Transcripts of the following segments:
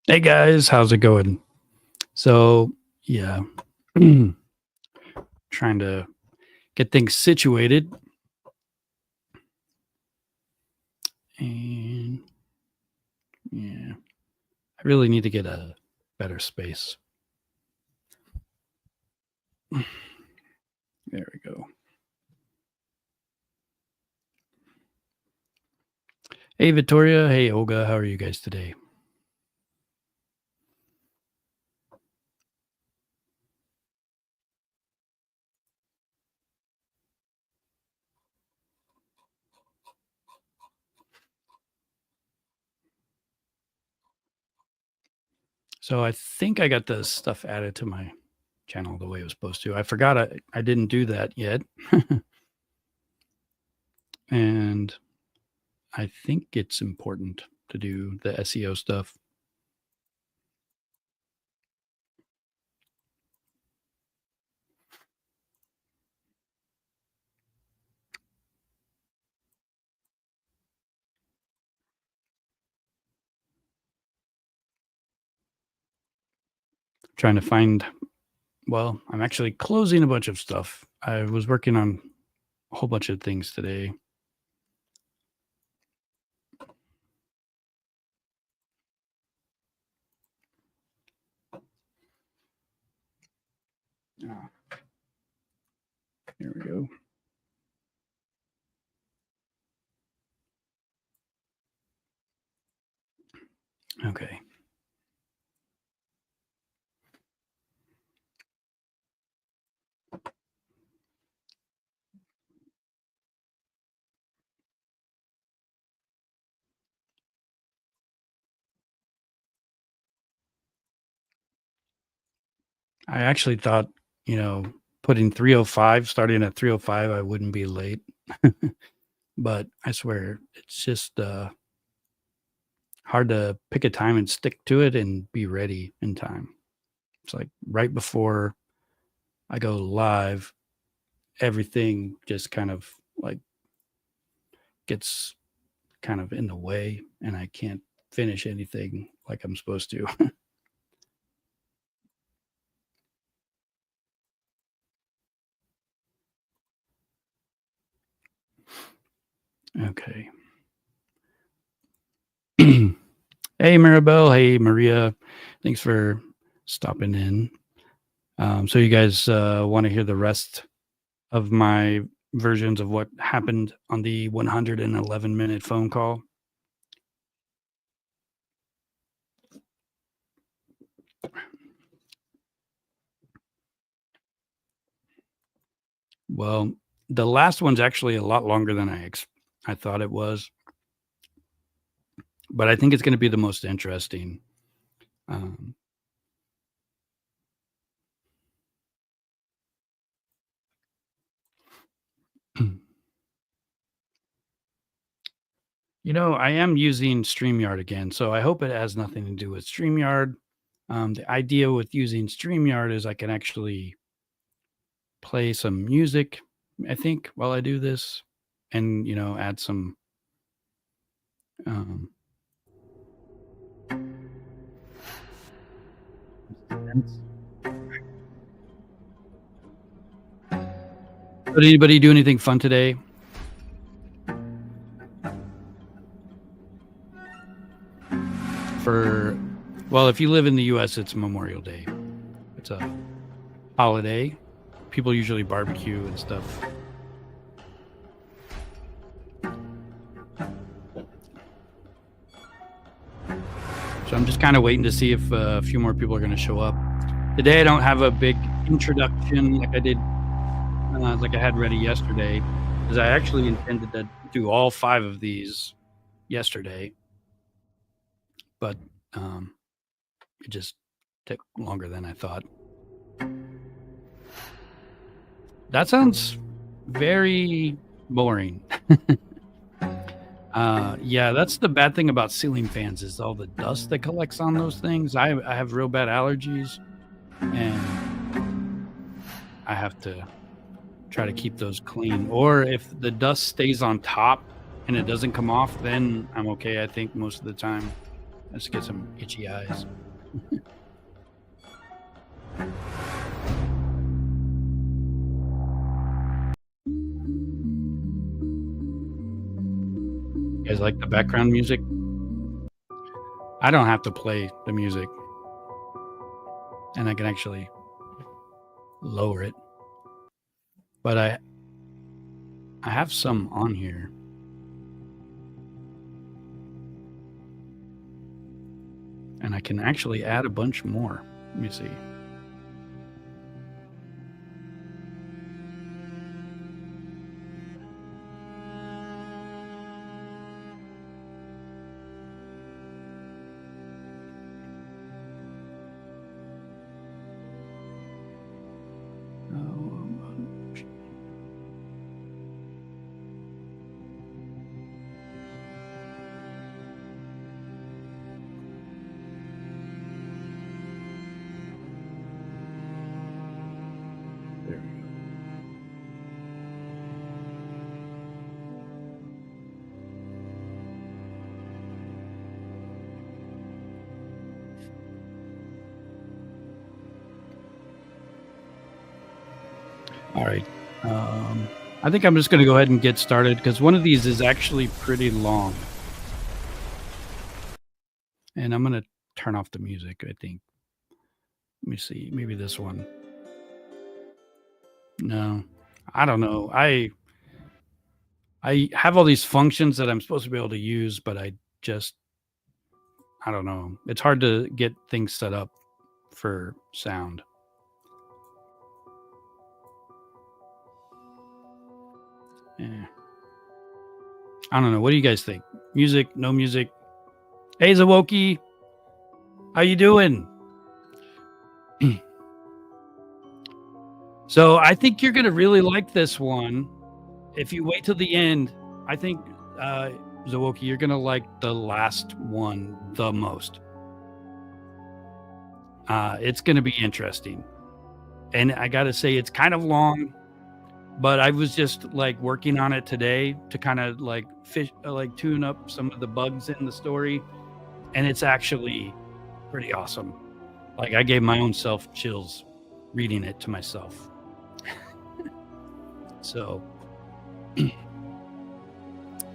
Hey guys, how's it going? So, yeah, trying to get things situated, and yeah, I really need to get a better space. There we go. Hey Victoria, hey Olga, how are you guys today? So I think I got the stuff added to my channel the way it was supposed to. I forgot I didn't do that yet, and I think it's important to do the SEO stuff. Trying to find. Well, I'm actually closing a bunch of stuff. I was working on a whole bunch of things today. Ah, here we go. Okay. I actually thought, you know, putting 3:05, starting at 3:05, I wouldn't be late. But I swear it's just hard to pick a time and stick to it and be ready in time. It's like right before I go live, everything just kind of like gets kind of in the way and I can't finish anything like I'm supposed to. Okay. Hey, Maribel. Hey, Maria. Thanks for stopping in. So you guys want to hear the rest of my versions of what happened on the 111-minute phone call? Well, the last one's actually a lot longer than I thought it was, but I think it's going to be the most interesting. Um, I am using StreamYard again, so I hope it has nothing to do with StreamYard. The idea with using StreamYard is I can actually play some music, I think, while I do this, and add some. Um, sense. Did anybody do anything fun today? For Well, if you live in the U.S., it's Memorial Day. It's a holiday. People usually barbecue and stuff. So I'm just kind of waiting to see if a few more people are going to show up. Today I don't have a big introduction like I did, like I had ready yesterday, because I actually intended to do all 5 of these yesterday, but it just took longer than I thought. That sounds very boring. Yeah, that's the bad thing about ceiling fans is all the dust that collects on those things. I have real bad allergies, and I have to try to keep those clean. Or if the dust stays on top and it doesn't come off, then I'm okay, I think, most of the time. Let's get some itchy eyes. You guys like the background music? I don't have to play the music, and I can actually lower it, but I have some on here. And I can actually add a bunch more. Let me see. There we go. All right. I think I'm just going to go ahead and get started because one of these is actually pretty long. And I'm going to turn off the music, I think. Let me see. Maybe this one. No, I don't know. I have all these functions that I'm supposed to be able to use, but I don't know. It's hard to get things set up for sound. Yeah. I don't know. What do you guys think? Music? No music? Hey, Zawoki. How you doing? So I think you're going to really like this one. If you wait till the end, I think, Zawoki, you're going to like the last one the most. It's going to be interesting. And I got to say, it's kind of long, but I was just like working on it today to kind of like tune up some of the bugs in the story. And it's actually pretty awesome. Like I gave my own self chills reading it to myself. So, hey,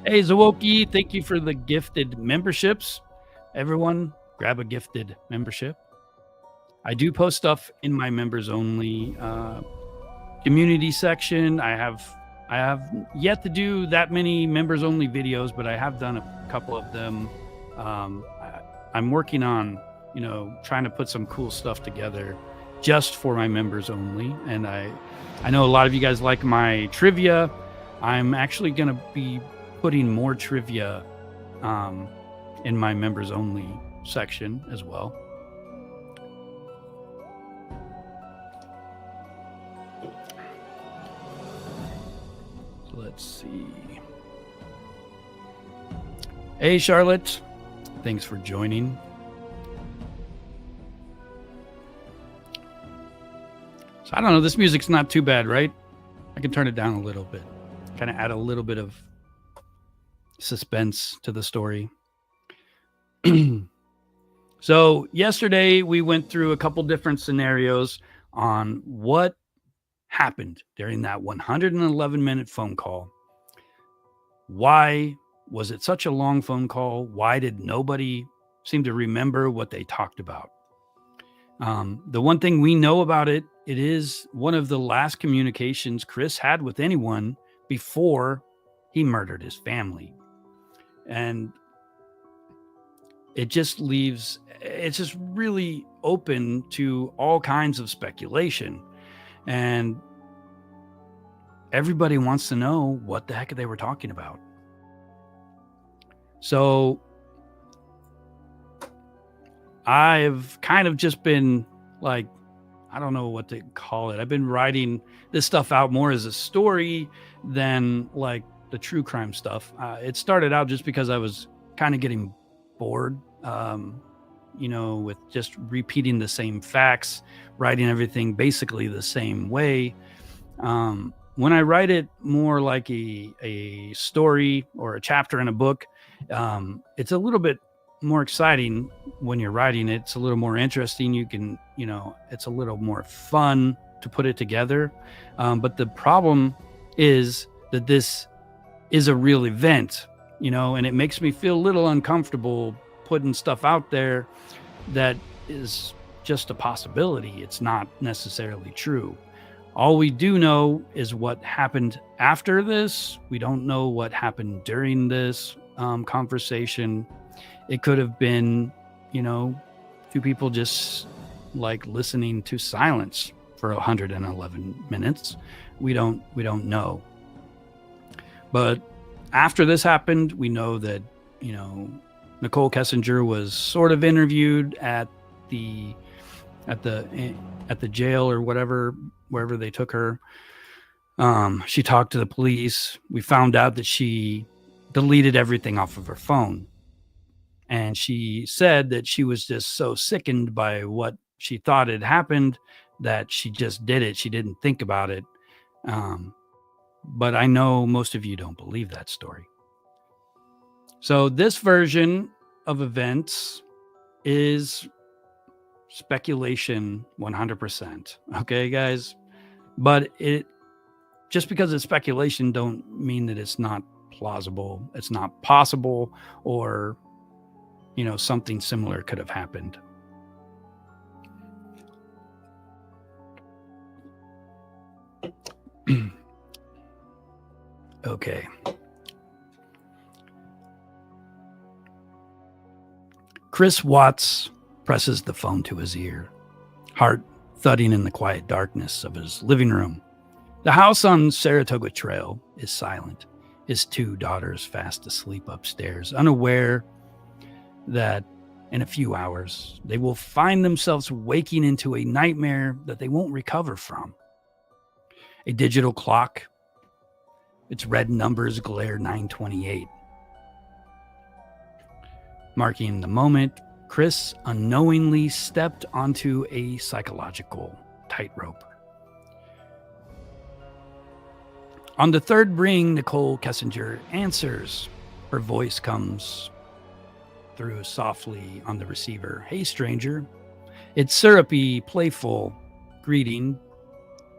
Zawoki, thank you for the gifted memberships. Everyone, grab a gifted membership. I do post stuff in my members only community section. I have yet to do that many members only videos, but I have done a couple of them. I'm working on, trying to put some cool stuff together just for my members only. And I know a lot of you guys like my trivia. I'm actually going to be putting more trivia in my members only section as well. So let's see. Hey, Charlotte. Thanks for joining. So I don't know. This music's not too bad, right? I can turn it down a little bit. Kind of add a little bit of suspense to the story. So yesterday we went through a couple different scenarios on what happened during that 111-minute phone call. Why was it such a long phone call? Why did nobody seem to remember what they talked about? The one thing we know about it is one of the last communications Chris had with anyone before he murdered his family. And it's just really open to all kinds of speculation. And everybody wants to know what the heck they were talking about. So I've kind of just been like, I don't know what to call it. I've been writing this stuff out more as a story than like the true crime stuff. It started out just because I was kind of getting bored, with just repeating the same facts, writing everything basically the same way. When I write it more like a story or a chapter in a book, it's a little bit more exciting when you're writing it. It's a little more interesting. You can, it's a little more fun to put it together. But the problem is that this is a real event, and it makes me feel a little uncomfortable putting stuff out there that is just a possibility. It's not necessarily true. All we do know is what happened after this. We don't know what happened during this conversation. It could have been, two people just like listening to silence for 111 minutes. We don't know. But after this happened, we know that, Nichol Kessinger was sort of interviewed at the jail or whatever, wherever they took her. She talked to the police. We found out that she deleted everything off of her phone. And she said that she was just so sickened by what she thought had happened that she just did it. She didn't think about it. But I know most of you don't believe that story. So this version of events is speculation 100%. Okay, guys? But just because it's speculation don't mean that it's not plausible, it's not possible, or something similar could have happened. Okay. Chris Watts presses the phone to his ear, heart thudding in the quiet darkness of his living room. The house on Saratoga Trail is silent, his two daughters fast asleep upstairs, unaware that in a few hours they will find themselves waking into a nightmare that they won't recover from. A digital clock, its red numbers glare 9:28. Marking the moment, Chris unknowingly stepped onto a psychological tightrope. On the third ring, Nichol Kessinger answers. Her voice comes through softly on the receiver. "Hey, stranger." It's syrupy, playful greeting,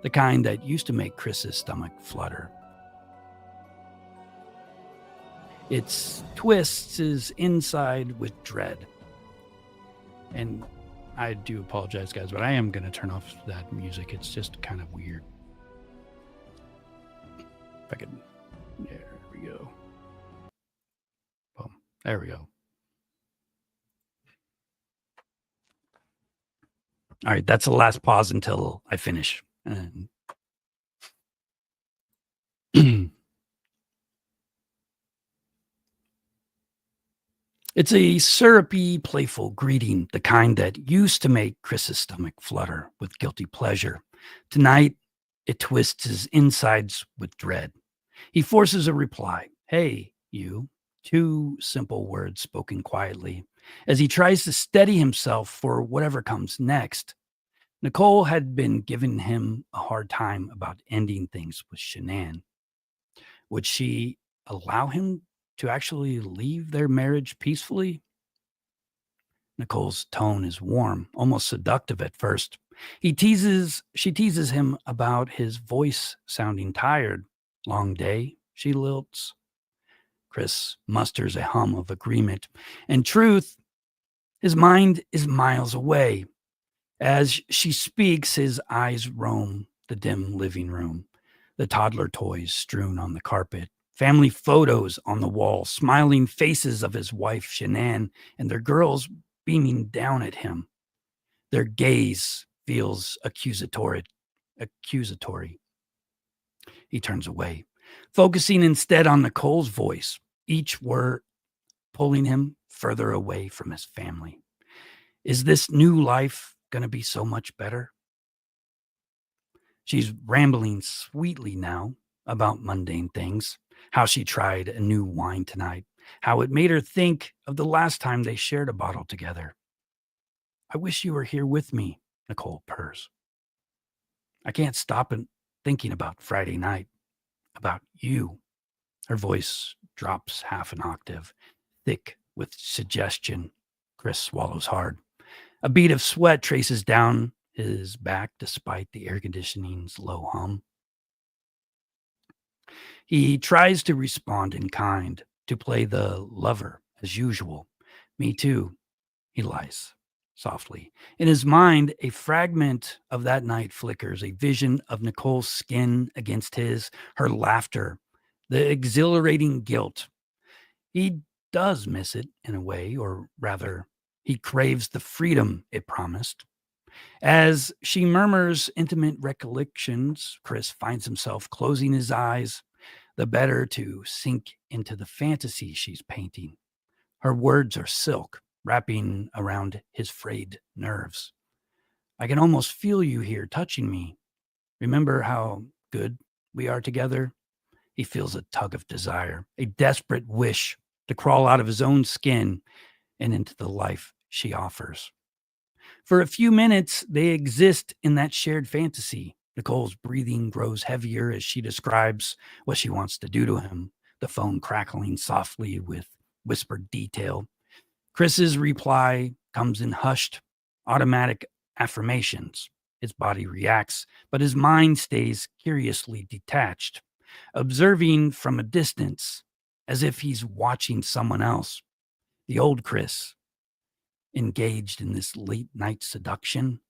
the kind that used to make Chris's stomach flutter. It twists his inside with dread. And I do apologize, guys, but I am going to turn off that music. It's just kind of weird. If I could, there we go. Boom. There we go. All right, that's the last pause until I finish. It's a syrupy, playful greeting, the kind that used to make Chris's stomach flutter with guilty pleasure. Tonight, it twists his insides with dread. He forces a reply. "Hey, you." Two simple words spoken quietly. As he tries to steady himself for whatever comes next, Nichol had been giving him a hard time about ending things with Shanann. Would she allow him to actually leave their marriage peacefully? Nichol's tone is warm, almost seductive at first. She teases him about his voice sounding tired. "Long day," she lilts. Chris musters a hum of agreement. In truth, his mind is miles away. As she speaks, his eyes roam the dim living room, the toddler toys strewn on the carpet, family photos on the wall, smiling faces of his wife, Shanann, and their girls beaming down at him. Their gaze feels accusatory. He turns away, focusing instead on Nichol's voice, each word pulling him further away from his family. Is this new life going to be so much better? She's rambling sweetly now about mundane things, how she tried a new wine tonight, how it made her think of the last time they shared a bottle together. "I wish you were here with me," Nichol purrs. "I can't stop thinking about Friday night, about you." Her voice drops half an octave, thick with suggestion. Chris swallows hard. A bead of sweat traces down his back despite the air conditioning's low hum. He tries to respond in kind, to play the lover as usual. Me too, he lies softly. In his mind, a fragment of that night flickers, a vision of Nicole's skin against his, her laughter, the exhilarating guilt. He does miss it in a way, or rather, he craves the freedom it promised. As she murmurs intimate recollections, Chris finds himself closing his eyes, the better to sink into the fantasy she's painting. Her words are silk, wrapping around his frayed nerves. I can almost feel you here touching me. Remember how good we are together? He feels a tug of desire, a desperate wish to crawl out of his own skin and into the life she offers. For a few minutes, they exist in that shared fantasy. Nicole's breathing grows heavier as she describes what she wants to do to him, the phone crackling softly with whispered detail. Chris's reply comes in hushed, automatic affirmations. His body reacts, but his mind stays curiously detached, observing from a distance, as if he's watching someone else. The old Chris, engaged in this late night seduction,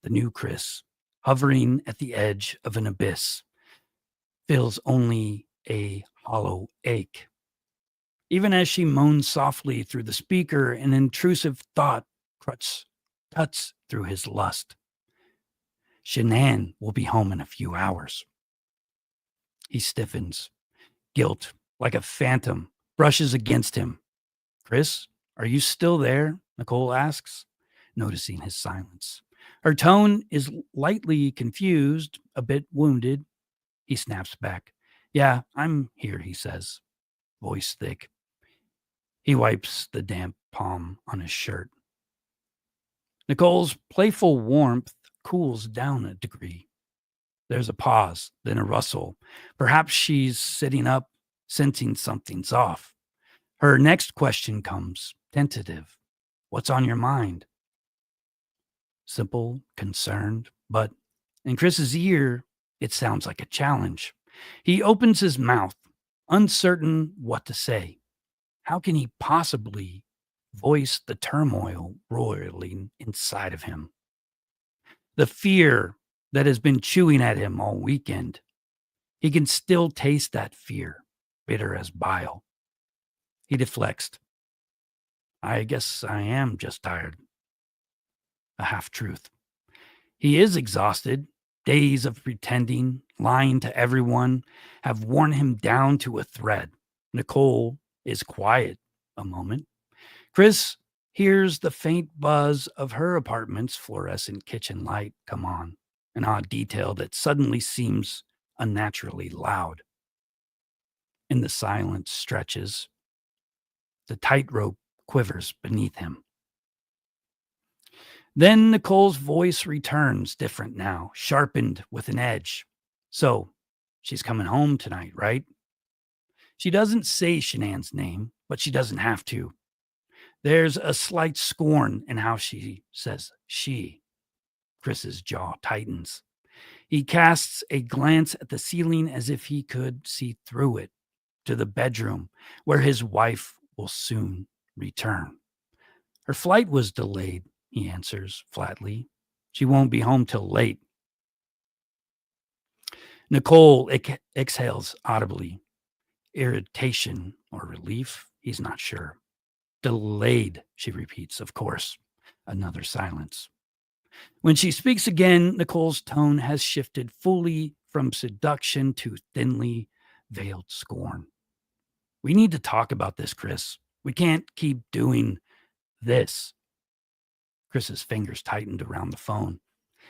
the new Chris, hovering at the edge of an abyss, feels only a hollow ache. Even as she moans softly through the speaker, an intrusive thought cuts through his lust. Shanann will be home in a few hours. He stiffens. Guilt, like a phantom, brushes against him. Chris, are you still there? Nicole asks, noticing his silence. Her tone is lightly confused, a bit wounded. He snaps back. Yeah, I'm here, he says, voice thick. He wipes the damp palm on his shirt. Nicole's playful warmth cools down a degree. There's a pause, then a rustle. Perhaps she's sitting up, sensing something's off. Her next question comes, tentative. What's on your mind? Simple, concerned, but in Chris's ear, it sounds like a challenge. He opens his mouth, uncertain what to say. How can he possibly voice the turmoil roiling inside of him? The fear that has been chewing at him all weekend. He can still taste that fear, bitter as bile. He deflects. I guess I am just tired. A half-truth. He is exhausted. Days of pretending, lying to everyone, have worn him down to a thread. Nicole is quiet a moment. Chris hears the faint buzz of her apartment's fluorescent kitchen light come on, an odd detail that suddenly seems unnaturally loud. In the silence stretches. The tightrope quivers beneath him. Then Nicole's voice returns, different now, sharpened with an edge. So, she's coming home tonight, right? She doesn't say Shanann's name, but she doesn't have to. There's a slight scorn in how she says she. Chris's jaw tightens. He casts a glance at the ceiling as if he could see through it to the bedroom where his wife will soon return. Her flight was delayed, he answers flatly. She won't be home till late. Nicole exhales audibly. Irritation or relief, he's not sure. Delayed, she repeats, of course. Another silence. When she speaks again, Nicole's tone has shifted fully from seduction to thinly veiled scorn. We need to talk about this, Chris. We can't keep doing this. Chris's fingers tightened around the phone.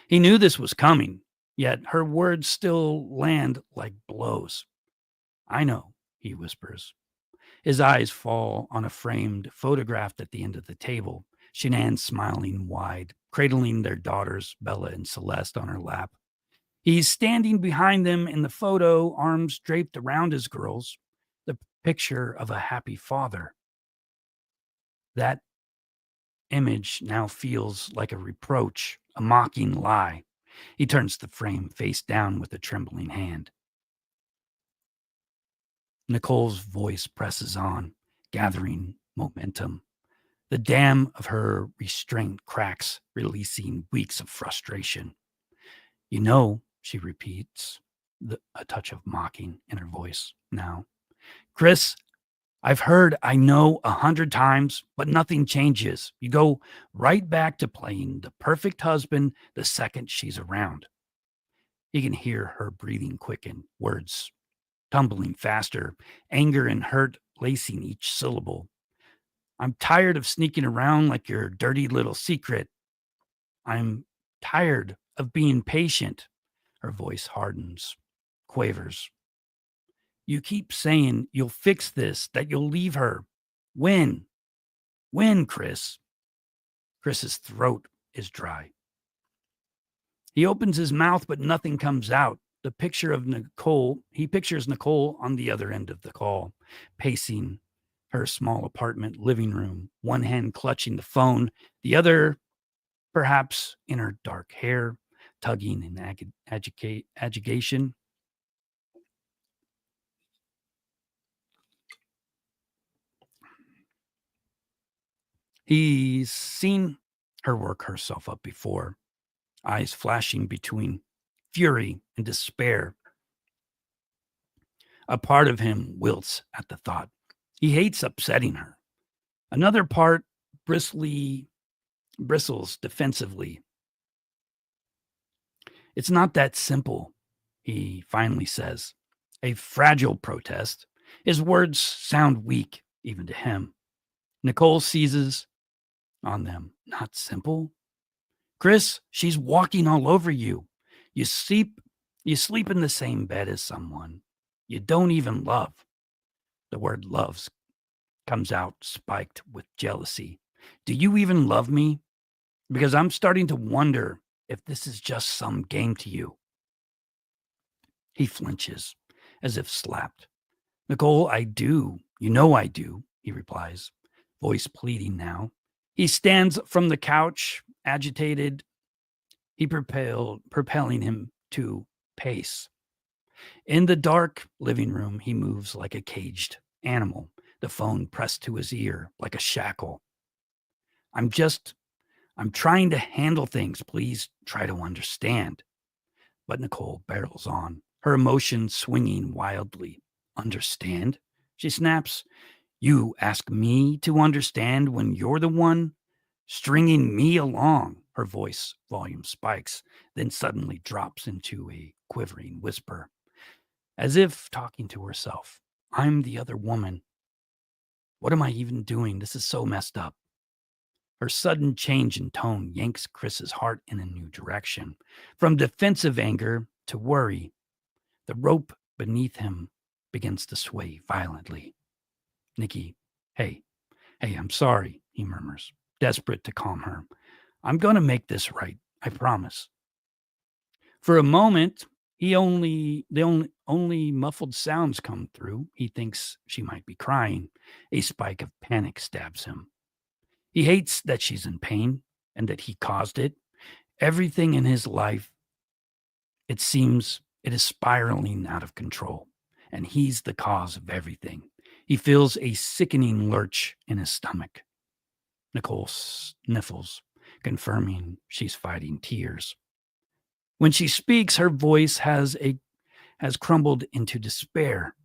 He knew this was coming, yet her words still land like blows. I know, he whispers. His eyes fall on a framed photograph at the end of the table, Shanann smiling wide, cradling their daughters, Bella and Celeste, on her lap. He's standing behind them in the photo, arms draped around his girls, the picture of a happy father. That image now feels like a reproach, a mocking lie. He turns the frame face down with a trembling hand. Nicole's voice presses on, gathering momentum. The dam of her restraint cracks, releasing weeks of frustration. You know, she repeats, a touch of mocking in her voice now. Chris, I've heard I know 100 times, but nothing changes. You go right back to playing the perfect husband the second she's around. He can hear her breathing quicken, words tumbling faster, anger and hurt lacing each syllable. I'm tired of sneaking around like your dirty little secret. I'm tired of being patient. Her voice hardens, quavers. You keep saying you'll fix this, that you'll leave her. When? When, Chris? Chris's throat is dry. He opens his mouth, but nothing comes out. He pictures Nicole on the other end of the call, pacing her small apartment living room, one hand clutching the phone, the other perhaps in her dark hair, tugging in agitation. He's seen her work herself up before, eyes flashing between fury and despair. A part of him wilts at the thought. He hates upsetting her. Another part bristles defensively. It's not that simple, he finally says. A fragile protest. His words sound weak, even to him. Nicole seizes on them. Not simple? Chris, she's walking all over you. You sleep in the same bed as someone you don't even love. The word loves comes out spiked with jealousy. Do you even love me? Because I'm starting to wonder if this is just some game to you. He flinches, as if slapped. Nicole, I do. You know I do, he replies, voice pleading now. He stands from the couch, agitated. He propelling him to pace. In the dark living room, he moves like a caged animal, the phone pressed to his ear like a shackle. I'm trying to handle things. Please try to understand. But Nicole barrels on, her emotions swinging wildly. Understand? She snaps. You ask me to understand when you're the one stringing me along. Her voice volume spikes, then suddenly drops into a quivering whisper, as if talking to herself. I'm the other woman. What am I even doing? This is so messed up. Her sudden change in tone yanks Chris's heart in a new direction, from defensive anger to worry. The rope beneath him begins to sway violently. Nikki, hey, I'm sorry, he murmurs, desperate to calm her. I'm going to make this right, I promise. For a moment, only muffled sounds come through. He thinks she might be crying. A spike of panic stabs him. He hates that she's in pain and that he caused it. Everything in his life, it seems, it is spiraling out of control, and he's the cause of everything. He feels a sickening lurch in his stomach. Nicole sniffles, confirming she's fighting tears. When she speaks, her voice has crumbled into despair.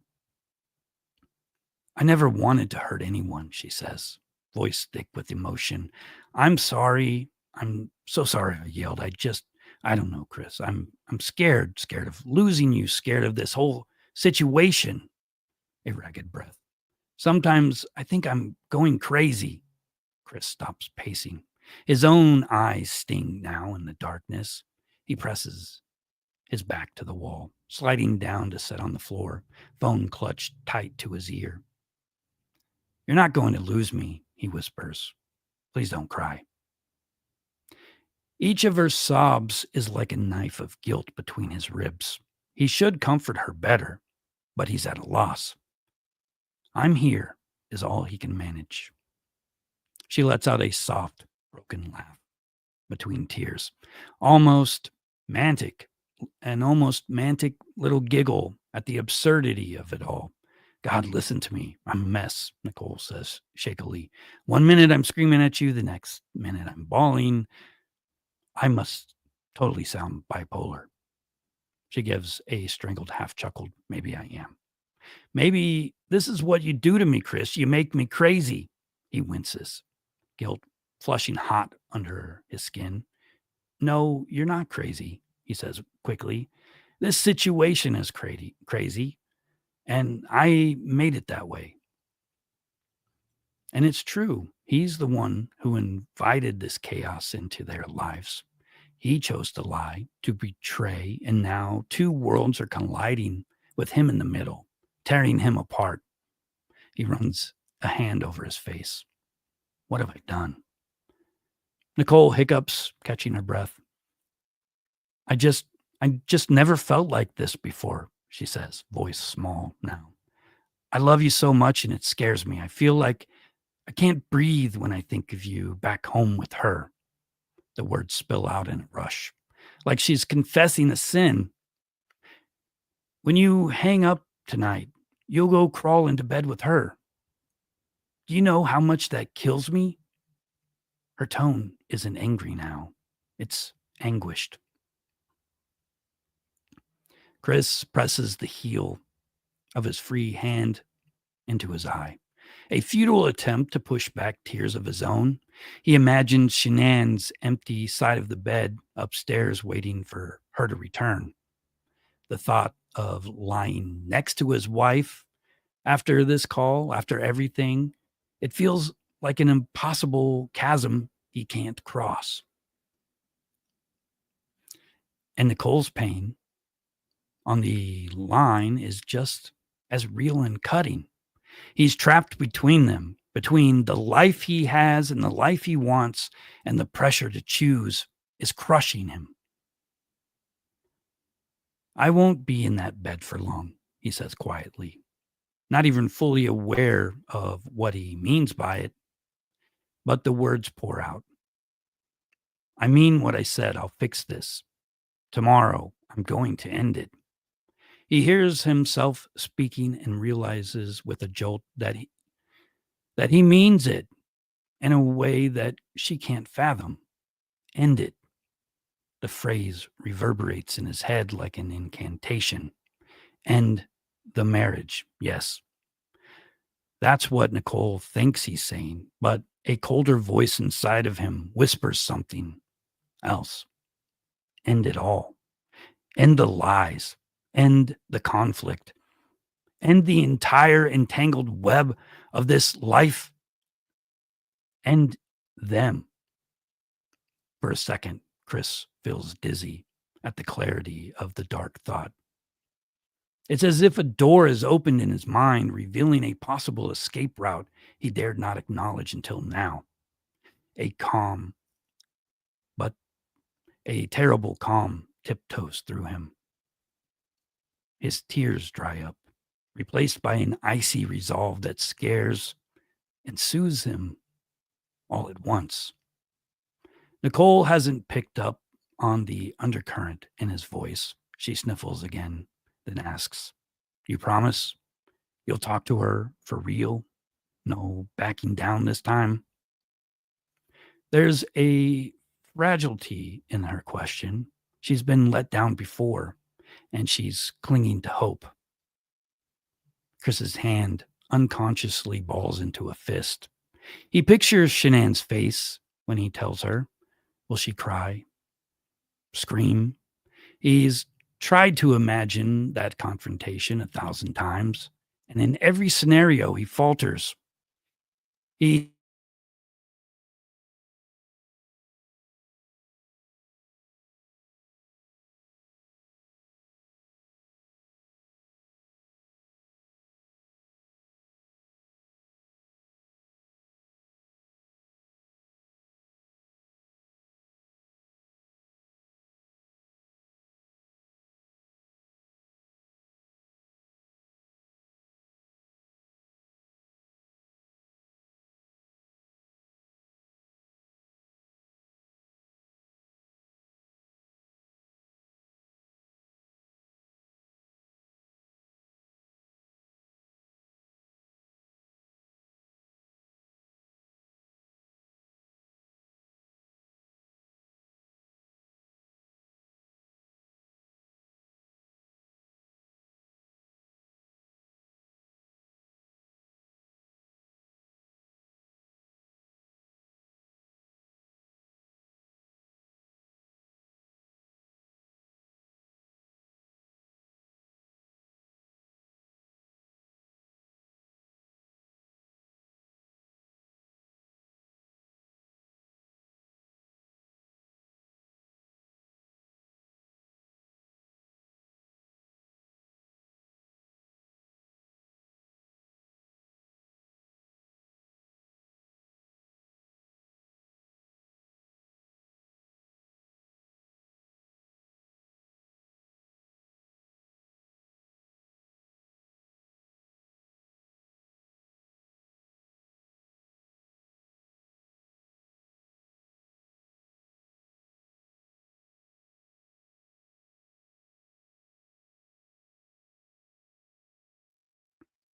I never wanted to hurt anyone, she says, voice thick with emotion. I'm sorry. I'm so sorry I yelled. I don't know, Chris. I'm scared of losing you, scared of this whole situation. A ragged breath. Sometimes I think I'm going crazy. Chris stops pacing. His own eyes sting now in the darkness. He presses his back to the wall, sliding down to sit on the floor, phone clutched tight to his ear. You're not going to lose me, he whispers. Please don't cry. Each of her sobs is like a knife of guilt between his ribs. He should comfort her better, but he's at a loss. I'm here is all he can manage. She lets out a soft, broken laugh between tears, almost mantic, an almost mantic little giggle at the absurdity of it all. God, listen to me. I'm a mess, Nichol says shakily. One minute I'm screaming at you, the next minute I'm bawling. I must totally sound bipolar. She gives a strangled half chuckled, maybe I am. Maybe this is what you do to me, Chris. You make me crazy. He winces, guilt flushing hot under his skin. No, you're not crazy, he says quickly. This situation is crazy, and I made it that way. And it's true. He's the one who invited this chaos into their lives. He chose to lie, to betray, and now two worlds are colliding with him in the middle, tearing him apart. He runs a hand over his face. What have I done? Nichol hiccups, catching her breath. I just never felt like this before, she says, voice small now. I love you so much and it scares me. I feel like I can't breathe when I think of you back home with her. The words spill out in a rush, like she's confessing a sin. When you hang up tonight, you'll go crawl into bed with her. Do you know how much that kills me? Her tone isn't angry now. It's anguished. Chris presses the heel of his free hand into his eye. A futile attempt to push back tears of his own. He imagined Shanann's empty side of the bed upstairs waiting for her to return. The thought of lying next to his wife after this call, after everything, it feels like an impossible chasm he can't cross. And Nichol's pain on the line is just as real and cutting. He's trapped between them, between the life he has and the life he wants, and the pressure to choose is crushing him. I won't be in that bed for long, he says quietly, not even fully aware of what he means by it, but the words pour out. I mean what I said, I'll fix this. Tomorrow, I'm going to end it. He hears himself speaking and realizes with a jolt that he means it in a way that she can't fathom. End it. The phrase reverberates in his head like an incantation. End the marriage, yes. That's what Nichol thinks he's saying, but a colder voice inside of him whispers something else. End it all. End the lies. End the conflict. End the entire entangled web of this life. End them. For a second, Chris feels dizzy at the clarity of the dark thought. It's as if a door is opened in his mind, revealing a possible escape route he dared not acknowledge until now. A calm, but a terrible calm tiptoes through him. His tears dry up, replaced by an icy resolve that scares and soothes him all at once. Nichol hasn't picked up on the undercurrent in his voice. She sniffles again, then asks, You promise you'll talk to her for real? No backing down this time? There's a fragility in her question. She's been let down before, and she's clinging to hope. Chris's hand unconsciously balls into a fist. He pictures Shanann's face when he tells her. Will she cry? Scream? He's tried to imagine that confrontation 1,000 times, and in every scenario he falters. He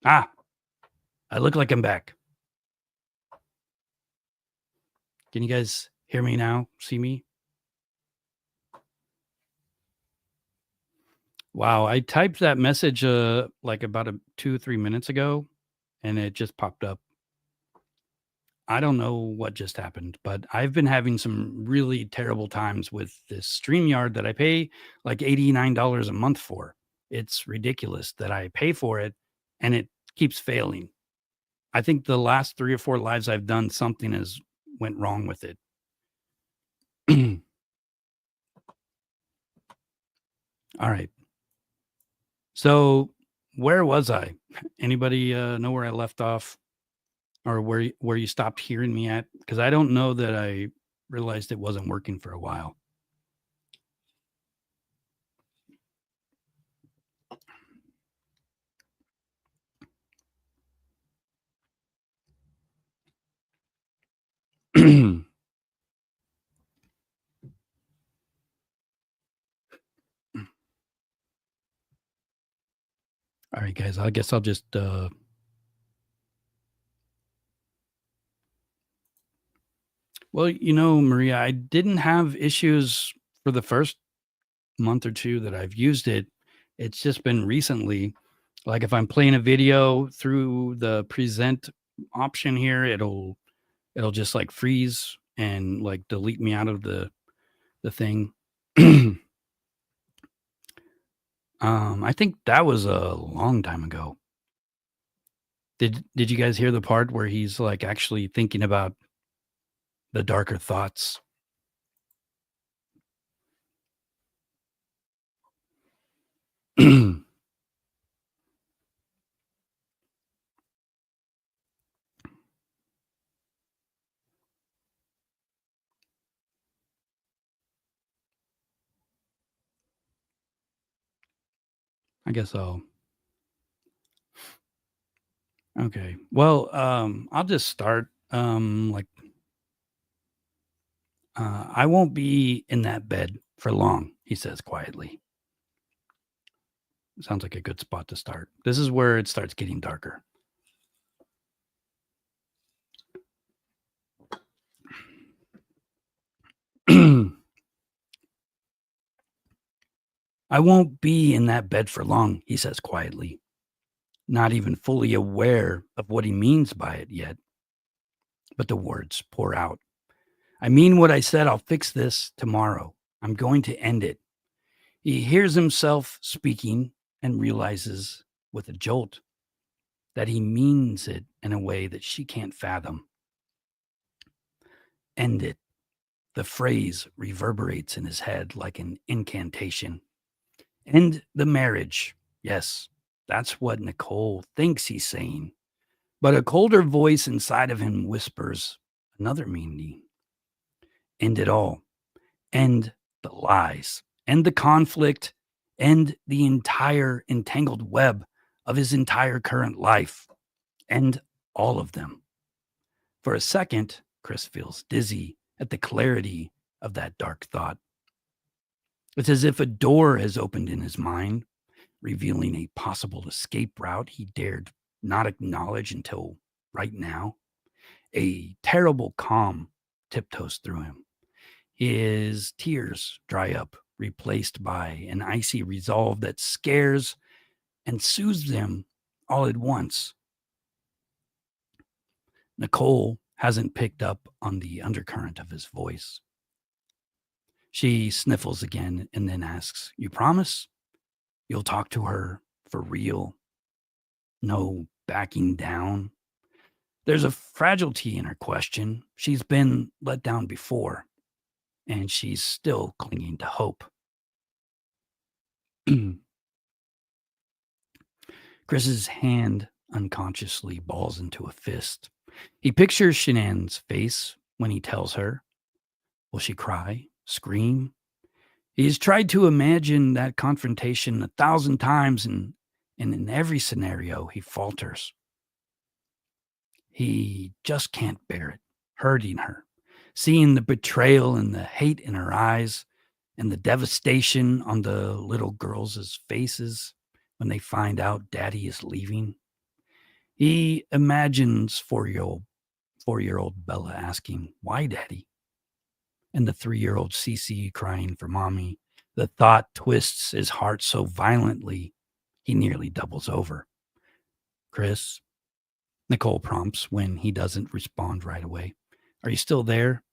Ah, I look like I'm back. Can you guys hear me now? See me? Wow, I typed that message, like about 2 or 3 minutes ago, and it just popped up. I don't know what just happened, but I've been having some really terrible times with this StreamYard that I pay like $89 a month for. It's ridiculous that I pay for it and it keeps failing. I think the last 3 or 4 lives I've done, something has went wrong with it. All right. So, where was I? Anybody, know where I left off or where you stopped hearing me at? Because I don't know that I realized it wasn't working for a while. All right, guys, I guess I'll just, well, Maria, I didn't have issues for the first month or 2 that I've used it. It's just been recently, like, if I'm playing a video through the present option here, it'll just, like, freeze and, like, delete me out of the thing. I think that was a long time ago. Did you guys hear the part where he's, like, actually thinking about the darker thoughts? I guess so. Okay. Well, I'll just start. I won't be in that bed for long, he says quietly. Sounds like a good spot to start. This is where it starts getting darker. I won't be in that bed for long, he says quietly, not even fully aware of what he means by it yet. But the words pour out. I mean what I said, I'll fix this tomorrow. I'm going to end it. He hears himself speaking and realizes with a jolt that he means it in a way that she can't fathom. End it. The phrase reverberates in his head like an incantation. End the marriage. Yes, that's what Nicole thinks he's saying. But a colder voice inside of him whispers another meaning. End it all. End the lies. End the conflict. End the entire entangled web of his entire current life. End all of them. For a second, Chris feels dizzy at the clarity of that dark thought. It's as if a door has opened in his mind, revealing a possible escape route he dared not acknowledge until right now. A terrible calm tiptoes through him. His tears dry up, replaced by an icy resolve that scares and soothes him all at once. Nicole hasn't picked up on the undercurrent of his voice. She sniffles again and then asks, "You promise? You'll talk to her for real? No backing down?" There's a fragility in her question. She's been let down before, and she's still clinging to hope. Chris's hand unconsciously balls into a fist. He pictures Shanann's face when he tells her. Will she cry? Scream? He's tried to imagine that confrontation 1,000 times, and in every scenario, he falters. He just can't bear it, hurting her, seeing the betrayal and the hate in her eyes and the devastation on the little girls' faces when they find out daddy is leaving. He imagines 4-year-old Bella asking, "Why, Daddy?" and the 3-year-old Cece crying for Mommy. The thought twists his heart so violently he nearly doubles over. "Chris," Nichol prompts when he doesn't respond right away. "Are you still there?"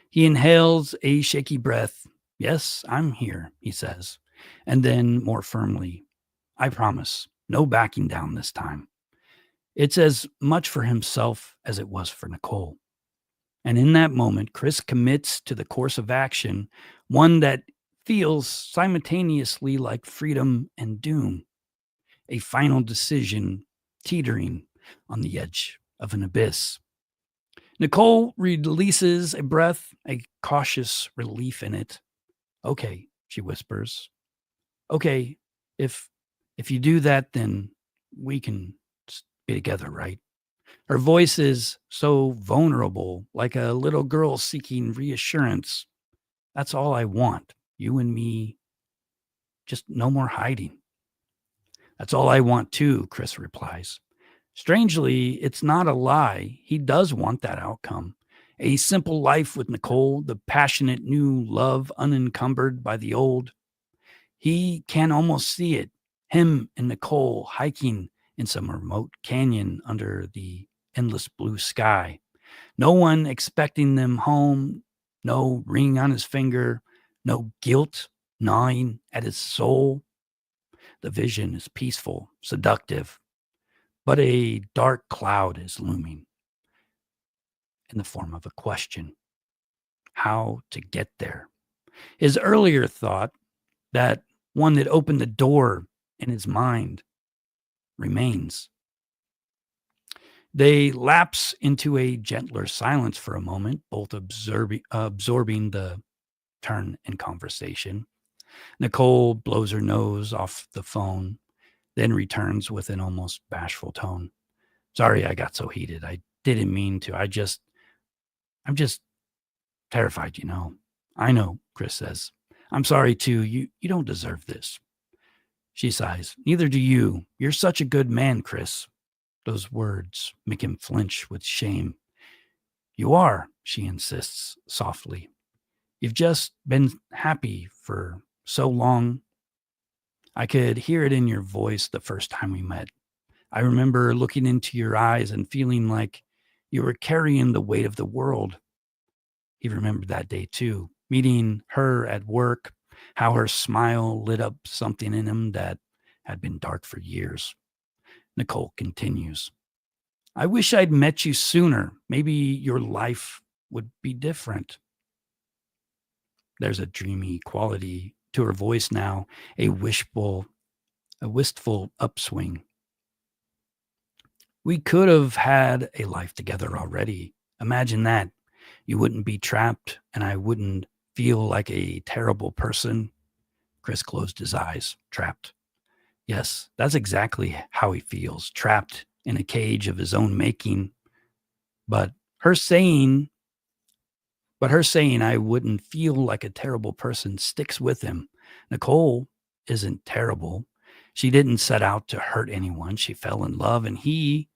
He inhales a shaky breath. "Yes, I'm here," he says. And then more firmly, "I promise, no backing down this time." It's as much for himself as it was for Nichol. And in that moment, Chris commits to the course of action, one that feels simultaneously like freedom and doom, a final decision teetering on the edge of an abyss. Nichol releases a breath, a cautious relief in it. "Okay," she whispers. "Okay, if if you do that, then we can be together, right?" Her voice is so vulnerable, like a little girl seeking reassurance. "That's all I want. You and me, just no more hiding." "That's all I want too," Chris replies. Strangely, it's not a lie. He does want that outcome. A simple life with Nichol, the passionate new love unencumbered by the old. He can almost see it. Him and Nichol hiking in some remote canyon under the endless blue sky. No one expecting them home, no ring on his finger, no guilt gnawing at his soul. The vision is peaceful, seductive, but a dark cloud is looming in the form of a question: how to get there? His earlier thought, that one that opened the door in his mind, remains. They lapse into a gentler silence for a moment, both absorbing the turn in conversation. Nichol blows her nose off the phone, then returns with an almost bashful tone. "Sorry I got so heated. I didn't mean to. I'm just terrified, you know." "I know," Chris says. "I'm sorry too. You don't deserve this." She sighs. "Neither do you. You're such a good man, Chris." Those words make him flinch with shame. "You are," she insists softly. "You've just been happy for so long." "I could hear it in your voice the first time we met. I remember looking into your eyes and feeling like you were carrying the weight of the world." He remembered that day too, meeting her at work, how her smile lit up something in him that had been dark for years. Nichol continues. "I wish I'd met you sooner. Maybe your life would be different." There's a dreamy quality to her voice now, a wistful upswing. "We could have had a life together already. Imagine that. You wouldn't be trapped, and I wouldn't feel like a terrible person." Chris closed his eyes. Trapped. Yes, that's exactly how he feels. Trapped in a cage of his own making. But her saying, I wouldn't feel like a terrible person sticks with him. Nichol isn't terrible. She didn't set out to hurt anyone. She fell in love, and he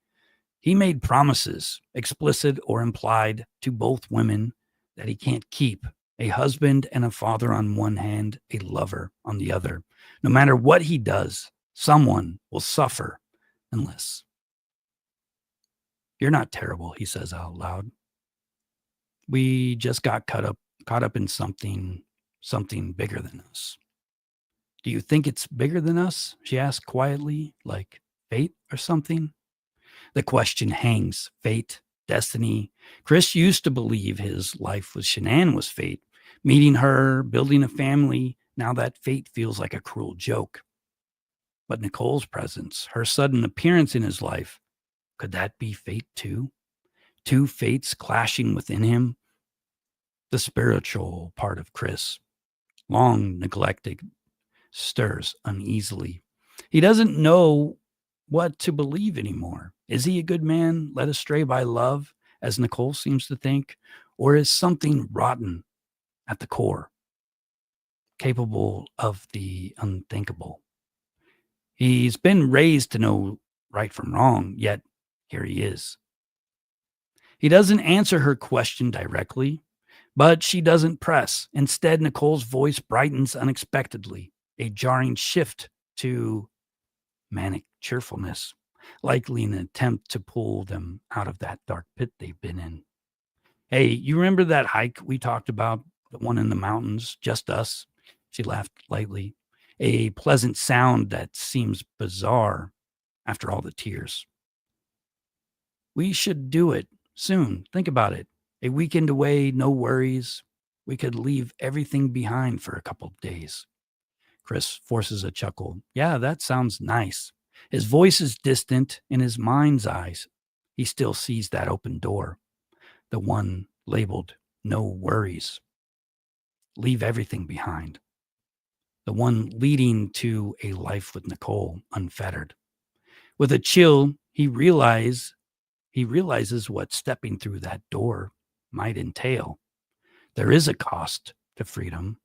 made promises, explicit or implied, to both women that he can't keep: a husband and a father on one hand, a lover on the other. No matter what he does, someone will suffer unless. "You're not terrible," he says out loud. "We just got caught up in something bigger than us." "Do you think it's bigger than us?" she asked quietly, "like fate or something?" The question hangs. Fate, destiny. Chris used to believe his life with Shanann was fate. Meeting her, building a family. Now that fate feels like a cruel joke. But Nichol's presence, her sudden appearance in his life, could that be fate too? Two fates clashing within him? The spiritual part of Chris, long neglected, stirs uneasily. He doesn't know what to believe anymore. Is he a good man led astray by love, as Nichol seems to think, or is something rotten at the core, capable of the unthinkable? He's been raised to know right from wrong, yet here he is. He doesn't answer her question directly, but she doesn't press. Instead, Nicole's voice brightens unexpectedly, a jarring shift to manic cheerfulness, likely an attempt to pull them out of that dark pit they've been in. Hey, you remember that hike we talked about, the one in the mountains, just us? She laughed lightly, a pleasant sound that seems bizarre after all the tears. We should do it soon. Think about it. A weekend away, no worries. We could leave everything behind for a couple of days. Chris forces a chuckle. Yeah, that sounds nice. His voice is distant in his mind's eyes. He still sees that open door, the one labeled no worries. Leave everything behind. The one leading to a life with Nichol unfettered. With a chill, he realizes what stepping through that door might entail. There is a cost to freedom,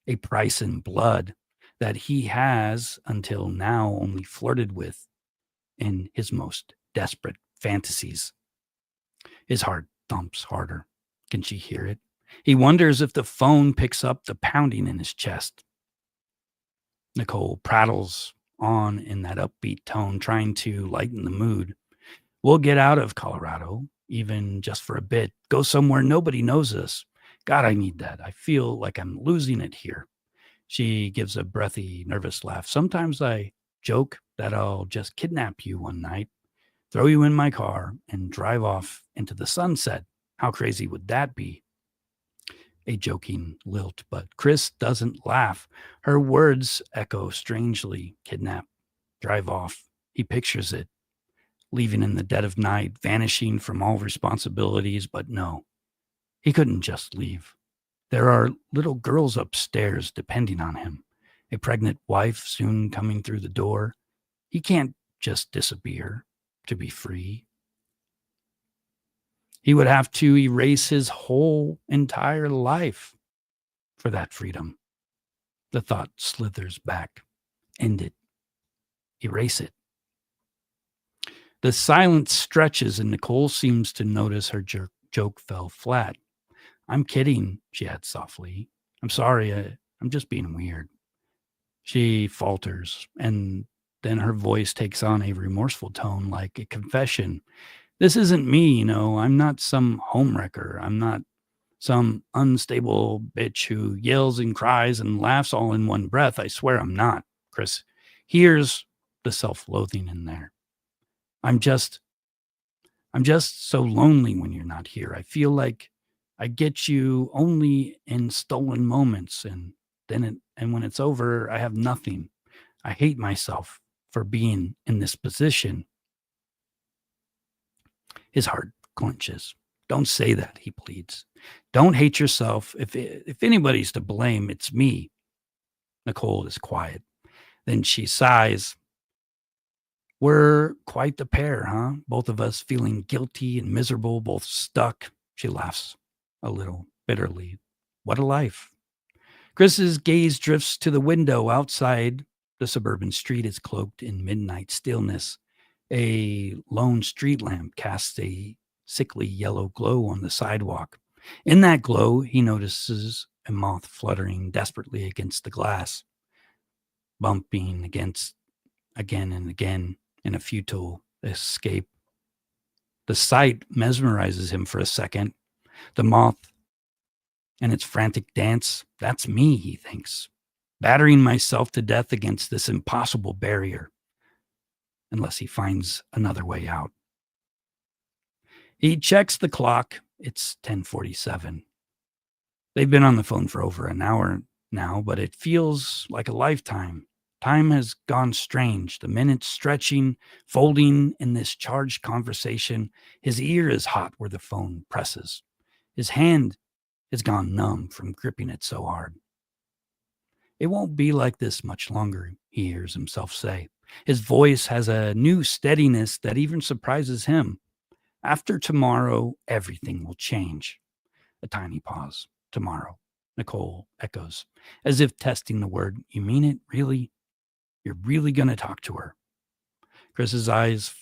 a price in blood that he has until now only flirted with in his most desperate fantasies. His heart thumps harder. Can she hear it? He wonders if the phone picks up the pounding in his chest. Nichol prattles on in that upbeat tone, trying to lighten the mood. We'll get out of Colorado, even just for a bit. Go somewhere nobody knows us. God, I need that. I feel like I'm losing it here. She gives a breathy, nervous laugh. Sometimes I joke that I'll just kidnap you one night, throw you in my car, and drive off into the sunset. How crazy would that be? A joking lilt, but Chris doesn't laugh. Her words echo strangely. Kidnap, drive off. He pictures it, leaving in the dead of night, vanishing from all responsibilities, but no, he couldn't just leave. There are little girls upstairs depending on him, a pregnant wife soon coming through the door. He can't just disappear to be free. He would have to erase his whole entire life for that freedom. The thought slithers back. End it. Erase it. The silence stretches, and Nichol seems to notice her joke fell flat. I'm kidding, she adds softly. I'm sorry, I'm just being weird. She falters, and then her voice takes on a remorseful tone, like a confession. This isn't me, I'm not some homewrecker. I'm not some unstable bitch who yells and cries and laughs all in one breath. I swear I'm not. Chris hears the self-loathing in there. I'm just so lonely when you're not here. I feel like I get you only in stolen moments, and when it's over, I have nothing. I hate myself for being in this position. His heart clenches. Don't say that, he pleads. Don't hate yourself. If anybody's to blame, it's me. Nichol is quiet. Then she sighs. We're quite the pair, huh? Both of us feeling guilty and miserable, both stuck. She laughs a little bitterly. What a life. Chris's gaze drifts to the window outside. The suburban street is cloaked in midnight stillness. A lone street lamp casts a sickly yellow glow on the sidewalk. In that glow, he notices a moth fluttering desperately against the glass, bumping against again and again in a futile escape. The sight mesmerizes him for a second. The moth and its frantic dance, that's me, he thinks, battering myself to death against this impossible barrier, unless he finds another way out. He checks the clock. It's 10:47. They've been on the phone for over an hour now, but it feels like a lifetime. Time has gone strange, the minutes stretching, folding in this charged conversation. His ear is hot where the phone presses. His hand has gone numb from gripping it so hard. It won't be like this much longer, he hears himself say. His voice has a new steadiness that even surprises him. After tomorrow, everything will change. A tiny pause. Tomorrow, Nichol echoes, as if testing the word. You mean it? Really? You're really going to talk to her? Chris's eyes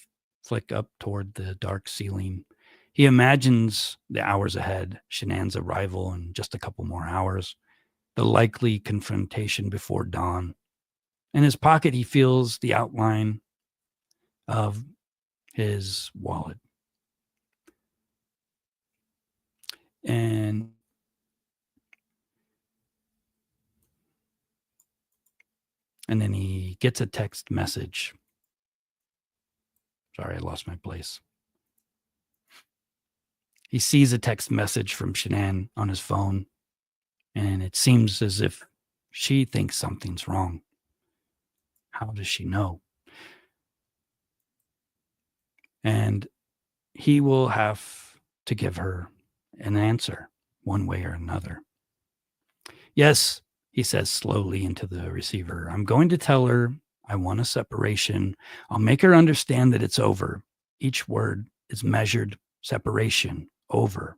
flick up toward the dark ceiling. He imagines the hours ahead, Shanann's arrival in just a couple more hours, the likely confrontation before dawn. In his pocket, he feels the outline of his wallet. And then he gets a text message. Sorry, I lost my place. He sees a text message from Shanann on his phone, and it seems as if she thinks something's wrong. How does she know? And he will have to give her an answer one way or another. Yes, he says slowly into the receiver, I'm going to tell her I want a separation. I'll make her understand that it's over. Each word is measured separation, over.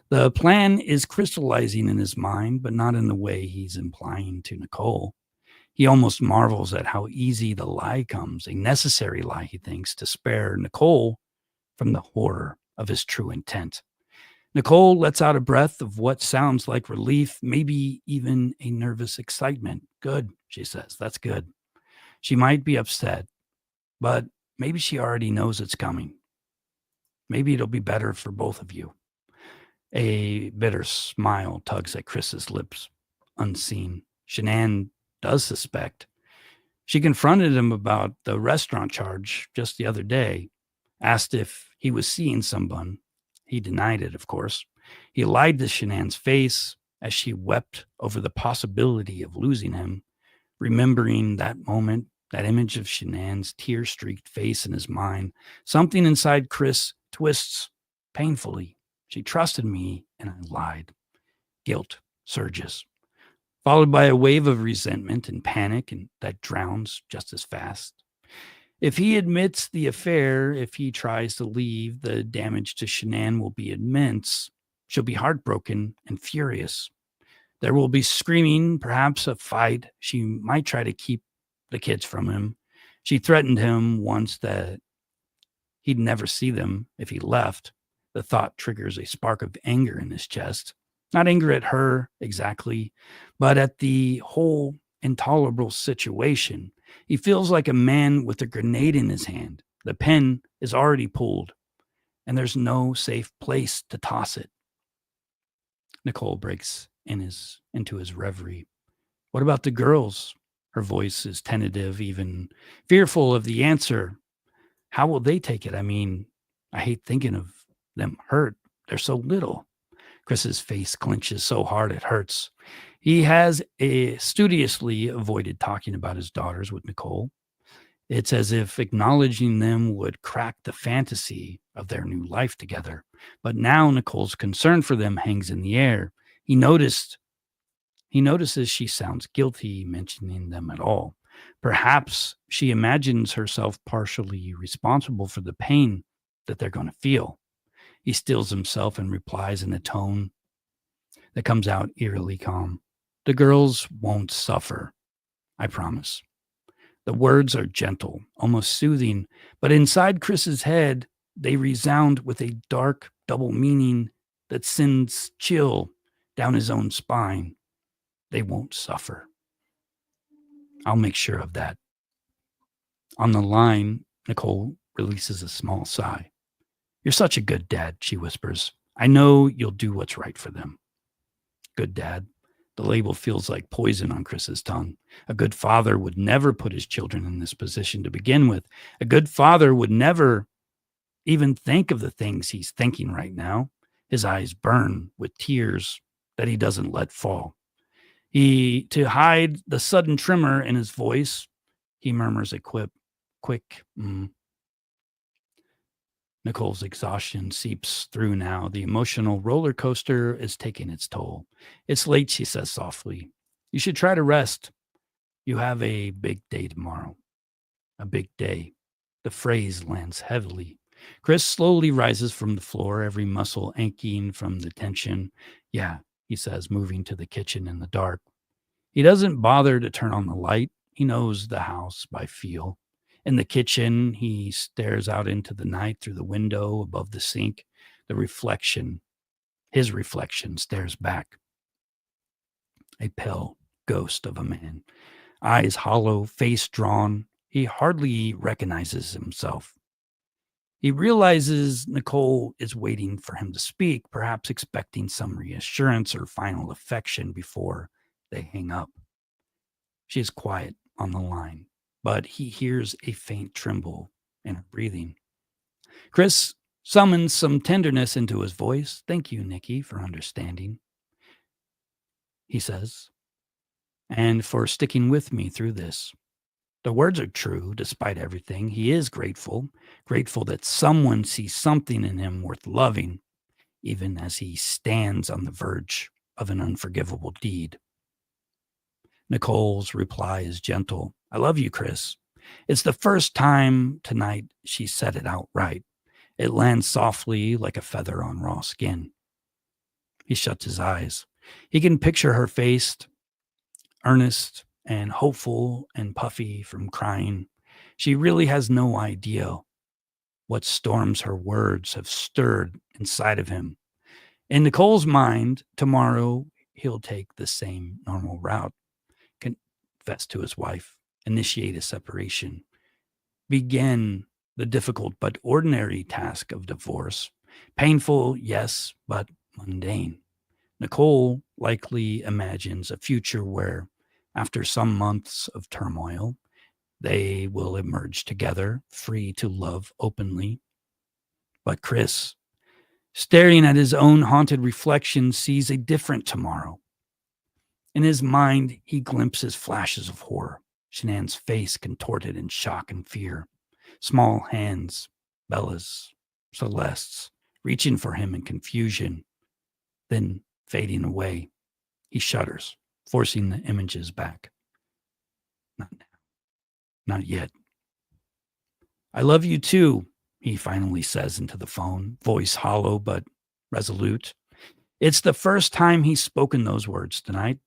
The plan is crystallizing in his mind, but not in the way he's implying to Nichol. He almost marvels at how easy the lie comes, a necessary lie, he thinks, to spare Nichol from the horror of his true intent. Nichol lets out a breath of what sounds like relief, maybe even a nervous excitement. Good, she says. That's good. She might be upset, but maybe she already knows it's coming. Maybe it'll be better for both of you. A bitter smile tugs at Chris's lips, unseen. Shanann does suspect. She confronted him about the restaurant charge just the other day, asked if he was seeing someone. He denied it, of course. He lied to Shanann's face as she wept over the possibility of losing him, remembering that moment, that image of Shanann's tear-streaked face in his mind. Something inside Chris twists painfully. She trusted me, and I lied. Guilt surges, followed by a wave of resentment and panic, and that drowns just as fast. If he admits the affair, if he tries to leave, the damage to Shanann will be immense. She'll be heartbroken and furious. There will be screaming, perhaps a fight. She might try to keep the kids from him. She threatened him once that he'd never see them if he left. The thought triggers a spark of anger in his chest. Not anger at her exactly, but at the whole intolerable situation. He feels like a man with a grenade in his hand. The pin is already pulled, and there's no safe place to toss it. Nichol breaks into his reverie. What about the girls? Her voice is tentative, even fearful of the answer. How will they take it? I mean, I hate thinking of them hurt. They're so little. Chris's face clenches so hard it hurts. He has studiously avoided talking about his daughters with Nichol. It's as if acknowledging them would crack the fantasy of their new life together. But now Nichol's concern for them hangs in the air. He notices she sounds guilty mentioning them at all. Perhaps she imagines herself partially responsible for the pain that they're going to feel. He stills himself and replies in a tone that comes out eerily calm. The girls won't suffer, I promise. The words are gentle, almost soothing, but inside Chris's head, they resound with a dark double meaning that sends chill down his own spine. They won't suffer. I'll make sure of that. On the line, Nichol releases a small sigh. You're such a good dad, she whispers. I know you'll do what's right for them. Good dad. The label feels like poison on Chris's tongue. A good father would never put his children in this position to begin with. A good father would never even think of the things he's thinking right now. His eyes burn with tears that he doesn't let fall. To hide the sudden tremor in his voice, he murmurs a quick, Nichol's exhaustion seeps through now. The emotional roller coaster is taking its toll. It's late, she says softly. You should try to rest. You have a big day tomorrow. A big day. The phrase lands heavily. Chris slowly rises from the floor, every muscle aching from the tension. Yeah, he says, moving to the kitchen in the dark. He doesn't bother to turn on the light. He knows the house by feel. In the kitchen, he stares out into the night through the window above the sink. The reflection, his reflection, stares back. A pale ghost of a man, eyes hollow, face drawn. He hardly recognizes himself. He realizes Nichol is waiting for him to speak, perhaps expecting some reassurance or final affection before they hang up. She is quiet on the line, but he hears a faint tremble in her breathing. Chris summons some tenderness into his voice. "Thank you, Nikki, for understanding," he says, "and for sticking with me through this." The words are true despite everything. He is grateful, grateful that someone sees something in him worth loving, even as he stands on the verge of an unforgivable deed. Nichol's reply is gentle. "I love you, Chris." It's the first time tonight she said it outright. It lands softly like a feather on raw skin. He shuts his eyes. He can picture her face, earnest and hopeful and puffy from crying. She really has no idea what storms her words have stirred inside of him. In Nichol's mind, tomorrow he'll take the same normal route, confess to his wife, initiate a separation, begin the difficult but ordinary task of divorce. Painful, yes, but mundane. Nichol likely imagines a future where, after some months of turmoil, they will emerge together, free to love openly. But Chris, staring at his own haunted reflection, sees a different tomorrow. In his mind, he glimpses flashes of horror, Shanann's face contorted in shock and fear, small hands, Bella's, Celeste's, reaching for him in confusion, then fading away. He shudders, forcing the images back. Not now. Not yet. "I love you too," he finally says into the phone, voice hollow but resolute. It's the first time he's spoken those words tonight,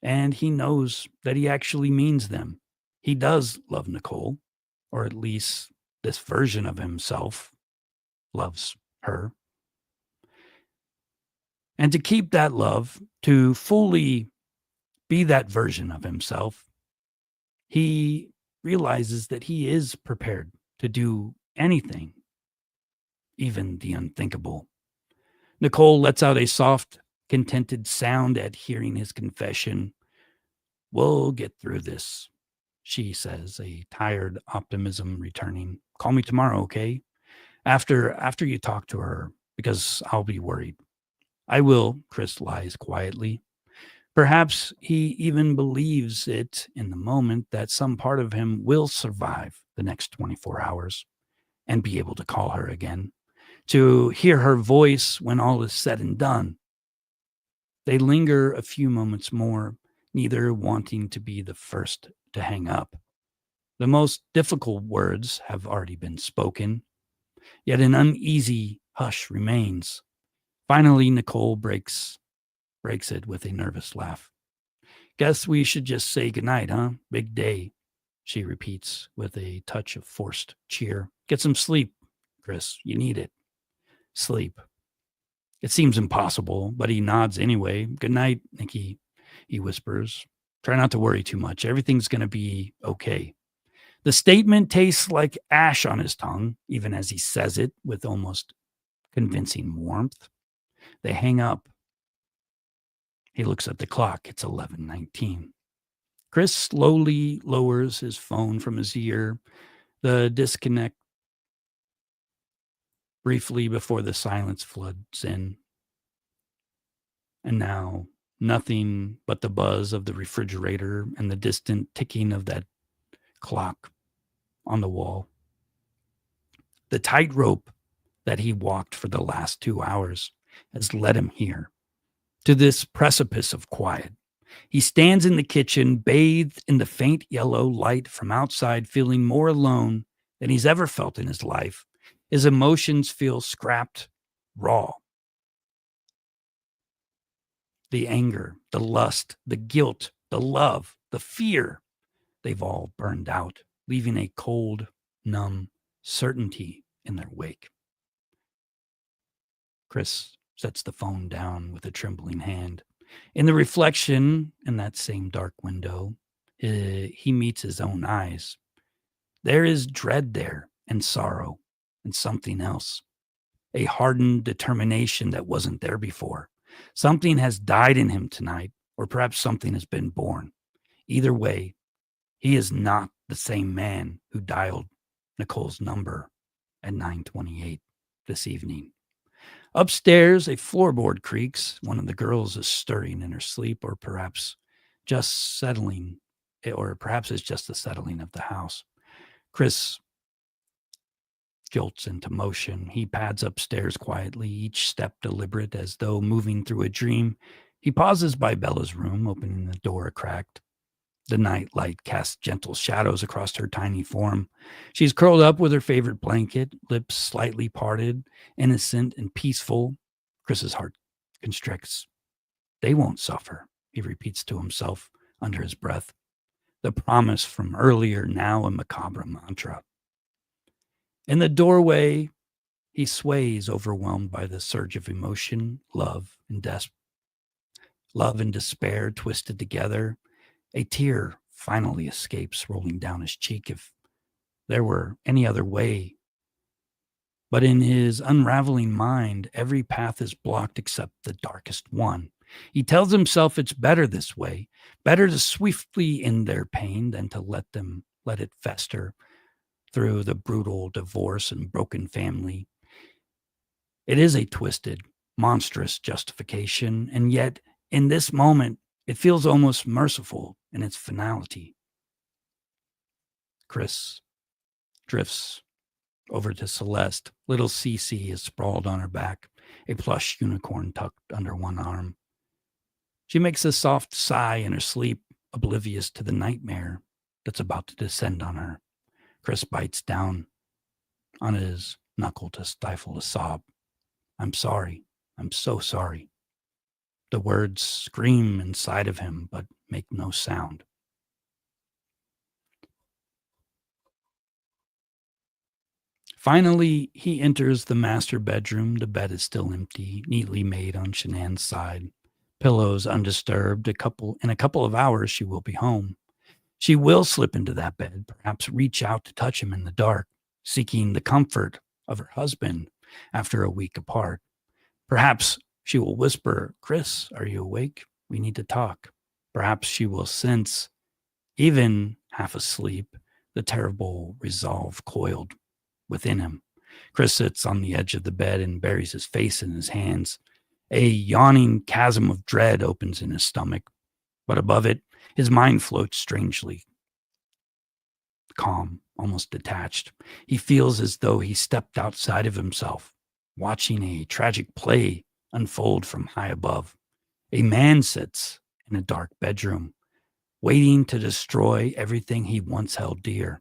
and he knows that he actually means them. He does love Nichol, or at least this version of himself loves her. And to keep that love, to fully be that version of himself, he realizes that he is prepared to do anything, even the unthinkable. Nichol lets out a soft, contented sound at hearing his confession. "We'll get through this," she says, a tired optimism returning. "Call me tomorrow, okay? After you talk to her, because I'll be worried." "I will," Chris lies quietly. Perhaps he even believes it in the moment that some part of him will survive the next 24 hours and be able to call her again, to hear her voice when all is said and done. They linger a few moments more, neither wanting to be the first to hang up. The most difficult words have already been spoken, yet an uneasy hush remains. Finally, Nichol breaks it with a nervous laugh. "Guess we should just say goodnight, huh? Big day," she repeats with a touch of forced cheer. "Get some sleep, Chris. You need it." Sleep. It seems impossible, but he nods anyway. "Good night, Nikki," he whispers. "Try not to worry too much. Everything's going to be okay." The statement tastes like ash on his tongue, even as he says it with almost convincing warmth. They hang up. He looks at the clock. It's 11:19. Chris slowly lowers his phone from his ear. The disconnect briefly before the silence floods in. And now, nothing but the buzz of the refrigerator and the distant ticking of that clock on the wall. The tightrope that he walked for the last 2 hours has led him here, to this precipice of quiet. He stands in the kitchen, bathed in the faint yellow light from outside, feeling more alone than he's ever felt in his life. His emotions feel scrapped, raw. The anger, the lust, the guilt, the love, the fear, they've all burned out. leaving a cold, numb certainty in their wake. Chris sets the phone down with a trembling hand. In the reflection in that same dark window, he meets his own eyes. There is dread there, and sorrow, and something else. A hardened determination that wasn't there before. Something has died in him tonight, or perhaps something has been born. Either way, he is not the same man who dialed Nichole's number at 9:28 this evening. Upstairs, a floorboard creaks. One of the girls is stirring in her sleep, or perhaps just settling, or perhaps it's just the settling of the house. Chris jolts into motion. He pads upstairs quietly, each step deliberate as though moving through a dream. He pauses by Bella's room, opening the door a crack. The night light casts gentle shadows across her tiny form. She's curled up with her favorite blanket, lips slightly parted, innocent and peaceful. Chris's heart constricts. They won't suffer, he repeats to himself under his breath. The promise from earlier, now a macabre mantra. In the doorway, he sways, overwhelmed by the surge of emotion, love and despair twisted together. A tear finally escapes, rolling down his cheek. If there were any other way. But in his unraveling mind, every path is blocked except the darkest one. He tells himself it's better this way, better to swiftly end their pain than to let it fester through the brutal divorce and broken family. It is a twisted, monstrous justification, and yet in this moment, it feels almost merciful in its finality. Chris drifts over to Celeste. Little Cece is sprawled on her back, a plush unicorn tucked under one arm. She makes a soft sigh in her sleep, oblivious to the nightmare that's about to descend on her. Chris bites down on his knuckle to stifle a sob. I'm sorry. I'm so sorry. The words scream inside of him, but make no sound. Finally, he enters the master bedroom. The bed is still empty, neatly made on Shanann's side. Pillows undisturbed. In a couple of hours, she will be home. She will slip into that bed, perhaps reach out to touch him in the dark, seeking the comfort of her husband after a week apart. Perhaps she will whisper, Chris, are you awake? We need to talk. Perhaps she will sense, even half asleep, the terrible resolve coiled within him. Chris sits on the edge of the bed and buries his face in his hands. A yawning chasm of dread opens in his stomach, but above it, his mind floats strangely calm, almost detached. He feels as though he stepped outside of himself, watching a tragic play unfold from high above. A man sits in a dark bedroom, waiting to destroy everything he once held dear.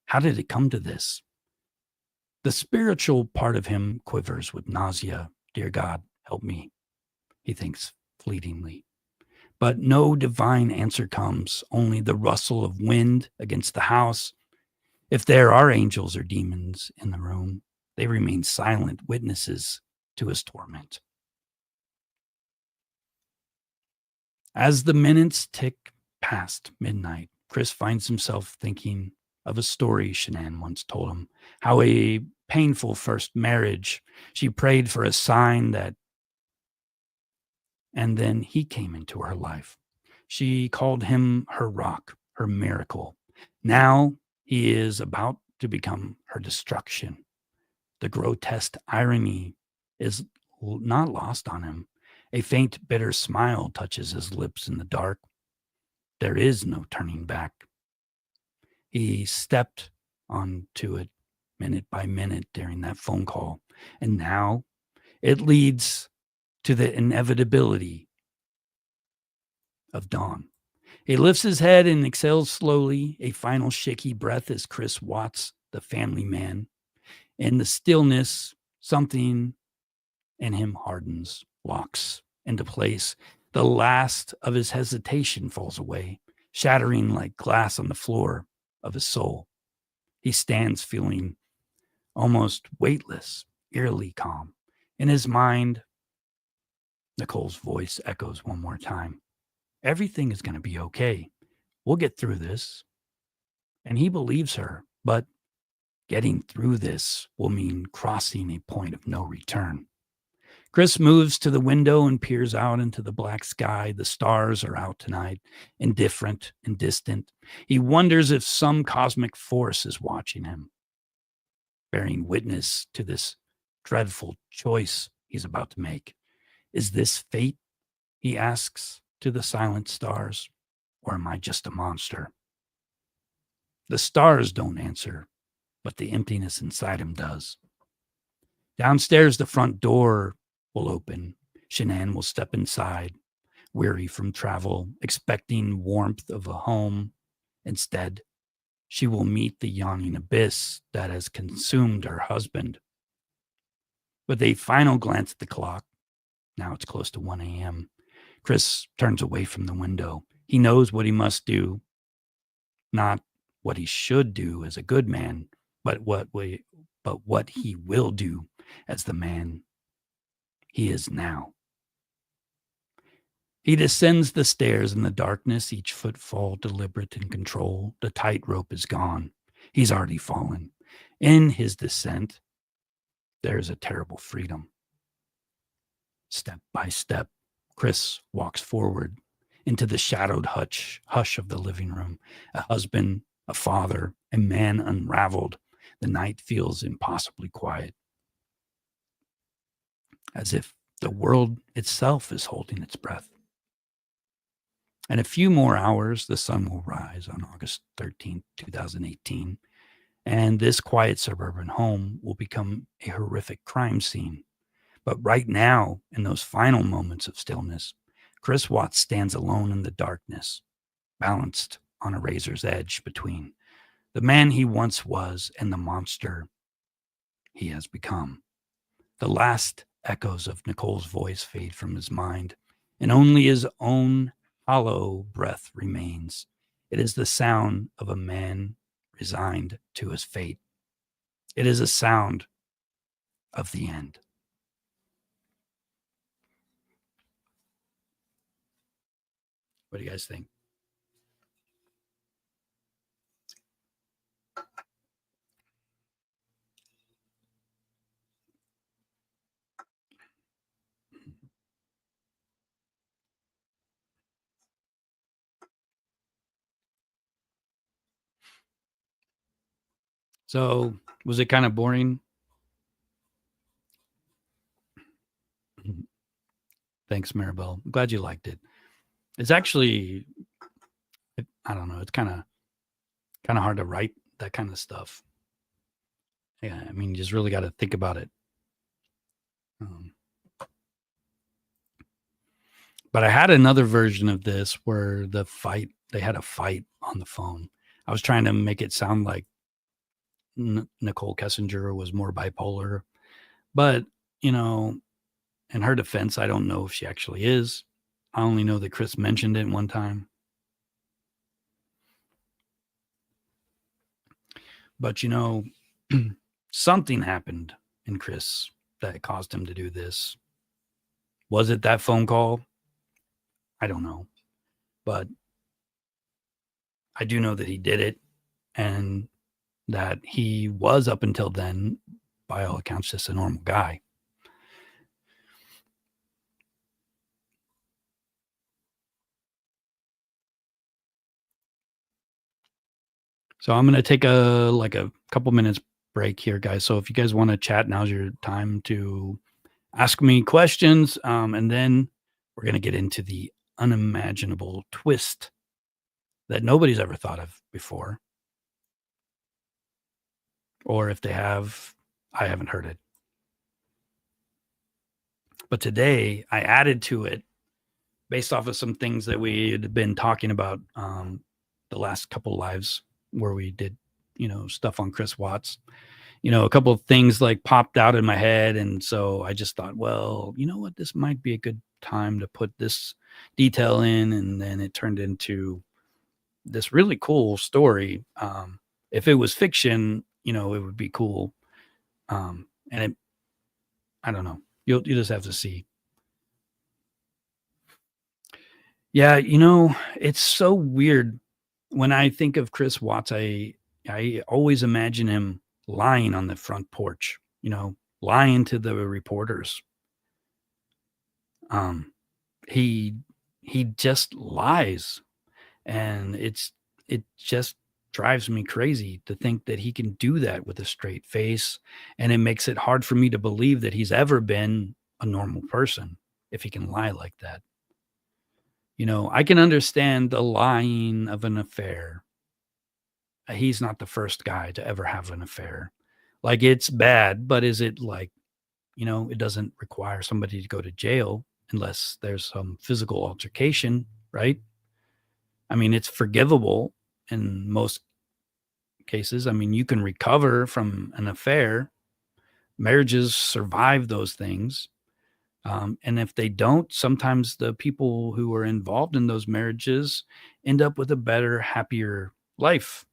How did it come to this? The spiritual part of him quivers with nausea. Dear God, help me, he thinks fleetingly. But no divine answer comes, only the rustle of wind against the house. If there are angels or demons in the room, they remain silent witnesses to his torment. As the minutes tick past midnight, Chris finds himself thinking of a story Shanann once told him, how a painful first marriage, she prayed for a sign that, and then he came into her life. She called him her rock, her miracle. Now he is about to become her destruction. The grotesque irony is not lost on him. A faint, bitter smile touches his lips in the dark. There is no turning back. He stepped onto it minute by minute during that phone call, and now it leads to the inevitability of dawn. He lifts his head and exhales slowly, a final shaky breath as Chris Watts, the family man. In the stillness, something in him hardens, locks into place. The last of his hesitation falls away, shattering like glass on the floor of his soul. He stands feeling almost weightless, eerily calm. In his mind, Nichole's voice echoes one more time. Everything is going to be okay. We'll get through this. And he believes her, but getting through this will mean crossing a point of no return. Chris moves to the window and peers out into the black sky. The stars are out tonight, indifferent and distant. He wonders if some cosmic force is watching him, bearing witness to this dreadful choice he's about to make. Is this fate? He asks to the silent stars, or am I just a monster? The stars don't answer, but the emptiness inside him does. Downstairs, the front door will open. Shanann will step inside, weary from travel, expecting warmth of a home. Instead, she will meet the yawning abyss that has consumed her husband. With a final glance at the clock, now it's close to 1 a.m., Chris turns away from the window. He knows what he must do, not what he should do as a good man, but what he will do as the man he is now. He descends the stairs in the darkness, each footfall deliberate and controlled. The tightrope is gone. He's already fallen. In his descent, there is a terrible freedom. Step by step, Chris walks forward into the shadowed hush of the living room. A husband, a father, a man unraveled. The night feels impossibly quiet, as if the world itself is holding its breath. In a few more hours, the sun will rise on August 13th, 2018, and this quiet suburban home will become a horrific crime scene. But right now, in those final moments of stillness, Chris Watts stands alone in the darkness, balanced on a razor's edge between the man he once was and the monster he has become. The last echoes of Nichole's voice fade from his mind, and only his own hollow breath remains. It is the sound of a man resigned to his fate. It is a sound of the end. What do you guys think? So, was it kind of boring? Thanks, Maribel. I'm glad you liked it. It's actually, I don't know, it's kind of hard to write that kind of stuff. Yeah, I mean, you just really got to think about it. But I had another version of this where they had a fight on the phone. I was trying to make it sound like Nichol Kessinger was more bipolar. But, in her defense, I don't know if she actually is. I only know that Chris mentioned it one time. But, something happened in Chris that caused him to do this. Was it that phone call? I don't know. But I do know that he did it, and that he was, up until then, by all accounts, just a normal guy. So I'm going to take a couple minutes break here, guys. So if you guys want to chat, now's your time to ask me questions. And then we're going to get into the unimaginable twist that nobody's ever thought of before. Or if they have, I haven't heard it. But today I added to it based off of some things that we had been talking about the last couple lives where we did, stuff on Chris Watts. A couple of things like popped out in my head. And so I just thought, well, you know what, this might be a good time to put this detail in. And then it turned into this really cool story. If it was fiction, it would be cool. And I don't know. You just have to see. Yeah, it's so weird. When I think of Chris Watts, I always imagine him lying on the front porch, lying to the reporters. Um, he he just lies, and it just drives me crazy to think that he can do that with a straight face, and it makes it hard for me to believe that he's ever been a normal person if he can lie like that. I can understand the lying of an affair. He's not the first guy to ever have an affair. Like, it's bad, but is it like, it doesn't require somebody to go to jail unless there's some physical altercation, right? I mean, it's forgivable in most cases. I mean, you can recover from an affair. Marriages survive those things. And if they don't, sometimes the people who are involved in those marriages end up with a better, happier life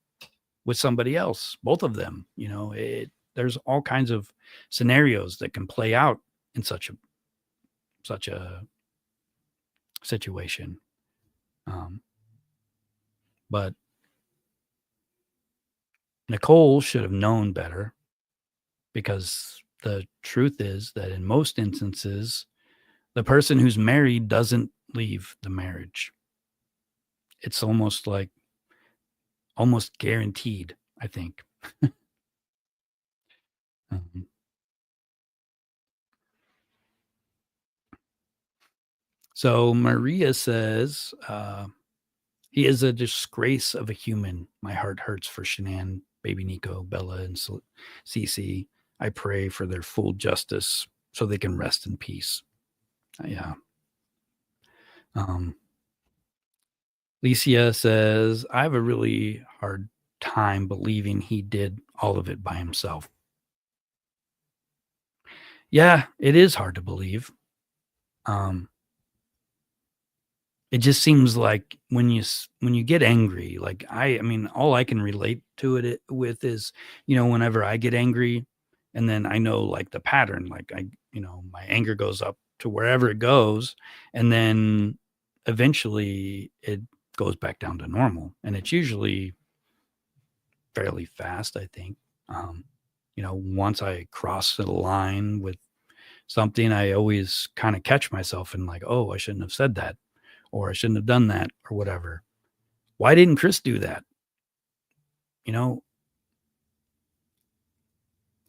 with somebody else, both of them. There's all kinds of scenarios that can play out in such a situation. Um, but Nicole should have known better, because the truth is that in most instances, the person who's married doesn't leave the marriage. It's almost guaranteed, I think. Mhm. So Maria says, he is a disgrace of a human. My heart hurts for Shanann, baby Nico, Bella, and Cece. I pray for their full justice so they can rest in peace. Yeah. Um, Licia says, I have a really hard time believing he did all of it by himself. Yeah, it is hard to believe. Um, It just seems like when you get angry, like, I mean, all I can relate to it with is, whenever I get angry, and then I know, like, the pattern, like, my anger goes up to wherever it goes, and then eventually it goes back down to normal, and it's usually fairly fast, I think. Um, once I cross the line with something, I always kinda catch myself and like, "Oh, I shouldn't have said that," or "I shouldn't have done that," or whatever. Why didn't Chris do that? You know,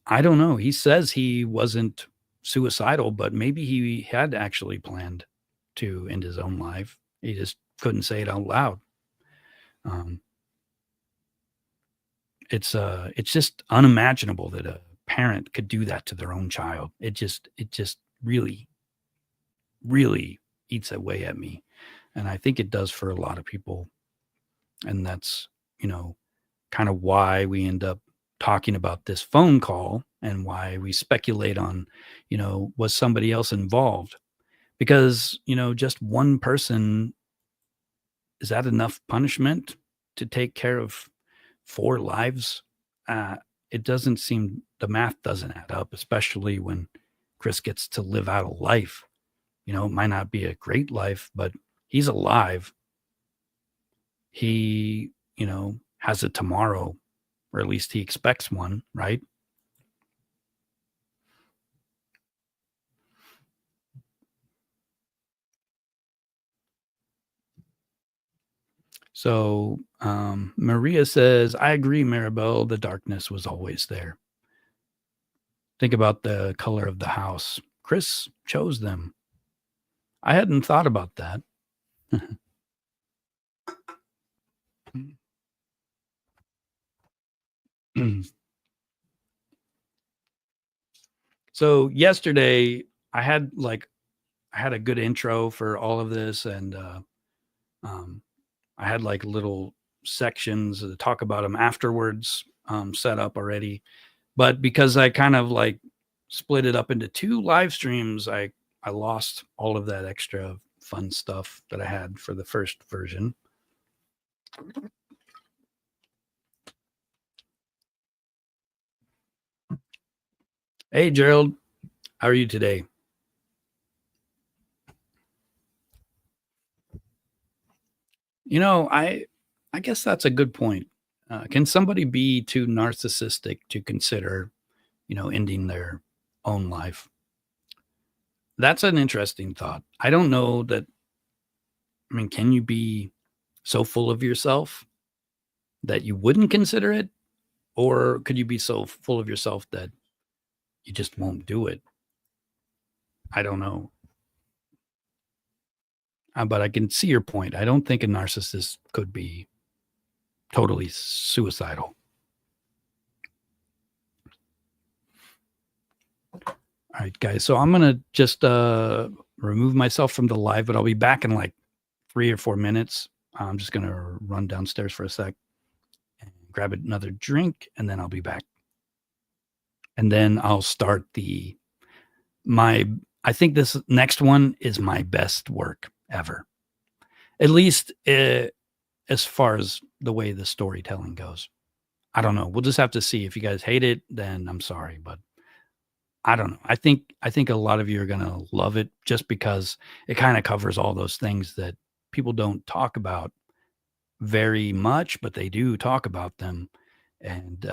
I don't know. He says he wasn't suicidal, but maybe he had actually planned to end his own life. He just couldn't say it out loud. Um, it's just unimaginable that a parent could do that to their own child. It just really, really eats away at me, and I think it does for a lot of people. And that's, you know, kind of why we end up talking about this phone call, and why we speculate on, was somebody else involved? Because, just one person, is that enough punishment to take care of 4 lives? Uh, it doesn't seem, the math doesn't add up, especially when Chris gets to live out a life. It might not be a great life, but he's alive. He, has a tomorrow, or at least he expects one, right? So, Maria says, I agree, Maribel. The darkness was always there. Think about the color of the house. Chris chose them. I hadn't thought about that. So yesterday I had a good intro for all of this, and um, I had like little sections to talk about them afterwards, set up already. But because I kind of like split it up into 2 live streams, I lost all of that extra fun stuff that I had for the first version. Hey, Gerald, how are you today? I guess that's a good point. Can somebody be too narcissistic to consider, ending their own life? That's an interesting thought. I don't know that. I mean, can you be so full of yourself that you wouldn't consider it? Or could you be so full of yourself that you just won't do it? I don't know. But I can see your point. I don't think a narcissist could be totally suicidal. All right, guys. So I'm gonna just remove myself from the live, but I'll be back in like 3 or 4 minutes. I'm just gonna run downstairs for a sec and grab another drink, and then I'll be back. And then I'll start the my. I think this next one is my best work ever, at least as far as the way the storytelling goes. I don't know. We'll just have to see. If you guys hate it, then I'm sorry, but I don't know. I think a lot of you are gonna love it just because it kind of covers all those things that people don't talk about very much, but they do talk about them. And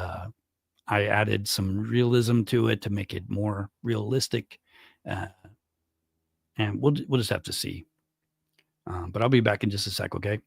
I added some realism to it to make it more realistic. Uh, and we'll just have to see. But I'll be back in just a sec. Okay.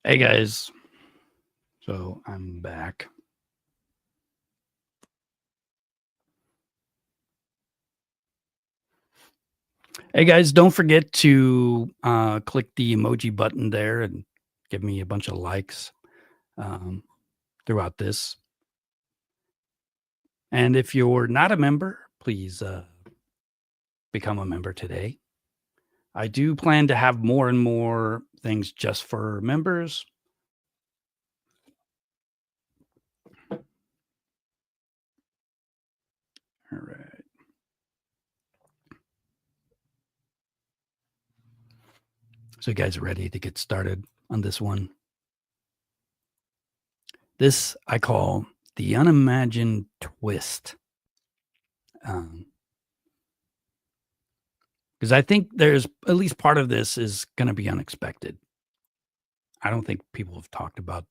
Hey guys. So I'm back. Hey guys, don't forget to click the emoji button there and give me a bunch of likes um, throughout this. And if you're not a member, please become a member today. I do plan to have more and more things just for members. All right. So you guys are ready to get started on this one? This I call the unimagined twist. Um, because I think there's at least part of this is going to be unexpected. I don't think people have talked about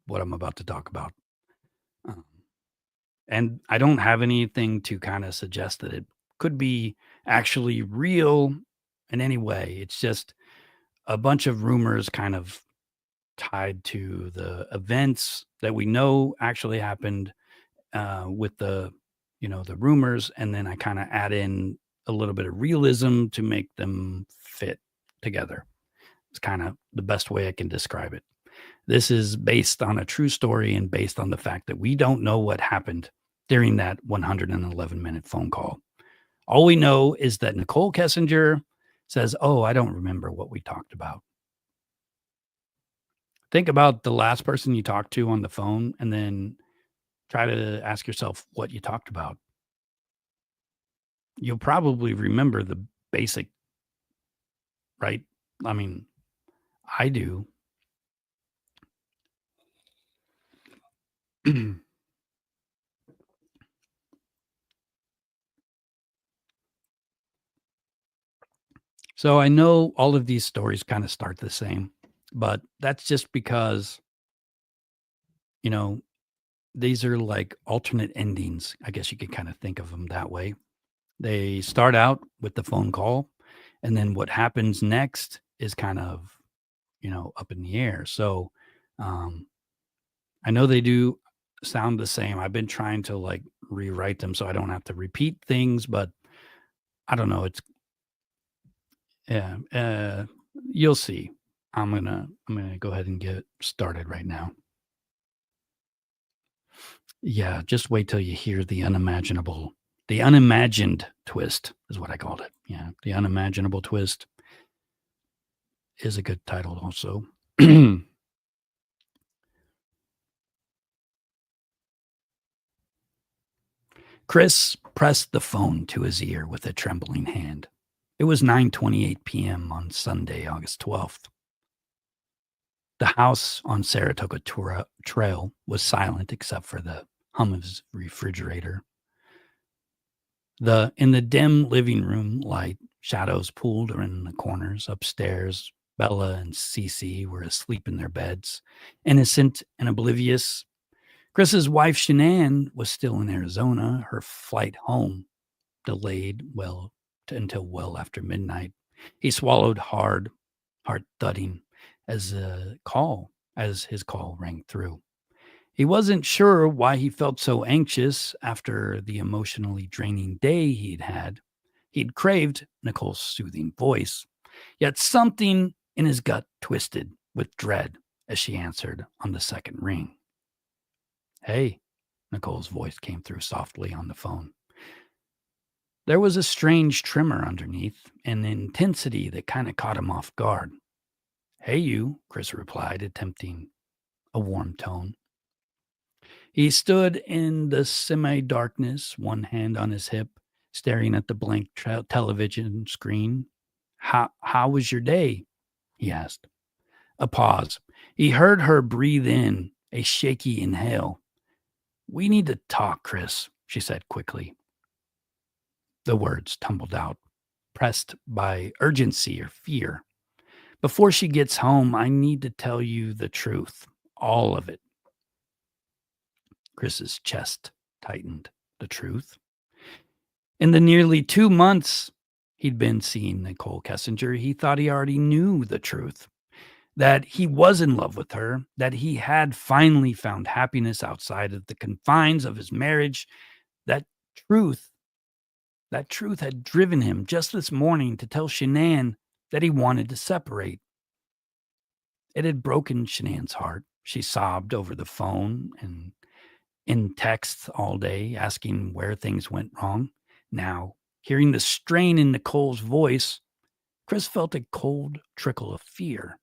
what I'm about to talk about. Um, and I don't have anything to kind of suggest that it could be actually real in any way. It's just a bunch of rumors kind of tied to the events that we know actually happened with the rumors. And then I kind of add in a little bit of realism to make them fit together. It's kind of the best way I can describe it. This is based on a true story and based on the fact that we don't know what happened during that 111-minute phone call. All we know is that Nichol Kessinger says, "Oh, I don't remember what we talked about." Think about the last person you talked to on the phone and then try to ask yourself what you talked about. You'll probably remember the basic, right? I mean, I do. So I know all of these stories kind of start the same, but that's just because, you know, these are like alternate endings. I guess you could kind of think of them that way. They start out with the phone call, and then what happens next is kind of, up in the air. So um, I know they do sound the same. I've been trying to like rewrite them so I don't have to repeat things, but I don't know. Yeah, you'll see. I'm gonna go ahead and get started right now. Yeah, just wait till you hear the unimagined twist is what I called it. Yeah, the unimaginable twist is a good title also. Chris pressed the phone to his ear with a trembling hand. It was 9:28 p.m. on Sunday, August 12th. The house on Saratoga Trail was silent except for the hum of his refrigerator. In the dim living room light, shadows pooled in the corners. Upstairs, Bella and Cece were asleep in their beds, innocent and oblivious. Chris's wife, Shanann, was still in Arizona, her flight home delayed until well after midnight. He swallowed hard, heart thudding as his call rang through. He wasn't sure why he felt so anxious after the emotionally draining day he'd had. He'd craved Nicole's soothing voice, yet something in his gut twisted with dread as she answered on the second ring. "Hey," Nicole's voice came through softly on the phone. There was a strange tremor underneath, an intensity that kind of caught him off guard. "Hey, you," Chris replied, attempting a warm tone. He stood in the semi darkness, one hand on his hip, staring at the blank television screen. How was your day?" he asked. A pause. He heard her breathe in, a shaky inhale. "We need to talk, Chris," she said quickly. The words tumbled out, pressed by urgency or fear. "Before she gets home, I need to tell you the truth, all of it." Chris's chest tightened. The truth? In the nearly 2 months he'd been seeing Nichol Kessinger, he thought he already knew the truth, that he was in love with her, that he had finally found happiness outside of the confines of his marriage. That truth That truth had driven him just this morning to tell Shanann that he wanted to separate. It had broken Shanann's heart. She sobbed over the phone and in texts all day, asking where things went wrong. Now, hearing the strain in Nicole's voice, Chris felt a cold trickle of fear.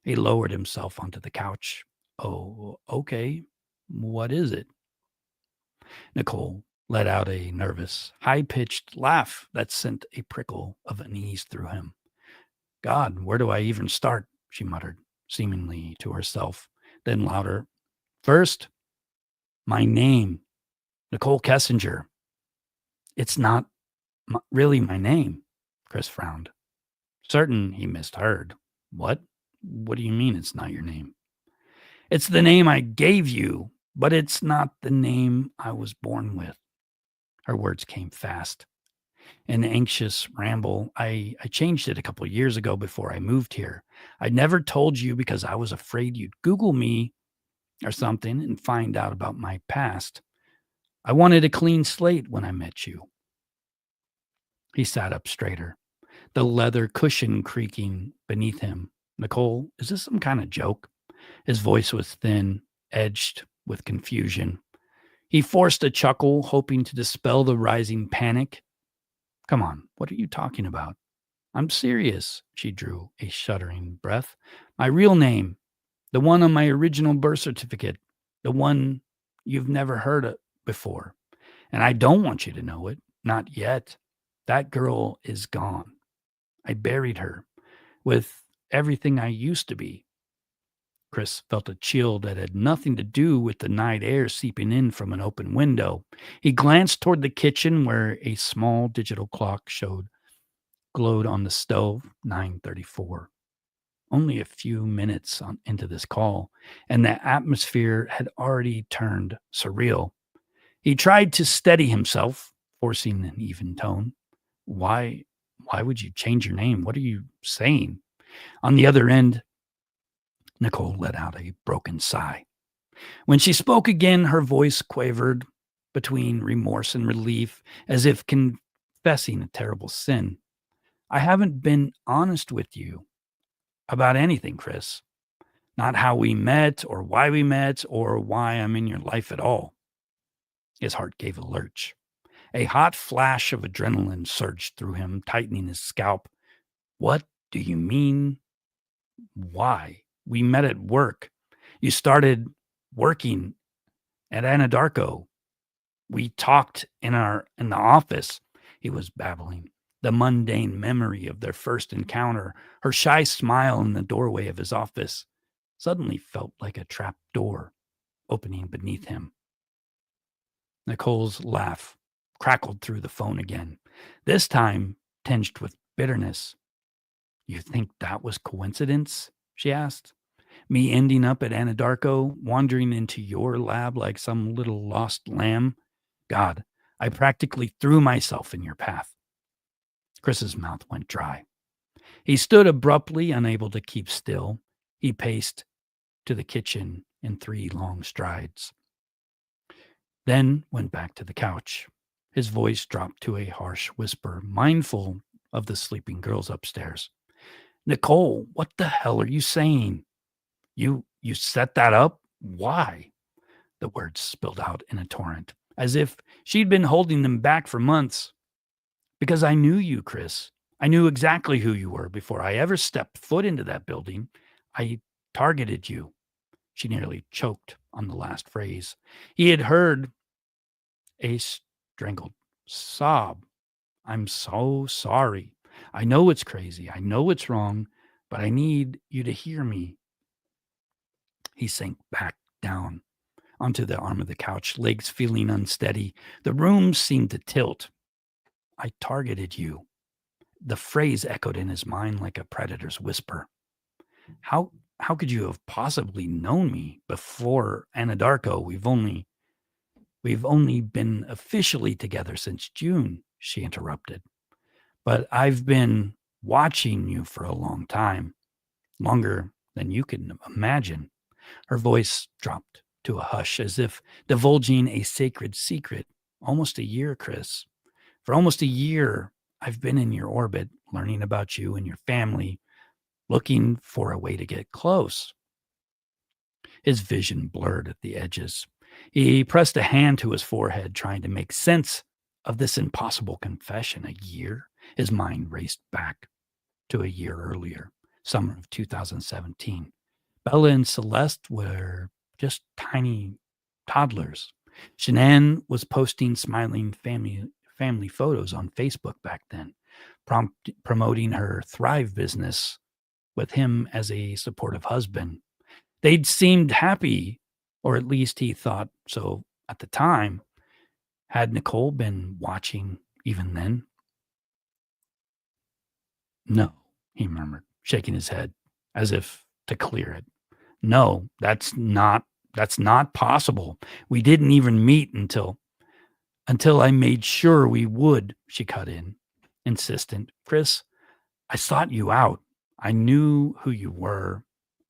He lowered himself onto the couch. Oh, okay. What is it? Nicole let out a nervous, high pitched laugh that sent a prickle of unease through him. God, where do I even start? She muttered, seemingly to herself. Then louder, first, my name, Nichol Kessinger. It's not really my name, Chris frowned. Certain he misheard. What? What do you mean it's not your name? It's the name I gave you, but it's not the name I was born with. Her words came fast. An anxious ramble. I changed it a couple of years ago before I moved here. I never told you because I was afraid you'd Google me or something and find out about my past. I wanted a clean slate when I met you. He sat up straighter, the leather cushion creaking beneath him. Nicole, is this some kind of joke? His voice was thin, edged with confusion. He forced a chuckle, hoping to dispel the rising panic. Come on, what are you talking about? I'm serious, she drew a shuddering breath. My real name, the one on my original birth certificate, the one you've never heard of before. And I don't want you to know it, not yet. That girl is gone. I buried her with everything I used to be. Chris felt a chill that had nothing to do with the night air seeping in from an open window. He glanced toward the kitchen where a small digital clock glowed on the stove, 9:34. Only a few minutes into this call, and the atmosphere had already turned surreal. He tried to steady himself, forcing an even tone. Why would you change your name? What are you saying? On the other end, Nicole let out a broken sigh. When she spoke again, her voice quavered between remorse and relief, as if confessing a terrible sin. I haven't been honest with you about anything, Chris. Not how we met or why I'm in your life at all. His heart gave a lurch. A hot flash of adrenaline surged through him, tightening his scalp. What do you mean? Why? We met at work. You started working at Anadarko. We talked in the office, he was babbling. The mundane memory of their first encounter, her shy smile in the doorway of his office, suddenly felt like a trap door opening beneath him. Nicole's laugh crackled through the phone again, this time tinged with bitterness. You think that was coincidence? She asked. Me ending up at Anadarko, wandering into your lab like some little lost lamb? God, I practically threw myself in your path. Chris's mouth went dry. He stood abruptly, unable to keep still. He paced to the kitchen in 3 long strides, then went back to the couch. His voice dropped to a harsh whisper, mindful of the sleeping girls upstairs. Nicole, what the hell are you saying? You set that up? Why? The words spilled out in a torrent, as if she'd been holding them back for months. Because I knew you, Chris. I knew exactly who you were before I ever stepped foot into that building. I targeted you. She nearly choked on the last phrase. He had heard a strangled sob. I'm so sorry. I know it's crazy. I know it's wrong, but I need you to hear me. He sank back down onto the arm of the couch, legs feeling unsteady. The room seemed to tilt. I targeted you. The phrase echoed in his mind like a predator's whisper. How could you have possibly known me before Anadarko? We've only been officially together since June, she interrupted. But I've been watching you for a long time, longer than you can imagine. Her voice dropped to a hush, as if divulging a sacred secret. Almost a year, Chris. For almost a year, I've been in your orbit, learning about you and your family, looking for a way to get close. His vision blurred at the edges. He pressed a hand to his forehead, trying to make sense of this impossible confession. A year? His mind raced back to a year earlier, summer of 2017. Bella and Celeste were just tiny toddlers. Shanann was posting smiling family photos on Facebook back then, promoting her Thrive business with him as a supportive husband. They'd seemed happy, or at least he thought so at the time. Had Nichol been watching even then? No, he murmured, shaking his head as if to clear it. No, that's not possible. We didn't even meet until I made sure we would, she cut in, insistent. Chris, I sought you out. I knew who you were,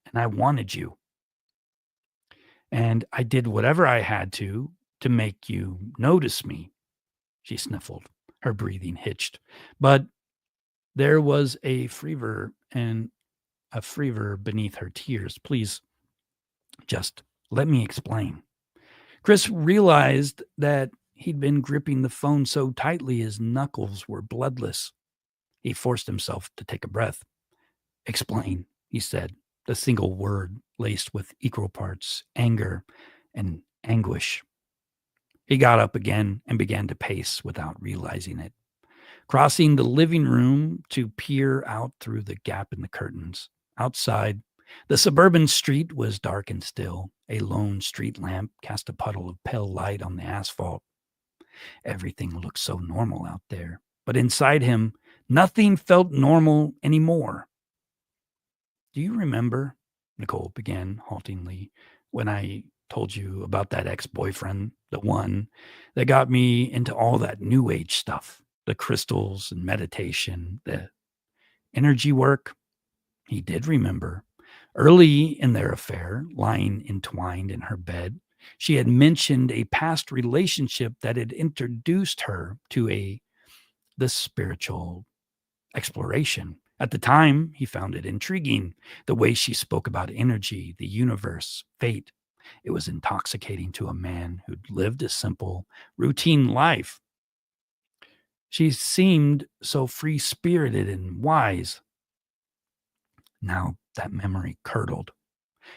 and I wanted you. And I did whatever I had to make you notice me, she sniffled, her breathing hitched. But there was a fever beneath her tears. Please, just let me explain. Chris realized that he'd been gripping the phone so tightly his knuckles were bloodless. He forced himself to take a breath. Explain, he said, the single word laced with equal parts anger and anguish. He got up again and began to pace without realizing it, crossing the living room to peer out through the gap in the curtains. Outside, the suburban street was dark and still. A lone street lamp cast a puddle of pale light on the asphalt. Everything looked so normal out there, but inside him, nothing felt normal anymore. Do you remember, Nichol began haltingly, when I told you about that ex-boyfriend, the one that got me into all that new age stuff, the crystals and meditation, the energy work? He did remember. Early in their affair, lying entwined in her bed, she had mentioned a past relationship that had introduced her to the spiritual exploration. At the time, he found it intriguing, the way she spoke about energy, the universe, fate. It was intoxicating to a man who'd lived a simple, routine life. She seemed so free-spirited and wise. Now that memory curdled.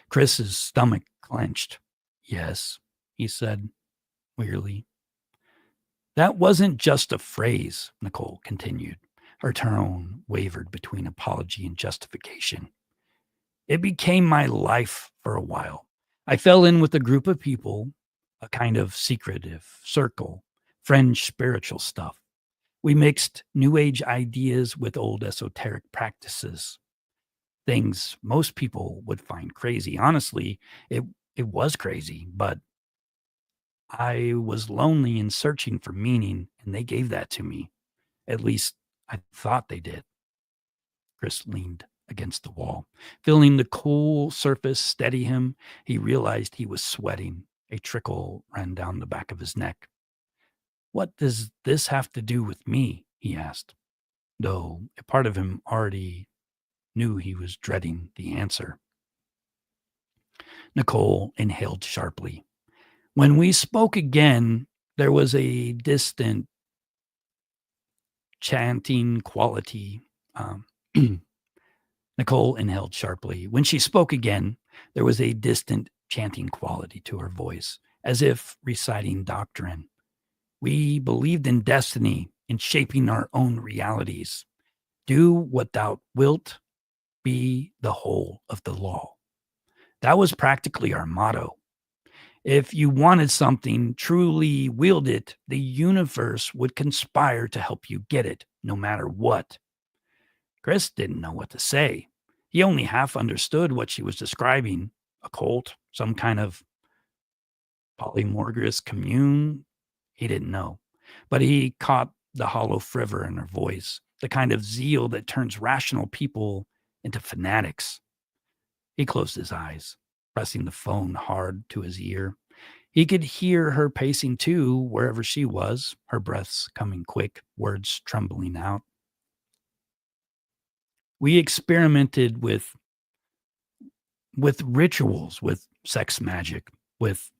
Chris's stomach clenched. Yes, he said wearily. That wasn't just a phrase, Nichol continued. Her tone wavered between apology and justification. It became my life for a while. I fell in with a group of people, a kind of secretive circle, fringe spiritual stuff. We mixed New Age ideas with old esoteric practices, things most people would find crazy. Honestly, it was crazy, but I was lonely and searching for meaning, and they gave that to me. At least I thought they did. Chris leaned against the wall. Feeling the cool surface steady him, he realized he was sweating. A trickle ran down the back of his neck. What does this have to do with me? He asked, though a part of him already knew he was dreading the answer. Nichol inhaled sharply. When we spoke again, there was a distant chanting quality. Nichol inhaled sharply. When she spoke again, there was a distant chanting quality to her voice, as if reciting doctrine. We believed in destiny, in shaping our own realities. Do what thou wilt, be the whole of the law. That was practically our motto. If you wanted something, truly wield it, the universe would conspire to help you get it, no matter what. Chris didn't know what to say. He only half understood what she was describing. A cult, some kind of polymorphous commune. He didn't know. But he caught the hollow fervor in her voice, the kind of zeal that turns rational people into fanatics. He closed his eyes, pressing the phone hard to his ear. He could hear her pacing too, wherever she was, her breaths coming quick, words trembling out. We experimented with rituals, with sex magic, with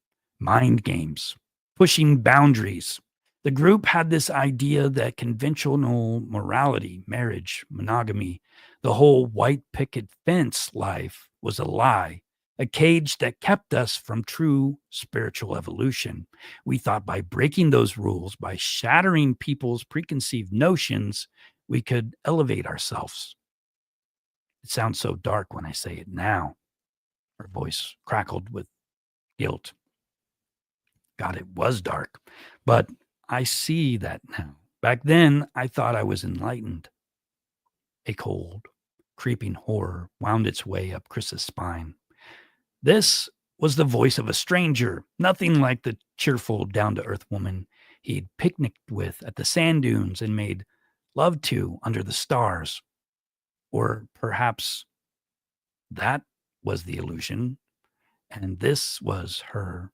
mind games, pushing boundaries. The group had this idea that conventional morality, marriage, monogamy, the whole white picket fence life was a lie, a cage that kept us from true spiritual evolution. We thought by breaking those rules, by shattering people's preconceived notions, we could elevate ourselves. It sounds so dark when I say it now. Her voice crackled with guilt. God, it was dark, but I see that now. Back then, I thought I was enlightened. A cold, creeping horror wound its way up Chris's spine. This was the voice of a stranger, nothing like the cheerful, down to earth woman he'd picnicked with at the sand dunes and made love to under the stars. Or perhaps that was the illusion, and this was her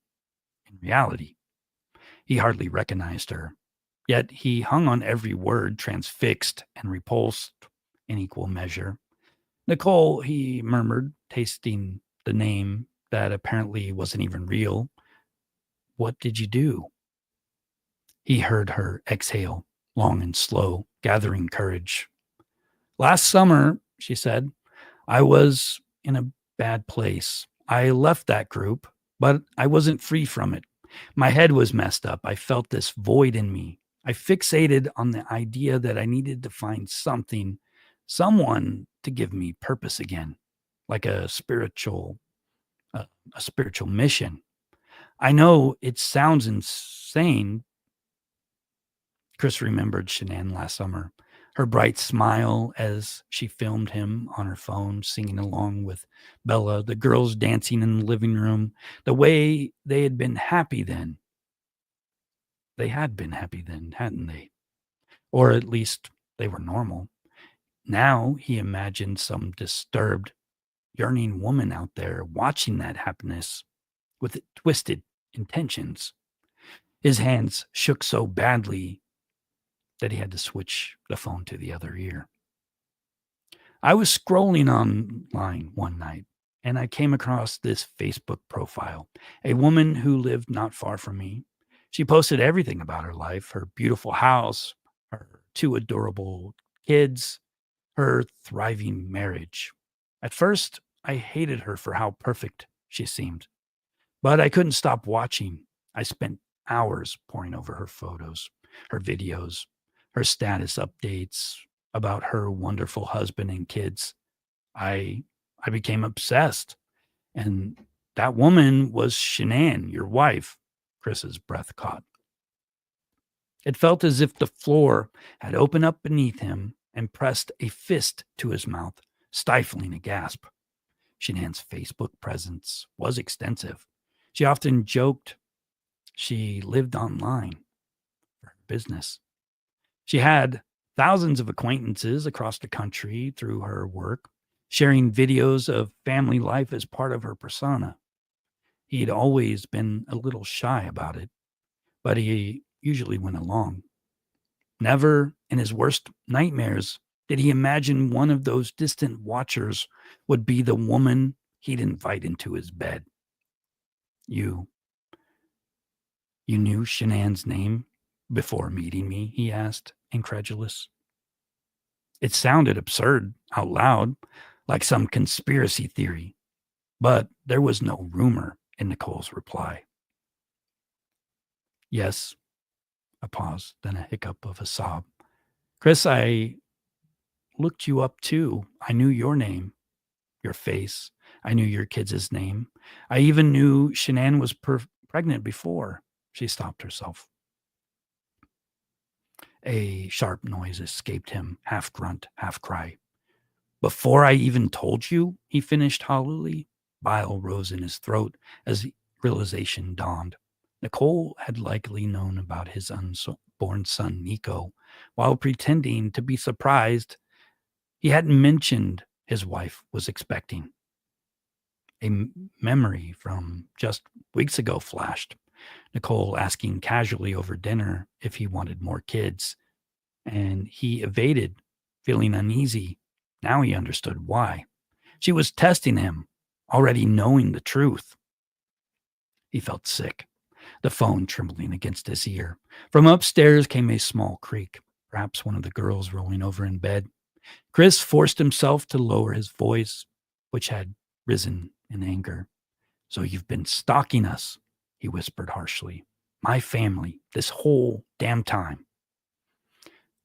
in reality. He hardly recognized her, yet he hung on every word, transfixed and repulsed in equal measure. Nichol, he murmured, tasting the name that apparently wasn't even real. What did you do? He heard her exhale, long and slow, gathering courage. Last summer, she said, I was in a bad place. I left that group, but I wasn't free from it. My head was messed up. I felt this void in me. I fixated on the idea that I needed to find something, someone to give me purpose again, like a spiritual mission. I know it sounds insane. Chris remembered Shanann last summer, her bright smile as she filmed him on her phone, singing along with Bella, the girls dancing in the living room, the way they had been happy then. They had been happy then, hadn't they? Or at least they were normal. Now he imagined some disturbed, yearning woman out there watching that happiness with twisted intentions. His hands shook so badly that he had to switch the phone to the other ear. I was scrolling online one night and I came across this Facebook profile, a woman who lived not far from me. She posted everything about her life, her beautiful house, her two adorable kids, her thriving marriage. At first, I hated her for how perfect she seemed, but I couldn't stop watching. I spent hours poring over her photos, her videos, her status updates about her wonderful husband and kids. I I became obsessed. And that woman was Shanann, your wife. Chris's breath caught. It felt as if the floor had opened up beneath him and pressed a fist to his mouth, stifling a gasp. Shanann's Facebook presence was extensive. She often joked she lived online for her business. She had thousands of acquaintances across the country through her work, sharing videos of family life as part of her persona. He'd always been a little shy about it, but he usually went along. Never in his worst nightmares did he imagine one of those distant watchers would be the woman he'd invite into his bed. You knew Shanann's name before meeting me? He asked, incredulous. It sounded absurd out loud, like some conspiracy theory, but there was no rumor in Nichol's reply. Yes, a pause, then a hiccup of a sob. Chris, I looked you up too. I knew your name, your face. I knew your kid's name. I even knew Shanann was pregnant before. She stopped herself. A sharp noise escaped him, half grunt, half cry. Before I even told you, he finished hollowly. Bile rose in his throat as realization dawned. Nichol had likely known about his unborn son, Nico, while pretending to be surprised he hadn't mentioned his wife was expecting. A memory from just weeks ago flashed. Nichol asking casually over dinner if he wanted more kids, and he evaded, feeling uneasy. Now he understood why. She was testing him, already knowing the truth. He felt sick, the phone trembling against his ear. From upstairs came a small creak, perhaps one of the girls rolling over in bed. Chris forced himself to lower his voice, which had risen in anger. "So you've been stalking us," he whispered harshly. "My family, this whole damn time."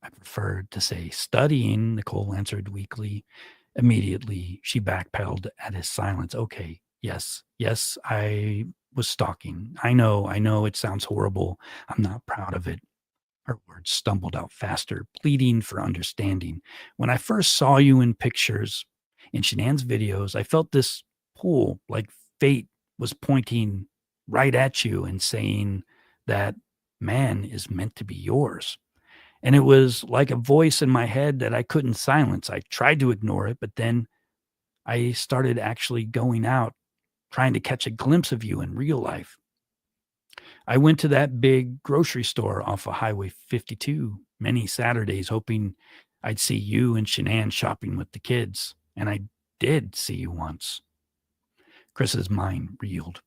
"I preferred to say studying," Nichol answered weakly. Immediately, she backpedaled at his silence. "Okay, yes, I was stalking. I know it sounds horrible. I'm not proud of it." Her words stumbled out faster, pleading for understanding. "When I first saw you in pictures, in Shanann's videos, I felt this pull, like fate was pointing right at you and saying that man is meant to be yours. And it was like a voice in my head that I couldn't silence. I tried to ignore it, but then I started actually going out, trying to catch a glimpse of you in real life. I went to that big grocery store off of Highway 52 many Saturdays, hoping I'd see you and Shanann shopping with the kids. And I did see you once." Chris's mind reeled.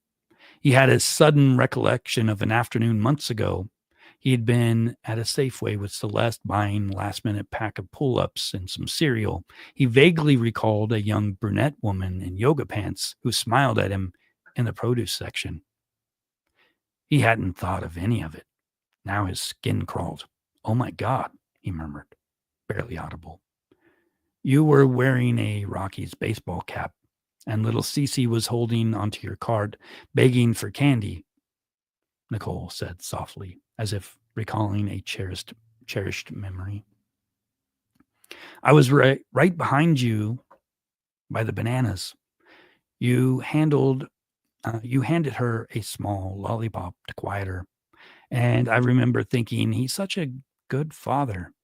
He had a sudden recollection of an afternoon months ago. He had been at a Safeway with Celeste buying last-minute pack of pull-ups and some cereal. He vaguely recalled a young brunette woman in yoga pants who smiled at him in the produce section. He hadn't thought of any of it. Now his skin crawled. "Oh my God," he murmured, barely audible. "You were wearing a Rockies baseball cap, and little Cece was holding onto your cart, begging for candy," Nichol said softly, as if recalling a cherished memory. "I was right behind you by the bananas. You you handed her a small lollipop to quiet her, and I remember thinking, he's such a good father.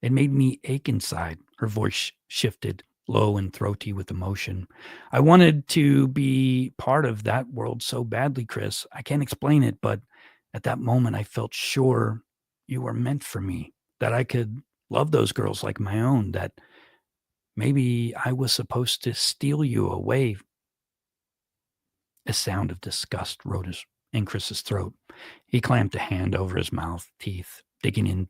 It made me ache inside." Her voice shifted, low and throaty with emotion. "I wanted to be part of that world so badly, Chris. I can't explain it, but at that moment I felt sure you were meant for me, that I could love those girls like my own, that maybe I was supposed to steal you away." A sound of disgust rose in Chris's throat. He clamped a hand over his mouth, teeth digging in,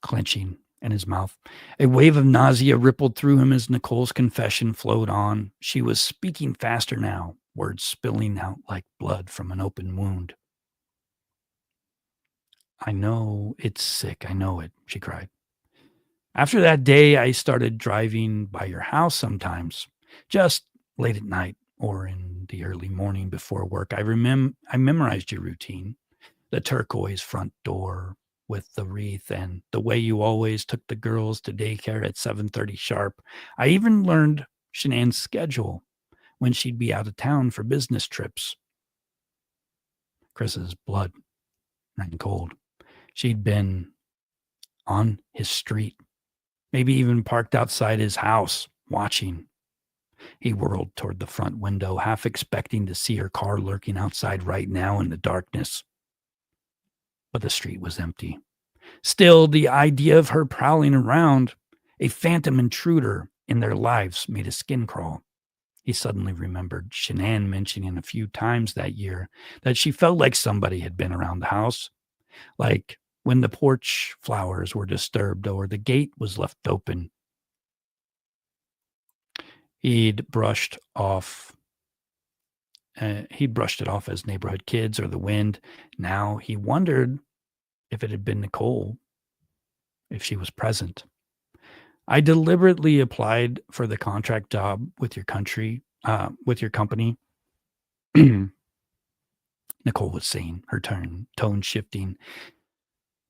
clenching in his mouth. A wave of nausea rippled through him as Nichol's confession flowed on. She was speaking faster now, words spilling out like blood from an open wound. "I know it's sick. I know it," she cried. "After that day, I started driving by your house sometimes, just late at night or in the early morning before work. I memorized your routine, the turquoise front door with the wreath, and the way you always took the girls to daycare at 7:30 sharp. I even learned Shanann's schedule when she'd be out of town for business trips." Chris's blood ran cold. She'd been on his street, maybe even parked outside his house, watching. He whirled toward the front window, half expecting to see her car lurking outside right now in the darkness. But the street was empty. Still, the idea of her prowling around, a phantom intruder in their lives, made his skin crawl. He suddenly remembered Shanann mentioning a few times that year that she felt like somebody had been around the house, like when the porch flowers were disturbed or the gate was left open. He'd brushed off he brushed it off as neighborhood kids or the wind. Now he wondered if it had been Nichol, if she was present. "I deliberately applied for the contract job with with your company," Nichol was saying, her tone shifting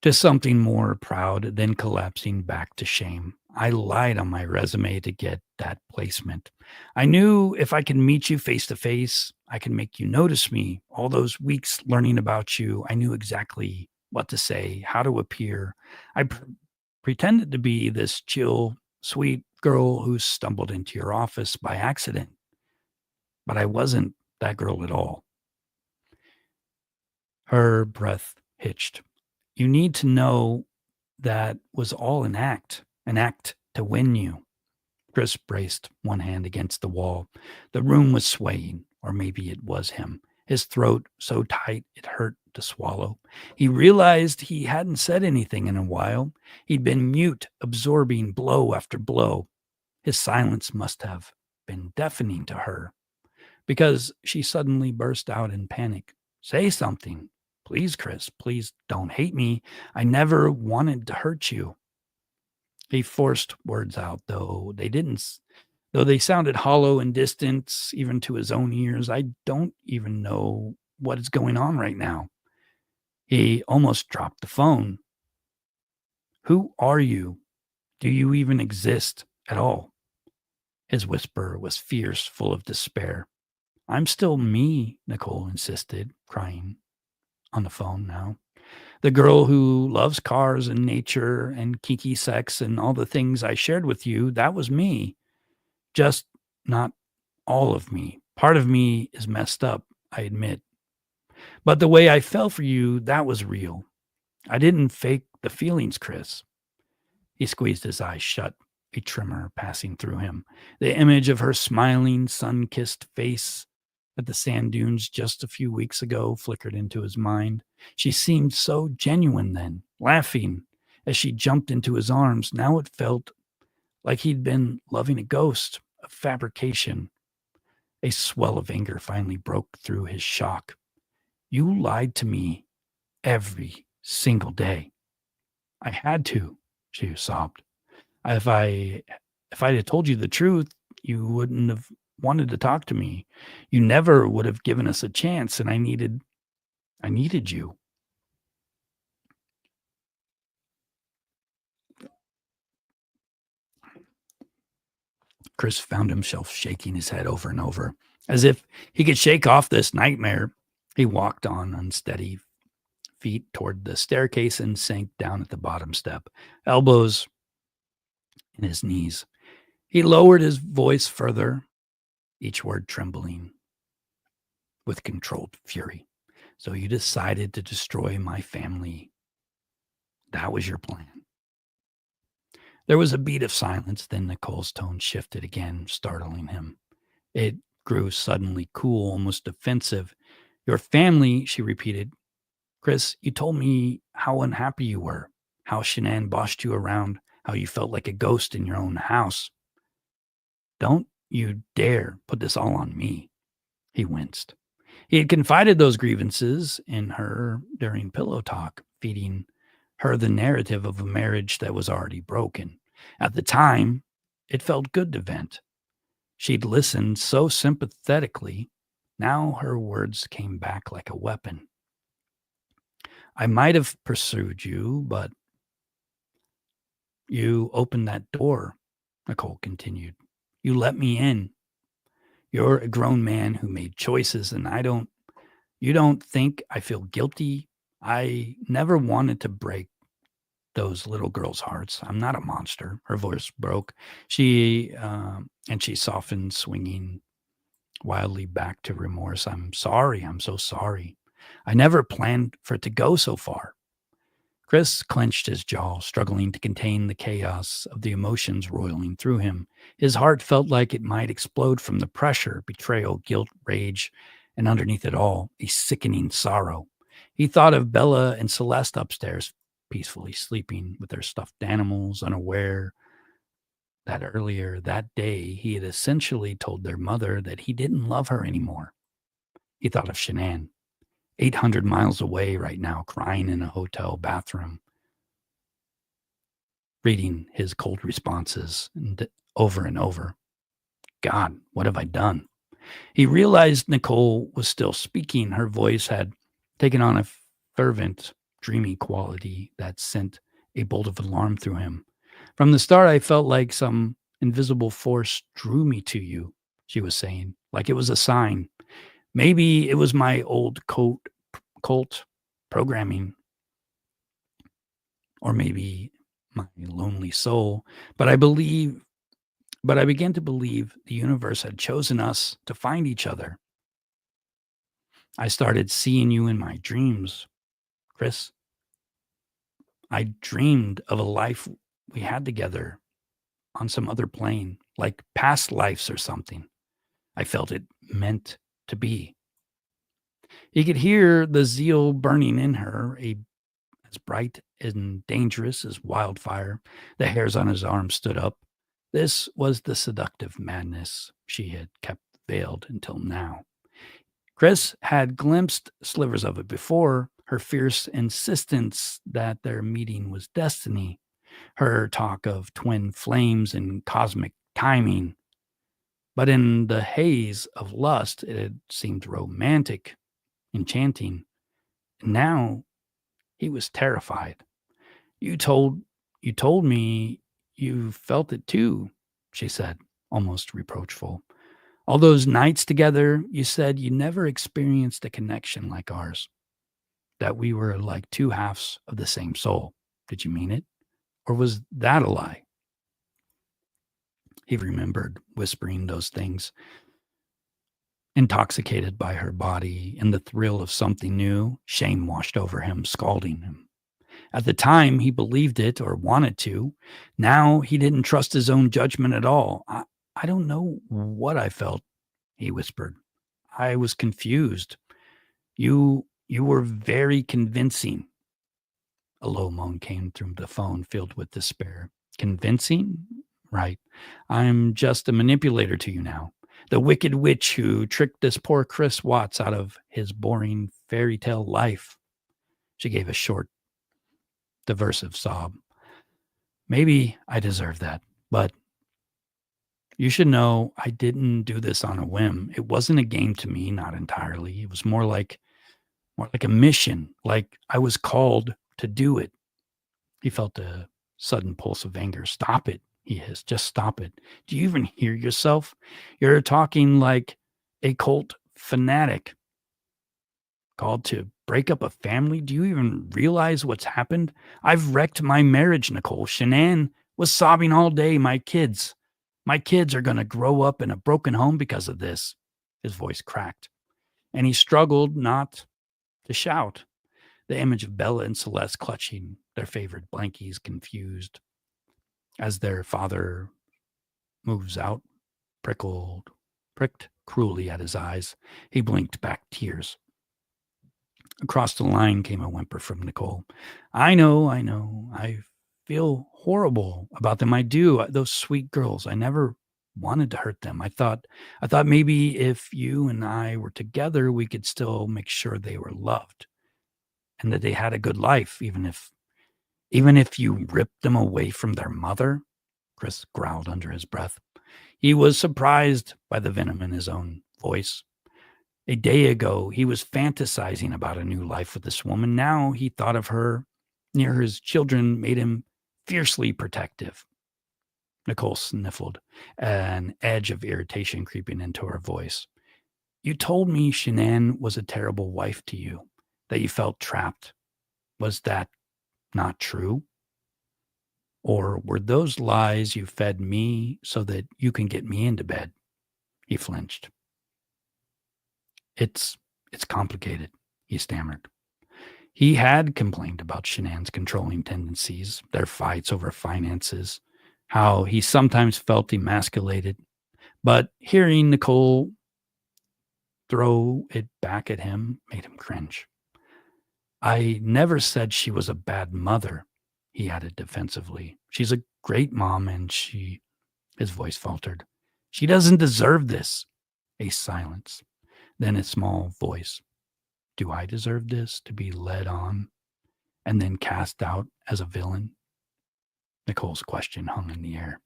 to something more proud, then collapsing back to shame. "I lied on my resume to get that placement. I knew if I could meet you face to face, I could make you notice me. All those weeks learning about you, I knew exactly what to say, how to appear. I pretended to be this chill, sweet girl who stumbled into your office by accident, but I wasn't that girl at all." Her breath hitched. You need to know that was all an act to win you. Chris braced one hand against the wall. The room was swaying, or maybe it was him, his throat so tight it hurt to swallow. He realized he hadn't said anything in a while. He'd been mute, absorbing blow after blow. His silence must have been deafening to her, because she suddenly burst out in panic. Say something. Please, Chris, please don't hate me. I never wanted to hurt you. He forced words out, though they sounded hollow and distant, even to his own ears. I don't even know what is going on right now. He almost dropped the phone. Who are you? Do you even exist at all? His whisper was fierce, full of despair. I'm still me, Nichol insisted, crying on the phone now. The girl who loves cars and nature and kinky sex and all the things I shared with you, that was me. Just not all of me. Part of me is messed up, I admit. But the way I fell for you, that was real. I didn't fake the feelings, Chris. He squeezed his eyes shut, a tremor passing through him. The image of her smiling, sun-kissed face at the sand dunes just a few weeks ago flickered into his mind. She seemed so genuine then, laughing as she jumped into his arms. Now it felt like he'd been loving a ghost, a fabrication. A swell of anger finally broke through his shock. You lied to me every single day. I had to, she sobbed. If I had told you the truth, you wouldn't have wanted to talk to me. You never would have given us a chance, and I needed you. Chris found himself shaking his head over and over, as if he could shake off this nightmare. He walked on unsteady feet toward the staircase and sank down at the bottom step, elbows in his knees. He lowered his voice further, each word trembling with controlled fury. So you decided to destroy my family. That was your plan. There was a beat of silence, then Nichol's tone shifted again, startling him. It grew suddenly cool, almost defensive. Your family, she repeated. Chris, you told me how unhappy you were, how Shanann bossed you around, how you felt like a ghost in your own house. Don't you dare put this all on me. He winced. He had confided those grievances in her during pillow talk, feeding her the narrative of a marriage that was already broken. At the time, it felt good to vent. She'd listened so sympathetically. Now her words came back like a weapon. I might have pursued you, but you opened that door, Nichol continued. You let me in. You're a grown man who made choices, and you don't think I feel guilty? I never wanted to break those little girls' hearts. I'm not a monster. Her voice broke. She softened, swinging wildly back to remorse. I'm sorry. I'm so sorry. I never planned for it to go so far. Chris clenched his jaw, struggling to contain the chaos of the emotions roiling through him. His heart felt like it might explode from the pressure, betrayal, guilt, rage, and underneath it all, a sickening sorrow. He thought of Bella and Celeste upstairs, peacefully sleeping with their stuffed animals, unaware that earlier that day he had essentially told their mother that he didn't love her anymore. He thought of Shanann, 800 miles away right now, crying in a hotel bathroom, reading his cold responses over and over. God, what have I done? He realized Nichol was still speaking. Her voice had taken on a fervent, dreamy quality that sent a bolt of alarm through him. From the start, I felt like some invisible force drew me to you, she was saying, like it was a sign. Maybe it was my old cult programming, or maybe my lonely soul. But I began to believe the universe had chosen us to find each other. I started seeing you in my dreams, Chris. I dreamed of a life we had together on some other plane, like past lives or something. I felt it meant to be. He could hear the zeal burning in her, as bright and dangerous as wildfire. The hairs on his arm stood up. This was the seductive madness she had kept veiled until now. Chris had glimpsed slivers of it before, her fierce insistence that their meeting was destiny, her talk of twin flames and cosmic timing. But in the haze of lust, it had seemed romantic, enchanting. Now he was terrified. You told you told me you felt it too, she said, almost reproachful. All those nights together, you said you never experienced a connection like ours, that we were like two halves of the same soul. Did you mean it? Or was that a lie? He remembered whispering those things, intoxicated by her body and the thrill of something new. Shame washed over him, scalding him. At the time, he believed it or wanted to. Now he didn't trust his own judgment at all. I don't know what I felt, he whispered. I was confused. You were very convincing. A low moan came through the phone, filled with despair. Convincing? Right. I'm just a manipulator to you now. The wicked witch who tricked this poor Chris Watts out of his boring fairy tale life. She gave a short, diversive sob. Maybe I deserve that, but you should know I didn't do this on a whim. It wasn't a game to me, not entirely. It was more like a mission, like I was called to do it. He felt a sudden pulse of anger. Stop it, he hissed. Just stop it. Do you even hear yourself? You're talking like a cult fanatic called to break up a family. Do you even realize what's happened? I've wrecked my marriage, Nichol. Shanann was sobbing all day. My kids are going to grow up in a broken home because of this. His voice cracked, and he struggled not to shout. The image of Bella and Celeste clutching their favorite blankies, confused as their father moves out, pricked cruelly at his eyes. He blinked back tears. Across the line came a whimper from Nichol. I know. I feel horrible about them. I do. Those sweet girls. I never wanted to hurt them. I thought maybe if you and I were together, we could still make sure they were loved and that they had a good life, even if you ripped them away from their mother. Chris growled under his breath. He was surprised by the venom in his own voice. A day ago, he was fantasizing about a new life with this woman. Now he thought of her near his children made him fiercely protective. Nichol sniffled, an edge of irritation creeping into her voice. You told me Shanann was a terrible wife to you, that you felt trapped. Was that not true? Or were those lies you fed me so that you can get me into bed? He flinched. It's complicated, he stammered. He had complained about Shanann's controlling tendencies, their fights over finances, how he sometimes felt emasculated. But hearing Nichol throw it back at him made him cringe. I never said she was a bad mother, he added defensively. She's a great mom, and his voice faltered. She doesn't deserve this. A silence. Then a small voice. Do I deserve this, to be led on and then cast out as a villain? Nichol's question hung in the air.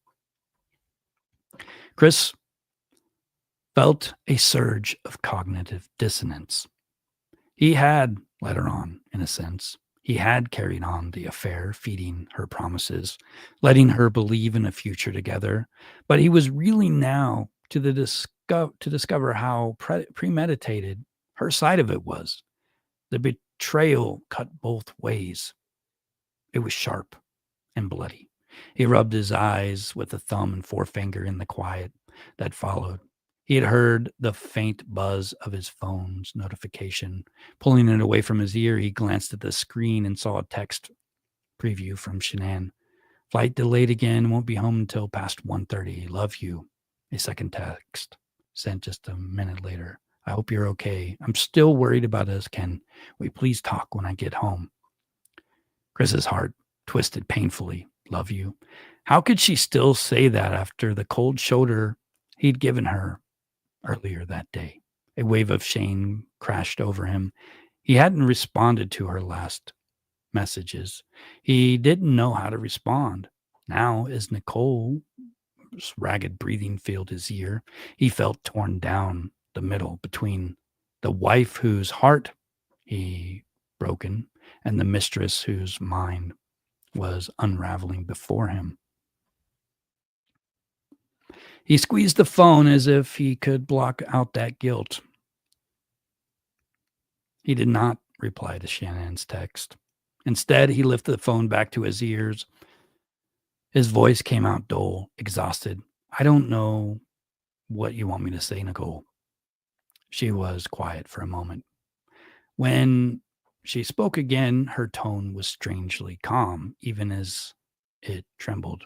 Chris felt a surge of cognitive dissonance. He had led her on, in a sense. He had carried on the affair, feeding her promises, letting her believe in a future together. But he was reeling now to discover how premeditated her side of it was. The betrayal cut both ways. It was sharp and bloody. He rubbed his eyes with a thumb and forefinger in the quiet that followed. He had heard the faint buzz of his phone's notification. Pulling it away from his ear, he glanced at the screen and saw a text preview from Shanann. Flight delayed again, won't be home until past 1:30. Love you. A second text sent just a minute later. I hope you're okay. I'm still worried about us, Ken. Will you please talk when I get home? Chris's heart twisted painfully. Love you. How could she still say that after the cold shoulder he'd given her earlier that day? A wave of shame crashed over him. He hadn't responded to her last messages. He didn't know how to respond. Now, as Nichole's ragged breathing filled his ear, he felt torn down the middle between the wife whose heart he broken and the mistress whose mind was unraveling before him. He squeezed the phone as if he could block out that guilt. He did not reply to Shannon's text. Instead, he lifted the phone back to his ears. His voice came out dull, exhausted. I don't know what you want me to say, Nichol. She was quiet for a moment. When she spoke again, her tone was strangely calm, even as it trembled.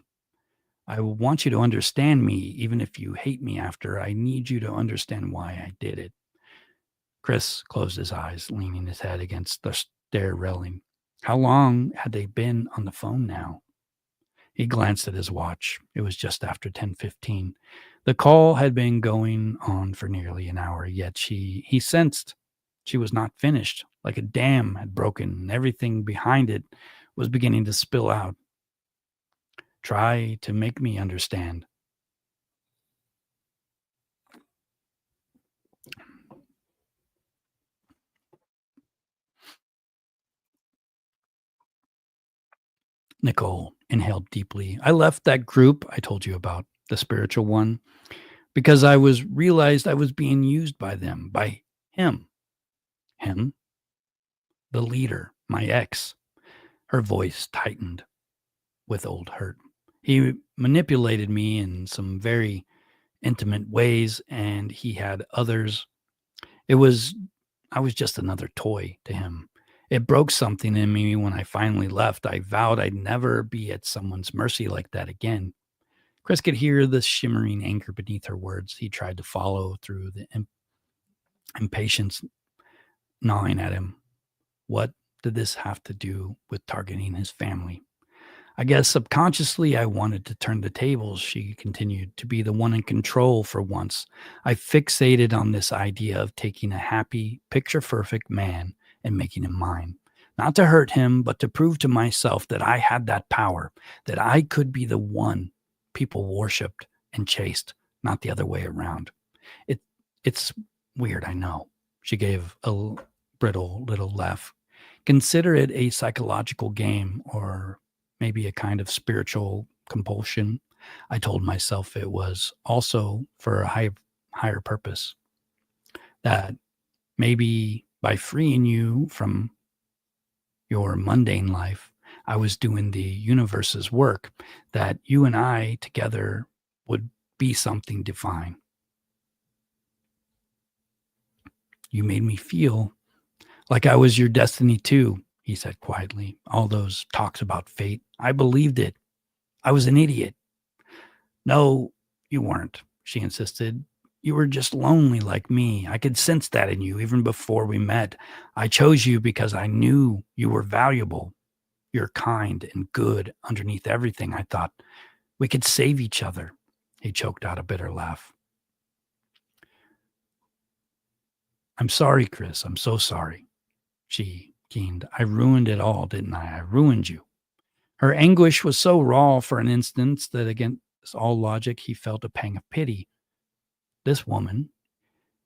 I want you to understand me, even if you hate me after. I need you to understand why I did it. Chris closed his eyes, leaning his head against the stair railing. How long had they been on the phone now? He glanced at his watch. It was just after 10:15. The call had been going on for nearly an hour, yet he sensed she was not finished, like a dam had broken and everything behind it was beginning to spill out. Try to make me understand. Nichol inhaled deeply. I left that group I told you about, the spiritual one, because I realized I was being used by them, by him. Him, the leader, my ex. Her voice tightened with old hurt. He manipulated me in some very intimate ways, and he had others. It was I was just another toy to him. It broke something in me when I finally left. I vowed I'd never be at someone's mercy like that again. Chris could hear the shimmering anger beneath her words. He tried to follow through the impatience gnawing at him. What did this have to do with targeting his family? I guess subconsciously I wanted to turn the tables, she continued, to be the one in control for once. I fixated on this idea of taking a happy, picture-perfect man and making him mine. Not to hurt him, but to prove to myself that I had that power, that I could be the one people worshipped and chased, not the other way around. It's weird, I know. She gave a brittle little laugh. Consider it a psychological game or maybe a kind of spiritual compulsion. I told myself it was also for a higher purpose. That maybe by freeing you from your mundane life, I was doing the universe's work, that you and I together would be something divine. You made me feel like I was your destiny too, he said quietly. All those talks about fate, I believed it. I was an idiot. No, you weren't, she insisted. You were just lonely like me. I could sense that in you even before we met. I chose you because I knew you were valuable. You're kind and good underneath everything. I thought we could save each other. He choked out a bitter laugh. I'm sorry, Chris. I'm so sorry. She keened. I ruined it all, didn't I? I ruined you. Her anguish was so raw for an instant that against all logic, he felt a pang of pity. This woman,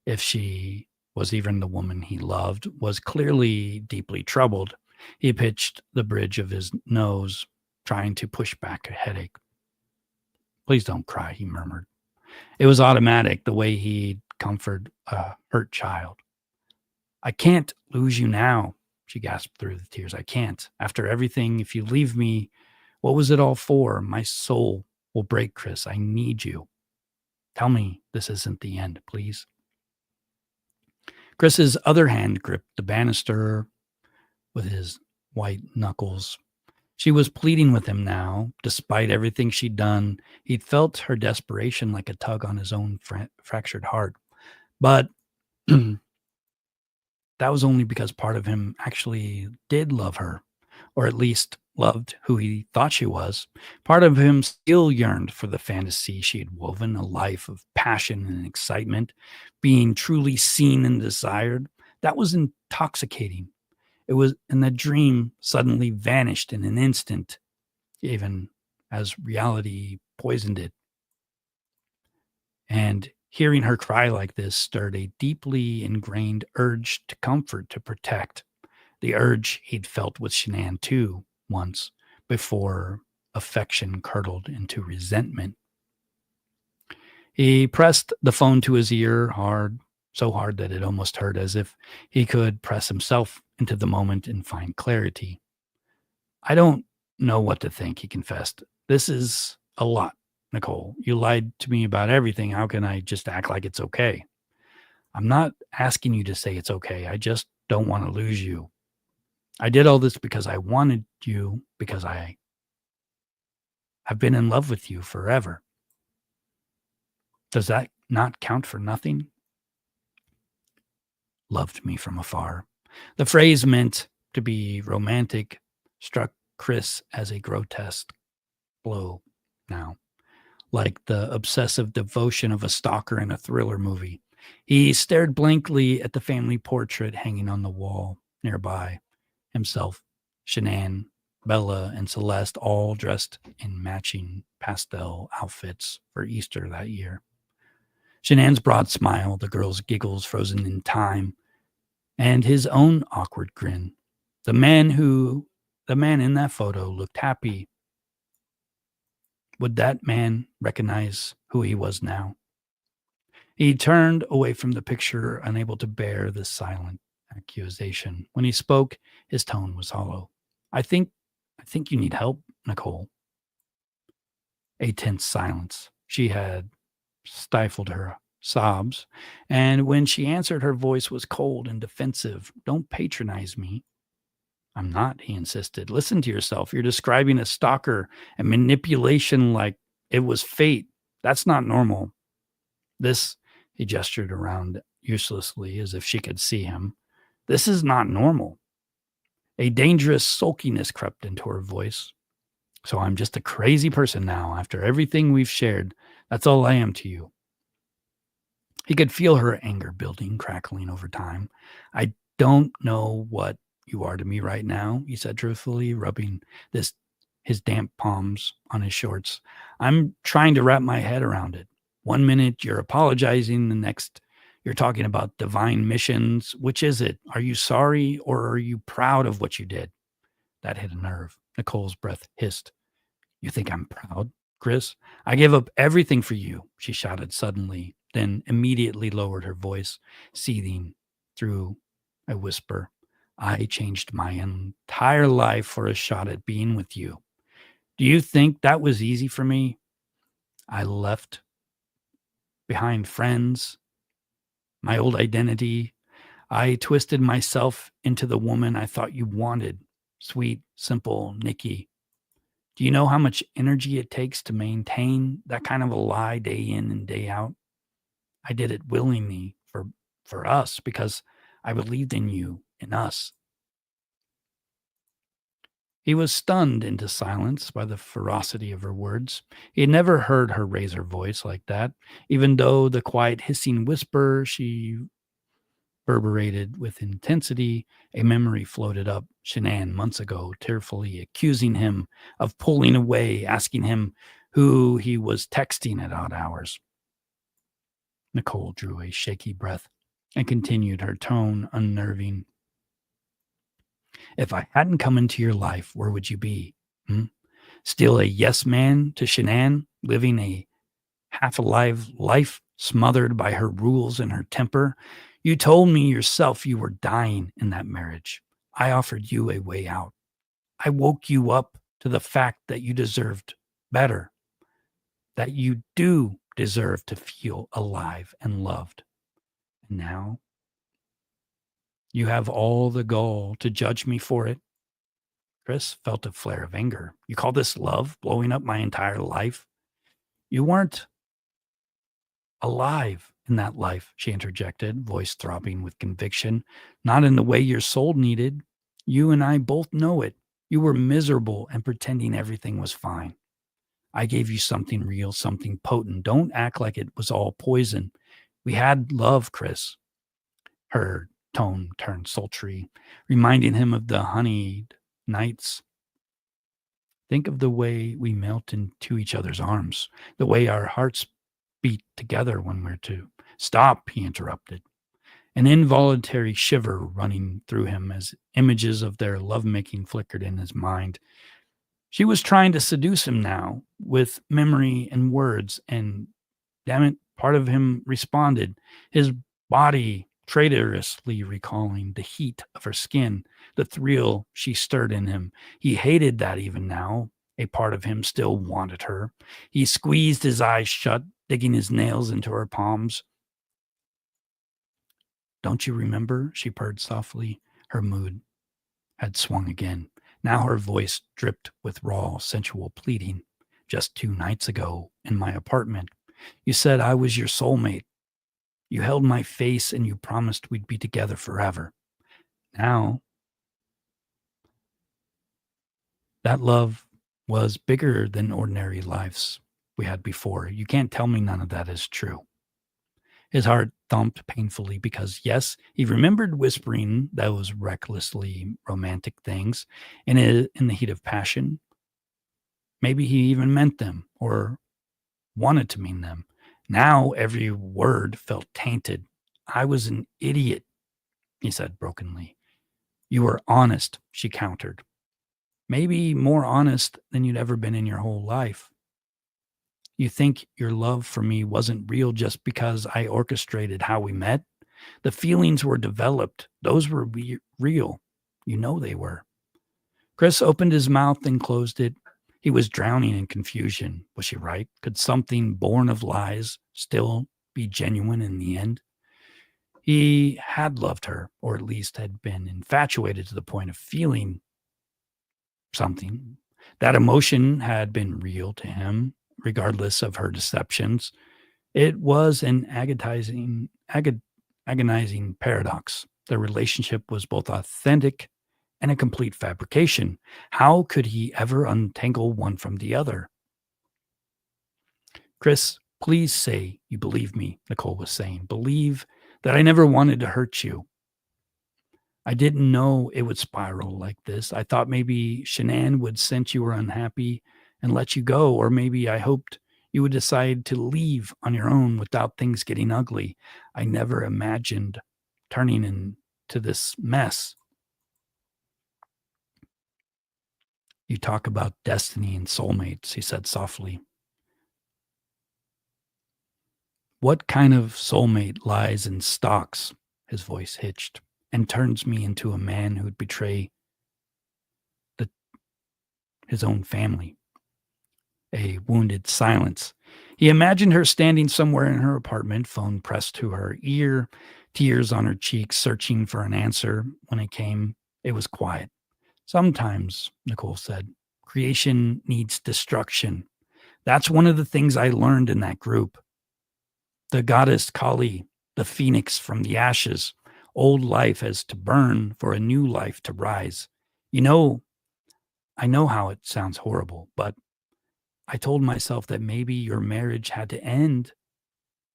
if she was even the woman he loved, was clearly deeply troubled. He pitched the bridge of his nose, trying to push back a headache. Please don't cry, he murmured. It was automatic, the way he'd comfort a hurt child. I can't lose you now, she gasped through the tears. I can't. After everything, if you leave me, what was it all for? My soul will break, Chris. I need you. Tell me this isn't the end, please." Chris's other hand gripped the banister with his white knuckles. She was pleading with him now, despite everything she'd done. He'd felt her desperation like a tug on his own fractured heart. But that was only because part of him actually did love her, or at least loved who he thought she was. Part of him still yearned for the fantasy she had woven, a life of passion and excitement, being truly seen and desired. That was intoxicating. It was, and the dream suddenly vanished in an instant, even as reality poisoned it. And hearing her cry like this stirred a deeply ingrained urge to comfort, to protect. The urge he'd felt with Shanann too, once, before affection curdled into resentment. He pressed the phone to his ear hard, so hard that it almost hurt, as if he could press himself into the moment and find clarity. "I don't know what to think," he confessed. "This is a lot, Nichol. You lied to me about everything. How can I just act like it's okay?" "I'm not asking you to say it's okay. I just don't want to lose you. I did all this because I wanted you, because I've been in love with you forever. Does that not count for nothing?" "Loved me from afar." The phrase, meant to be romantic, struck Chris as a grotesque blow now, like the obsessive devotion of a stalker in a thriller movie. He stared blankly at the family portrait hanging on the wall nearby. Himself, Shanann, Bella, and Celeste all dressed in matching pastel outfits for Easter that year. Shanann's broad smile, the girl's giggles frozen in time, and his own awkward grin. The man in that photo looked happy. Would that man recognize who he was now? He turned away from the picture, unable to bear the silent accusation. When he spoke, his tone was hollow. I think you need help, Nichol." A tense silence. She had stifled her sobs, and when she answered, her voice was cold and defensive. "Don't patronize me." "I'm not," he insisted. "Listen to yourself. You're describing a stalker and manipulation like it was fate. That's not normal. This," he gestured around uselessly as if she could see him. "This is not normal." A dangerous sulkiness crept into her voice. "So I'm just a crazy person now, after everything we've shared. That's all I am to you." He could feel her anger building, crackling over time. "I don't know what you are to me right now," he said truthfully, rubbing his damp palms on his shorts. "I'm trying to wrap my head around it. One minute you're apologizing, the next you're talking about divine missions. Which is it? Are you sorry, or are you proud of what you did?" That hit a nerve. Nichole's breath hissed. "You think I'm proud, Chris? I gave up everything for you," she shouted suddenly, then immediately lowered her voice, seething through a whisper. "I changed my entire life for a shot at being with you. Do you think that was easy for me? I left behind friends, my old identity. I twisted myself into the woman I thought you wanted. Sweet, simple Nikki. Do you know how much energy it takes to maintain that kind of a lie day in and day out? I did it willingly for us, because I believed in you, in us." He was stunned into silence by the ferocity of her words. He had never heard her raise her voice like that, even though the quiet hissing whisper she reverberated with intensity. A memory floated up. Shanann, months ago, tearfully accusing him of pulling away, asking him who he was texting at odd hours. Nichol drew a shaky breath and continued, her tone unnerving. "If I hadn't come into your life, where would you be? Hmm? Still a yes man to Shanann, living a half-alive life smothered by her rules and her temper? You told me yourself you were dying in that marriage. I offered you a way out. I woke you up to the fact that you deserved better, that you do deserve to feel alive and loved. And now you have all the gall to judge me for it. Chris felt a flare of anger. You call this love, blowing up my entire life? You weren't alive in that life, she interjected, voice throbbing with conviction. Not in the way your soul needed. You and I both know it. You were miserable and pretending everything was fine. I gave you something real, something potent. Don't act like it was all poison. We had love, Chris. Her tone turned sultry, reminding him of the honeyed nights. Think of the way we melt into each other's arms, the way our hearts beat together when we're two. Stop, he interrupted, an involuntary shiver running through him as images of their lovemaking flickered in his mind. She was trying to seduce him now with memory and words, and damn it, part of him responded, his body traitorously recalling the heat of her skin, the thrill she stirred in him. He hated that even now. A part of him still wanted her. He squeezed his eyes shut, digging his nails into her palms. Don't you remember? She purred softly. Her mood had swung again. Now her voice dripped with raw, sensual pleading. Just 2 nights ago, in my apartment, you said I was your soulmate. You held my face and you promised we'd be together forever. Now, that love was bigger than ordinary lives we had before. You can't tell me none of that is true. His heart thumped painfully because, yes, he remembered whispering those recklessly romantic things in the heat of passion. Maybe he even meant them or wanted to mean them. Now every word felt tainted. I was an idiot, he said brokenly. You were honest, she countered. Maybe more honest than you'd ever been in your whole life. You think your love for me wasn't real just because I orchestrated how we met? The feelings were developed. Those were real. You know they were. Chris opened his mouth and closed it. He was drowning in confusion. Was she right? Could something born of lies still be genuine in the end? He had loved her, or at least had been infatuated to the point of feeling something. That emotion had been real to him, regardless of her deceptions. It was an agonizing paradox. Their relationship was both authentic and a complete fabrication. How could he ever untangle one from the other? Chris, please say you believe me, Nichol was saying. Believe that I never wanted to hurt you. I didn't know it would spiral like this. I thought maybe Shanann would sense you were unhappy and let you go, or maybe I hoped you would decide to leave on your own without things getting ugly. I never imagined turning into this mess. You talk about destiny and soulmates, he said softly. What kind of soulmate lies and stalks, his voice hitched, and turns me into a man who'd betray his own family? A wounded silence. He imagined her standing somewhere in her apartment, phone pressed to her ear, tears on her cheeks, searching for an answer. When it came, it was quiet. Sometimes, Nichol said, creation needs destruction. That's one of the things I learned in that group. The goddess Kali, the phoenix from the ashes, old life has to burn for a new life to rise. You know, I know how it sounds horrible, but I told myself that maybe your marriage had to end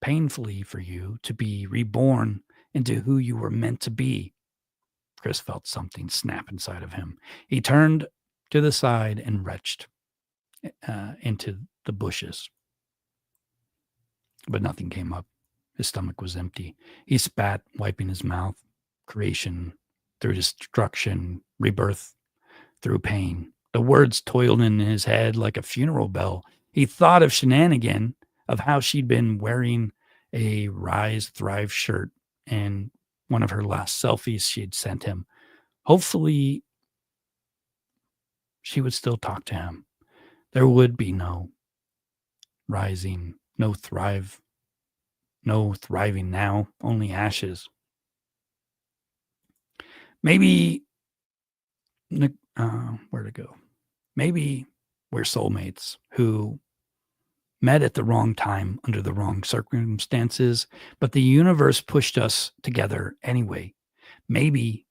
painfully for you to be reborn into who you were meant to be. Chris felt something snap inside of him. He turned to the side and retched into the bushes. But nothing came up. His stomach was empty. He spat, wiping his mouth. Creation through destruction, rebirth through pain. The words toiled in his head like a funeral bell. He thought of Shanann again, of how she'd been wearing a Rise Thrive shirt and one of her last selfies she'd sent him. Hopefully, she would still talk to him. There would be no rising No no thriving now, only ashes. Maybe, where to go? Maybe we're soulmates who met at the wrong time under the wrong circumstances, but the universe pushed us together anyway. Maybe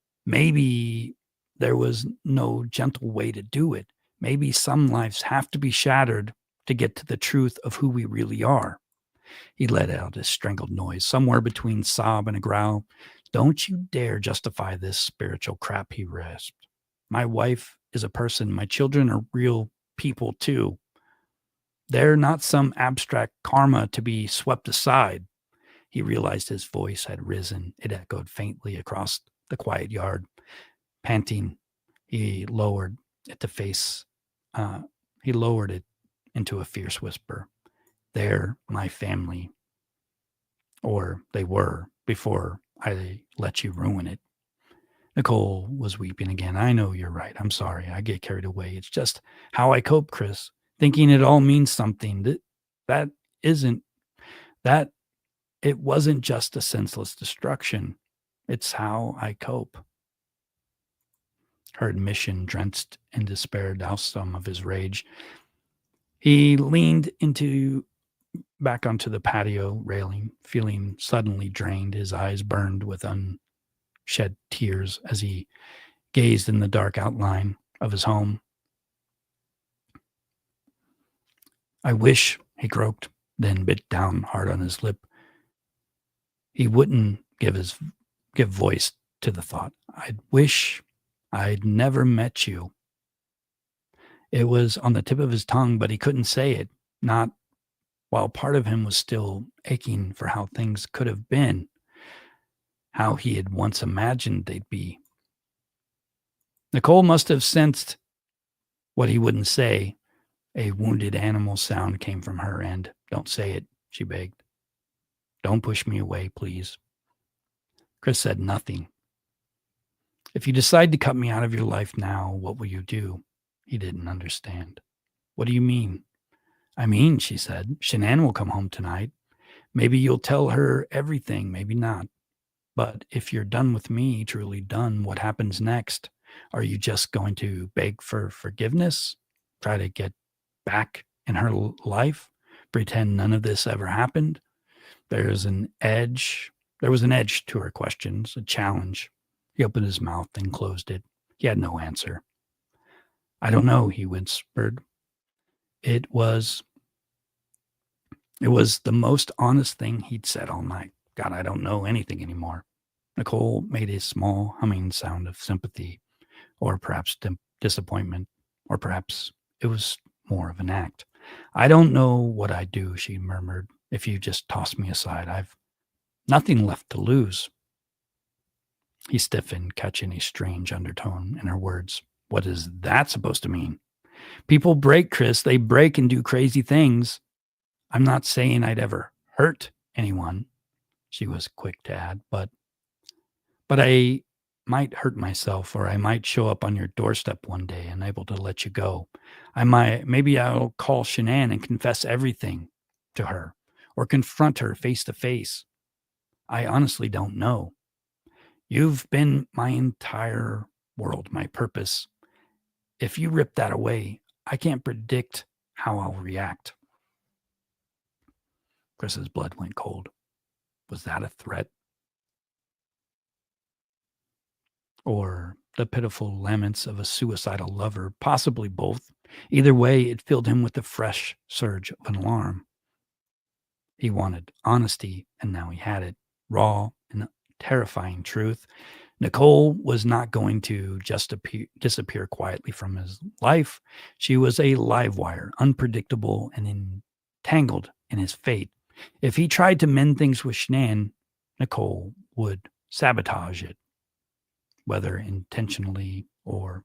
there was no gentle way to do it. Maybe some lives have to be shattered to get to the truth of who we really are. He let out a strangled noise, somewhere between sob and a growl. Don't you dare justify this spiritual crap, he rasped. My wife is a person. My children are real people, too. They're not some abstract karma to be swept aside. He realized his voice had risen. It echoed faintly across the quiet yard. Panting, he lowered it to face. He lowered it into a fierce whisper. They're my family. Or they were before I let you ruin it. Nicole was weeping again. I know you're right. I'm sorry. I get carried away. It's just how I cope, Chris. Thinking it all means something. That isn't that it wasn't just a senseless destruction. It's how I cope. Her admission, drenched in despair, doused some of his rage. He leaned back onto the patio railing, feeling suddenly drained. His eyes burned with unshed tears as he gazed in the dark outline of his home. I wish, he croaked, then bit down hard on his lip. He wouldn't give voice to the thought. I wish I'd never met you. It was on the tip of his tongue, but he couldn't say it, not while part of him was still aching for how things could have been, how he had once imagined they'd be. Nicole must have sensed what he wouldn't say. A wounded animal sound came from her end. Don't say it, she begged. Don't push me away, please. Chris said nothing. If you decide to cut me out of your life now, what will you do? He didn't understand. What do you mean? I mean, she said, Shanann will come home tonight. Maybe you'll tell her everything, maybe not. But if you're done with me, truly done, what happens next? Are you just going to beg for forgiveness? Try to get back in her life? Pretend none of this ever happened? There was an edge to her questions, a challenge. He opened his mouth and closed it. He had no answer. I don't know, he whispered. It was the most honest thing he'd said all night. God, I don't know anything anymore. Nicole made a small humming sound of sympathy, or perhaps disappointment, or perhaps it was more of an act. I don't know what I'd do, she murmured, if you just toss me aside. I've nothing left to lose. He stiffened, catching a strange undertone in her words. What is that supposed to mean? People break, Chris. They break and do crazy things. I'm not saying I'd ever hurt anyone, she was quick to add, but I might hurt myself, or I might show up on your doorstep one day, unable to let you go. Maybe I'll call Shanann and confess everything to her, or confront her face to face. I honestly don't know. You've been my entire world, my purpose. If you rip that away, I can't predict how I'll react. Chris's blood went cold. Was that a threat? Or the pitiful laments of a suicidal lover? Possibly both. Either way, it filled him with a fresh surge of an alarm. He wanted honesty, and now he had it. Raw and terrifying truth. Nicole was not going to just disappear quietly from his life. She was a live wire, unpredictable and entangled in his fate. If he tried to mend things with Shanann, Nicole would sabotage it, whether intentionally or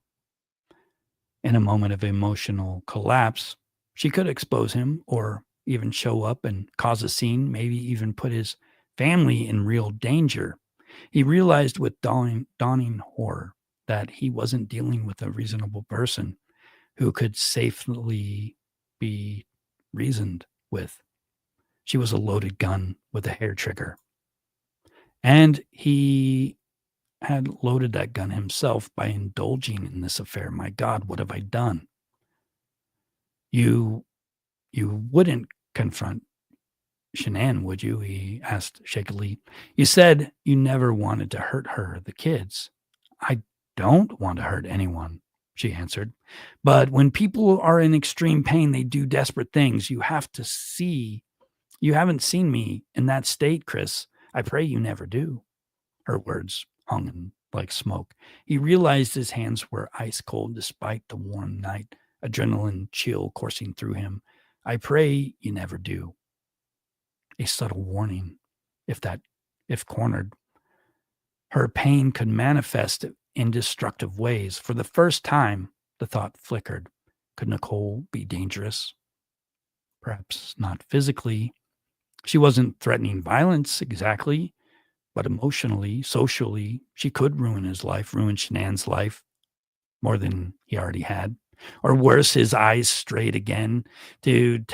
in a moment of emotional collapse. She could expose him, or even show up and cause a scene, maybe even put his family in real danger. He realized with dawning horror that he wasn't dealing with a reasonable person who could safely be reasoned with. She was a loaded gun with a hair trigger. And he had loaded that gun himself by indulging in this affair. My God, what have I done? You wouldn't confront Shanann, would you? He asked shakily. You said you never wanted to hurt her, the kids. I don't want to hurt anyone, she answered. But when people are in extreme pain, they do desperate things. You haven't seen me in that state, Chris. I pray you never do. Her words hung like smoke. He realized his hands were ice cold despite the warm night, adrenaline chill coursing through him. I pray you never do. A subtle warning, if cornered. Her pain could manifest in destructive ways. For the first time, the thought flickered. Could Nichol be dangerous? Perhaps not physically. She wasn't threatening violence exactly, but emotionally, socially, she could ruin his life, ruin Shanann's life more than he already had. Or worse, his eyes strayed again to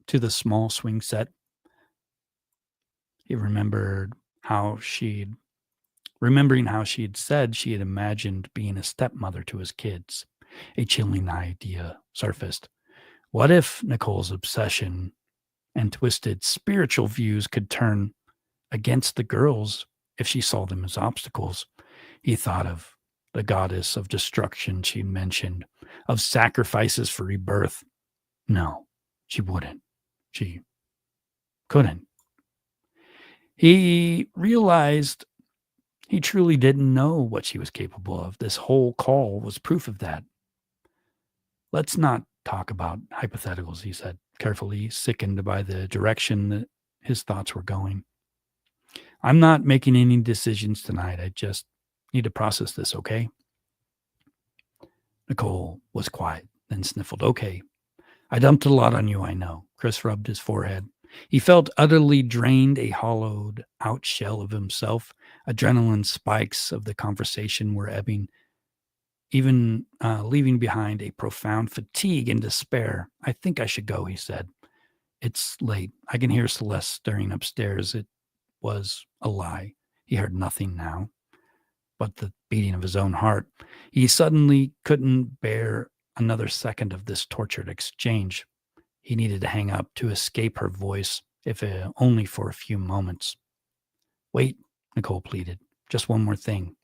the small swing set. He remembering how she'd said she had imagined being a stepmother to his kids. A chilling idea surfaced. What if Nichol's obsession and twisted spiritual views could turn against the girls if she saw them as obstacles? He thought of the goddess of destruction she mentioned, of sacrifices for rebirth. No, she wouldn't. She couldn't. He realized he truly didn't know what she was capable of. This whole call was proof of that. Let's not talk about hypotheticals, he said, carefully, sickened by the direction that his thoughts were going. I'm not making any decisions tonight. I just need to process this, okay? Nichol was quiet, then sniffled. Okay. I dumped a lot on you, I know. Chris rubbed his forehead. He felt utterly drained, a hollowed out shell of himself. Adrenaline spikes of the conversation were ebbing, even leaving behind a profound fatigue and despair. I think I should go, he said. It's late. I can hear Celeste stirring upstairs. It was a lie. He heard nothing now but the beating of his own heart. He suddenly couldn't bear another second of this tortured exchange. He needed to hang up to escape her voice, if only for a few moments. Wait, Nichol pleaded. Just one more thing.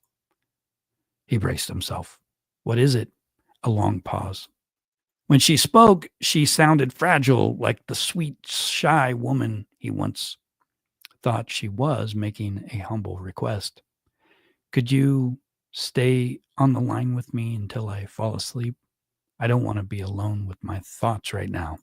He braced himself. What is it? A long pause. When she spoke, she sounded fragile, like the sweet, shy woman he once thought she was, making a humble request. Could you stay on the line with me until I fall asleep? I don't want to be alone with my thoughts right now.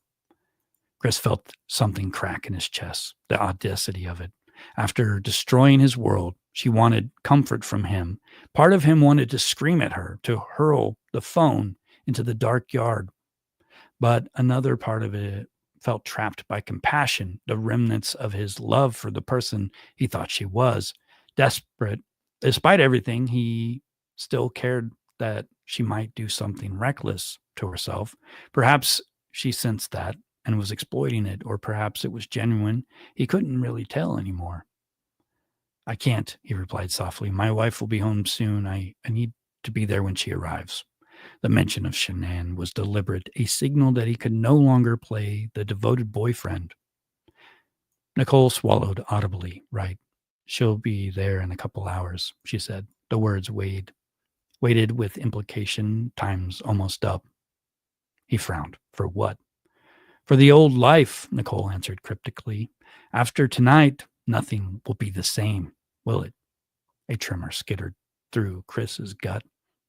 Chris felt something crack in his chest, the audacity of it. After destroying his world, she wanted comfort from him. Part of him wanted to scream at her, to hurl the phone into the dark yard. But another part of it felt trapped by compassion, the remnants of his love for the person he thought she was. Desperate, despite everything, he still cared that she might do something reckless to herself. Perhaps she sensed that and was exploiting it, or perhaps it was genuine. He couldn't really tell anymore. I can't, he replied softly. My wife will be home soon. I need to be there when she arrives. The mention of Shanann was deliberate, a signal that he could no longer play the devoted boyfriend. Nichol swallowed audibly. Right. She'll be there in a couple hours, she said. The words weighted with implication, time's almost up. He frowned. For what? For the old life, Nichol answered cryptically. After tonight, nothing will be the same, will it? A tremor skittered through Chris's gut.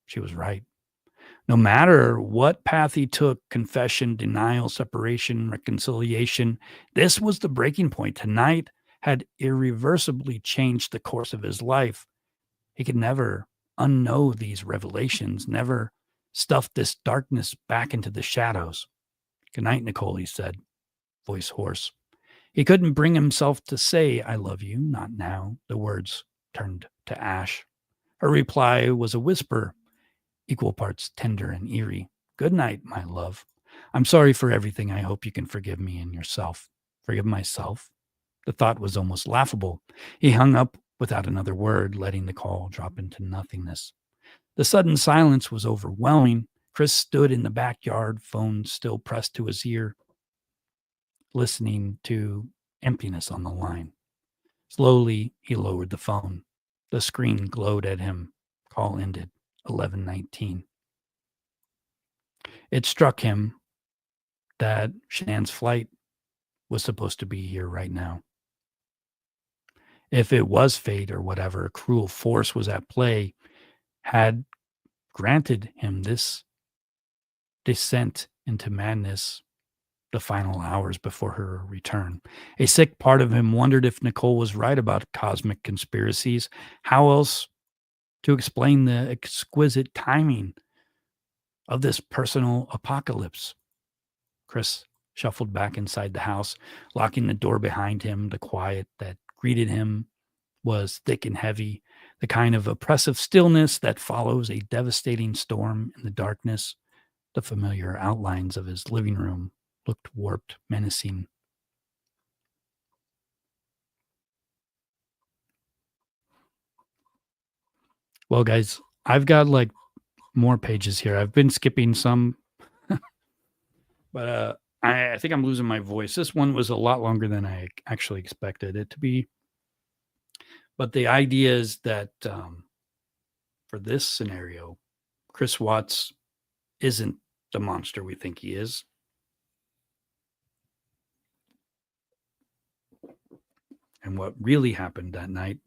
She was right. No matter what path he took, confession, denial, separation, reconciliation, this was the breaking point. Tonight had irreversibly changed the course of his life. He could never unknow these revelations, never stuff this darkness back into the shadows. Good night, Nichol, he said, voice hoarse. He couldn't bring himself to say, I love you, not now. The words turned to ash. Her reply was a whisper, equal parts tender and eerie. Good night, my love. I'm sorry for everything. I hope you can forgive me and yourself. Forgive myself? The thought was almost laughable. He hung up without another word, letting the call drop into nothingness. The sudden silence was overwhelming. Chris stood in the backyard, phone still pressed to his ear, listening to emptiness on the line. Slowly, he lowered the phone. The screen glowed at him. Call ended. 11:19. It struck him that Shanann's flight was supposed to be here right now. If it was fate or whatever cruel force was at play, had granted him this descent into madness the final hours before her return. A sick part of him wondered if Nichol was right about cosmic conspiracies. How else to explain the exquisite timing of this personal apocalypse? Chris shuffled back inside the house, locking the door behind him. The quiet that greeted him was thick and heavy, the kind of oppressive stillness that follows a devastating storm in the darkness. The familiar outlines of his living room looked warped, menacing. Well, guys, I've got like more pages here. I've been skipping some, but I think I'm losing my voice. This one was a lot longer than I actually expected it to be. But the idea is that for this scenario, Chris Watts isn't the monster we think he is. And what really happened that night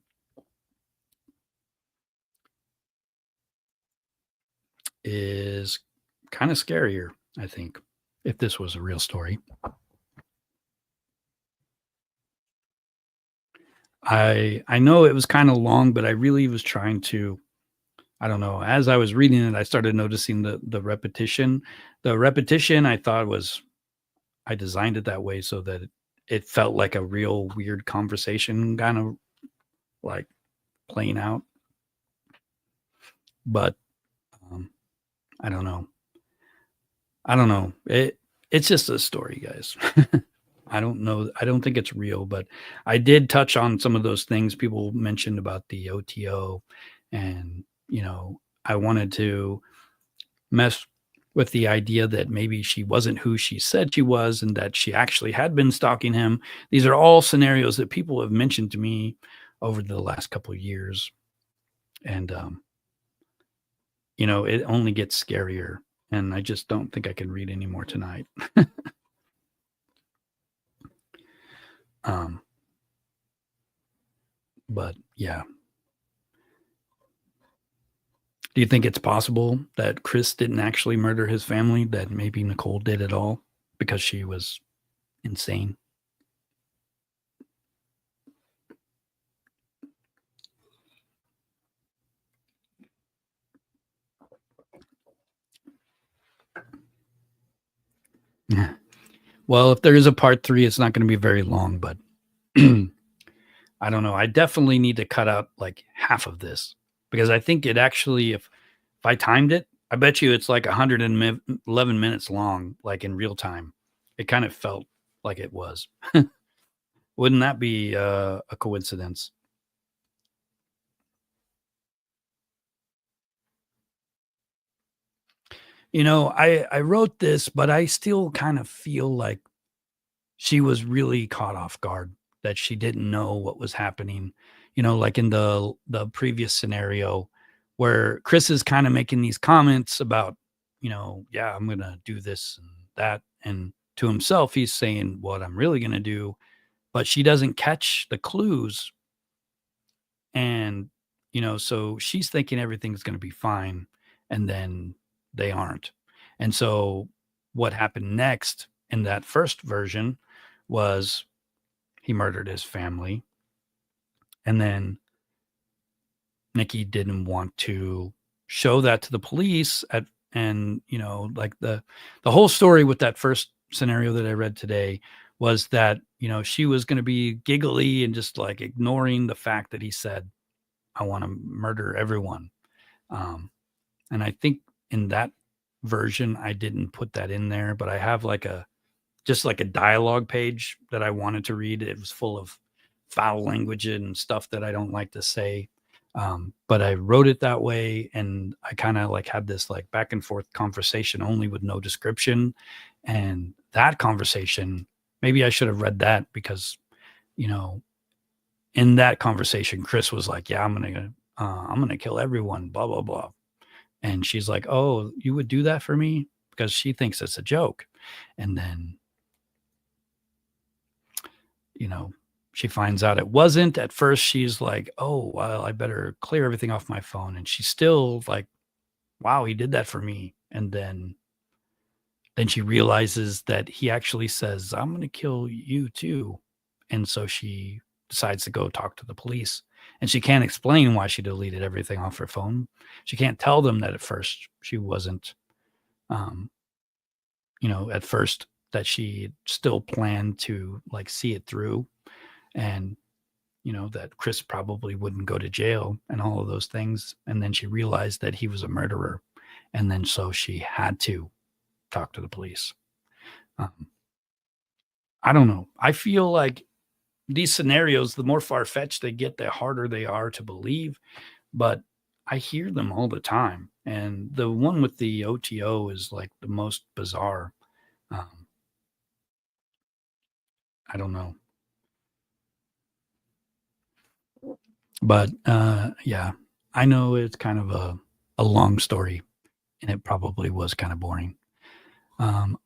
is kind of scarier, I think, if this was a real story. I know it was kind of long, but I really was trying to, I don't know, as I was reading it, I started noticing the repetition. The repetition I thought was, I designed it that way so that it felt like a real weird conversation kind of like playing out. But um, I don't know. I don't know. It's just a story, guys. I don't know. I don't think it's real, but I did touch on some of those things people mentioned about the OTO, and I wanted to mess with the idea that maybe she wasn't who she said she was and that she actually had been stalking him. These are all scenarios that people have mentioned to me over the last couple of years, and it only gets scarier. And I just don't think I can read anymore tonight. um, but yeah. Do you think it's possible that Chris didn't actually murder his family, that maybe Nichol did it all because she was insane? Yeah. Well, if there is a part 3, it's not gonna be very long, but I don't know. I definitely need to cut out, like, half of this because I think it actually if I timed it, I bet you it's like 111 minutes long, like, in real time. It kind of felt like it was. Wouldn't that be, a coincidence? I wrote this, but I still kind of feel like she was really caught off guard, that she didn't know what was happening. Like in the previous scenario where Chris is kind of making these comments about, yeah, I'm gonna do this and that. And to himself, he's saying what I'm really gonna do, but she doesn't catch the clues. And, so she's thinking everything's gonna be fine, and then they aren't. And so what happened next in that first version was he murdered his family, and then Nikki didn't want to show that to the police and like the whole story with that first scenario that I read today was that she was going to be giggly and just like ignoring the fact that he said, I want to murder everyone. um and I think in that version, I didn't put that in there, but I have like a just like a dialogue page that I wanted to read. It was full of foul language and stuff that I don't like to say. But I wrote it that way, and I kind of like had this like back and forth conversation only with no description. And that conversation, maybe I should have read that because, you know, in that conversation, Chris was like, "Yeah, I'm gonna kill everyone." Blah blah blah. And she's like, "Oh, you would do that for me?" Because she thinks it's a joke. And then, you know, she finds out it wasn't. At first, she's like, "Oh, well, I better clear everything off my phone." And she's still like, "Wow, he did that for me." And then she realizes that he actually says, "I'm going to kill you too." And so she decides to go talk to the police. And she can't explain why she deleted everything off her phone. She can't tell them that at first she wasn't, um, at first that she still planned to like see it through, and that Chris probably wouldn't go to jail and all of those things. And then she realized that he was a murderer. And then so she had to talk to the police. Um, I don't know. I feel like these scenarios, the more far fetched they get, the harder they are to believe. But I hear them all the time. And the one with the OTO is like the most bizarre. Um, I don't know. But yeah, I know it's kind of a long story, and it probably was kind of boring. Um,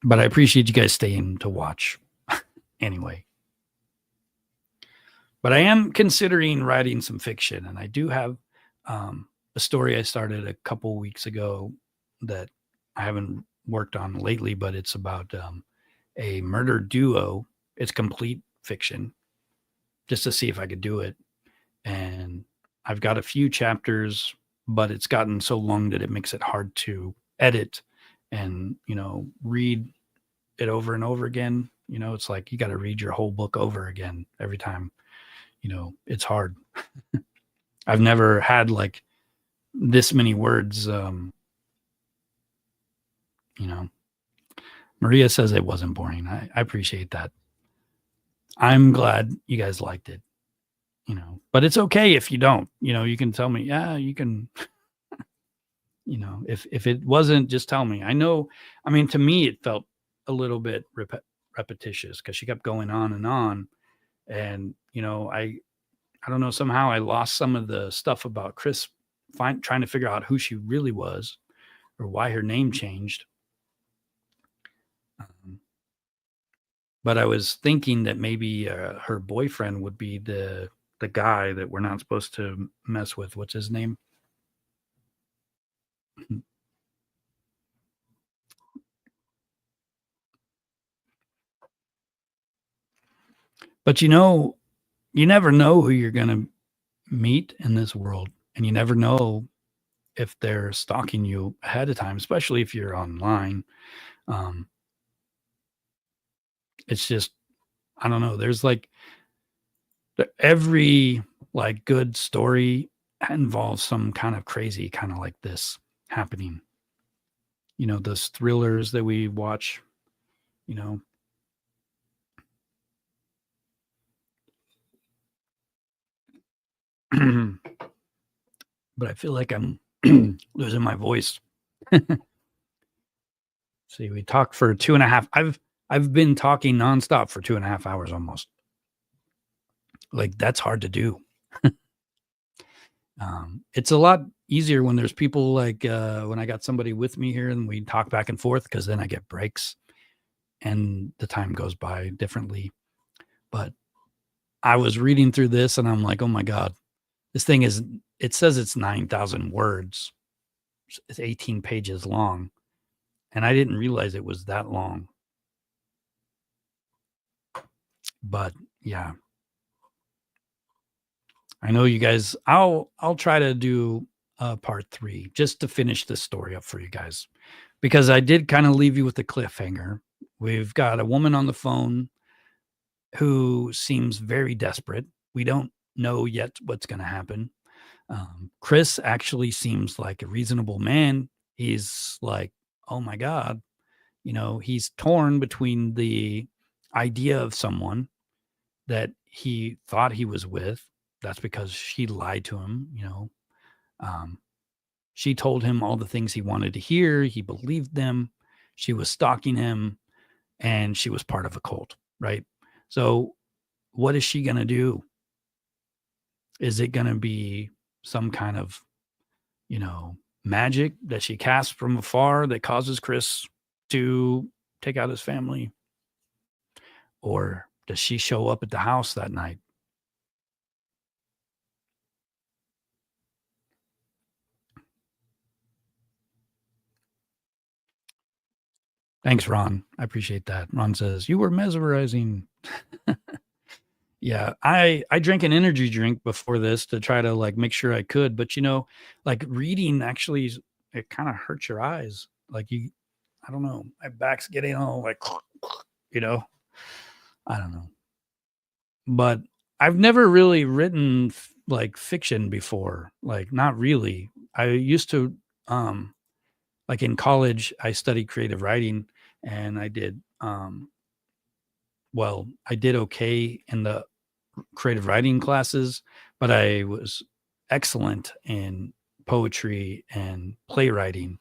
but I appreciate you guys staying to watch anyway. But I am considering writing some fiction, and I do have a story I started a couple weeks ago that I haven't worked on lately, but it's about a murder duo. It's complete fiction, just to see if I could do it. And I've got a few chapters, but it's gotten so long that it makes it hard to edit and, read it over and over again. It's like you got to read your whole book over again every time. It's hard. I've never had like this many words. You know, Maria says it wasn't boring. I appreciate that. I'm glad you guys liked it. But it's okay if you don't. You can tell me, yeah, you can. If it wasn't, just tell me. I know. I mean, to me, it felt a little bit repetitious because she kept going on and on, and I don't know. Somehow I lost some of the stuff about Chris trying to figure out who she really was or why her name changed. But I was thinking that maybe her boyfriend would be the guy that we're not supposed to mess with. What's his name? But you never know who you're going to meet in this world, and you never know if they're stalking you ahead of time, especially if you're online. Um, it's just, I don't know. There's like every like good story involves some kind of crazy kind of like this happening. Those thrillers that we watch, you know. But I feel like I'm losing my voice. See, we talked for 2.5. I've been talking nonstop for 2.5 hours almost. Like that's hard to do. It's a lot easier when there's people like when I got somebody with me here and we talk back and forth, because then I get breaks and the time goes by differently. But I was reading through this and I'm like, oh my God, this thing it says it's 9,000 words. It's 18 pages long. And I didn't realize it was that long. But yeah, I know you guys, I'll try to do part 3 just to finish this story up for you guys, because I did kind of leave you with a cliffhanger. We've got a woman on the phone who seems very desperate. We don't know yet what's going to happen. Chris actually seems like a reasonable man. he's like, oh my God, he's torn between the idea of someone that he thought he was with. That's because she lied to him. Um, she told him all the things he wanted to hear. He believed them. She was stalking him, and she was part of a cult, right? So, what is she going to do? Is it going to be some kind of, magic that she casts from afar that causes Chris to take out his family? Or does she show up at the house that night? Thanks, Ron. I appreciate that. Ron says, "You were mesmerizing." Yeah, I drank an energy drink before this to try to, like, make sure I could, but, like, reading actually it kinda hurts your eyes. Like, I don't know, my back's getting all, like, you know? I don't know. But I've never really written like, fiction before, like, not really. I used to, um like, in college, I studied creative writing, and I did okay in the creative writing classes, but I was excellent in poetry and playwriting.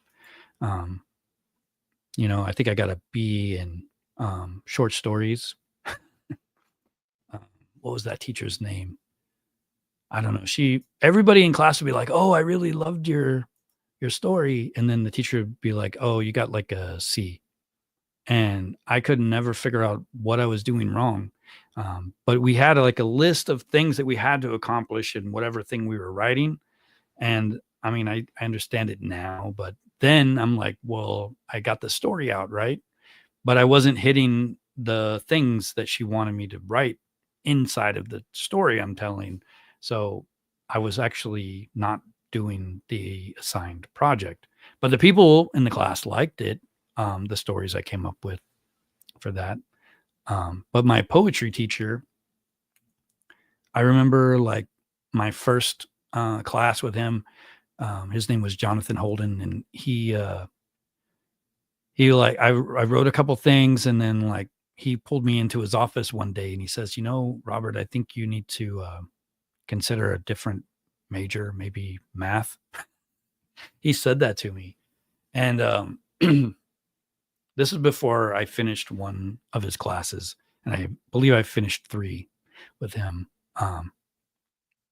Um, I think I got a B in, short stories. Um, what was that teacher's name? I don't know. Everybody in class would be like, "Oh, I really loved your story," and then the teacher would be like, "Oh, you got like a C." And I could never figure out what I was doing wrong. But we had like a list of things that we had to accomplish in whatever thing we were writing. And I mean, I understand it now, but then I'm like, well, I got the story out, right? But I wasn't hitting the things that she wanted me to write inside of the story I'm telling. So I was actually not doing the assigned project. But the people in the class liked it, the stories I came up with for that. But my poetry teacher, I remember like my first class with him. His name was Jonathan Holden, and he like I wrote a couple things, and then like he pulled me into his office one day, and he says, Robert, I think you need to consider a different major, maybe math. He said that to me, and this is before I finished one of his classes, and I believe I finished 3 with him. Um,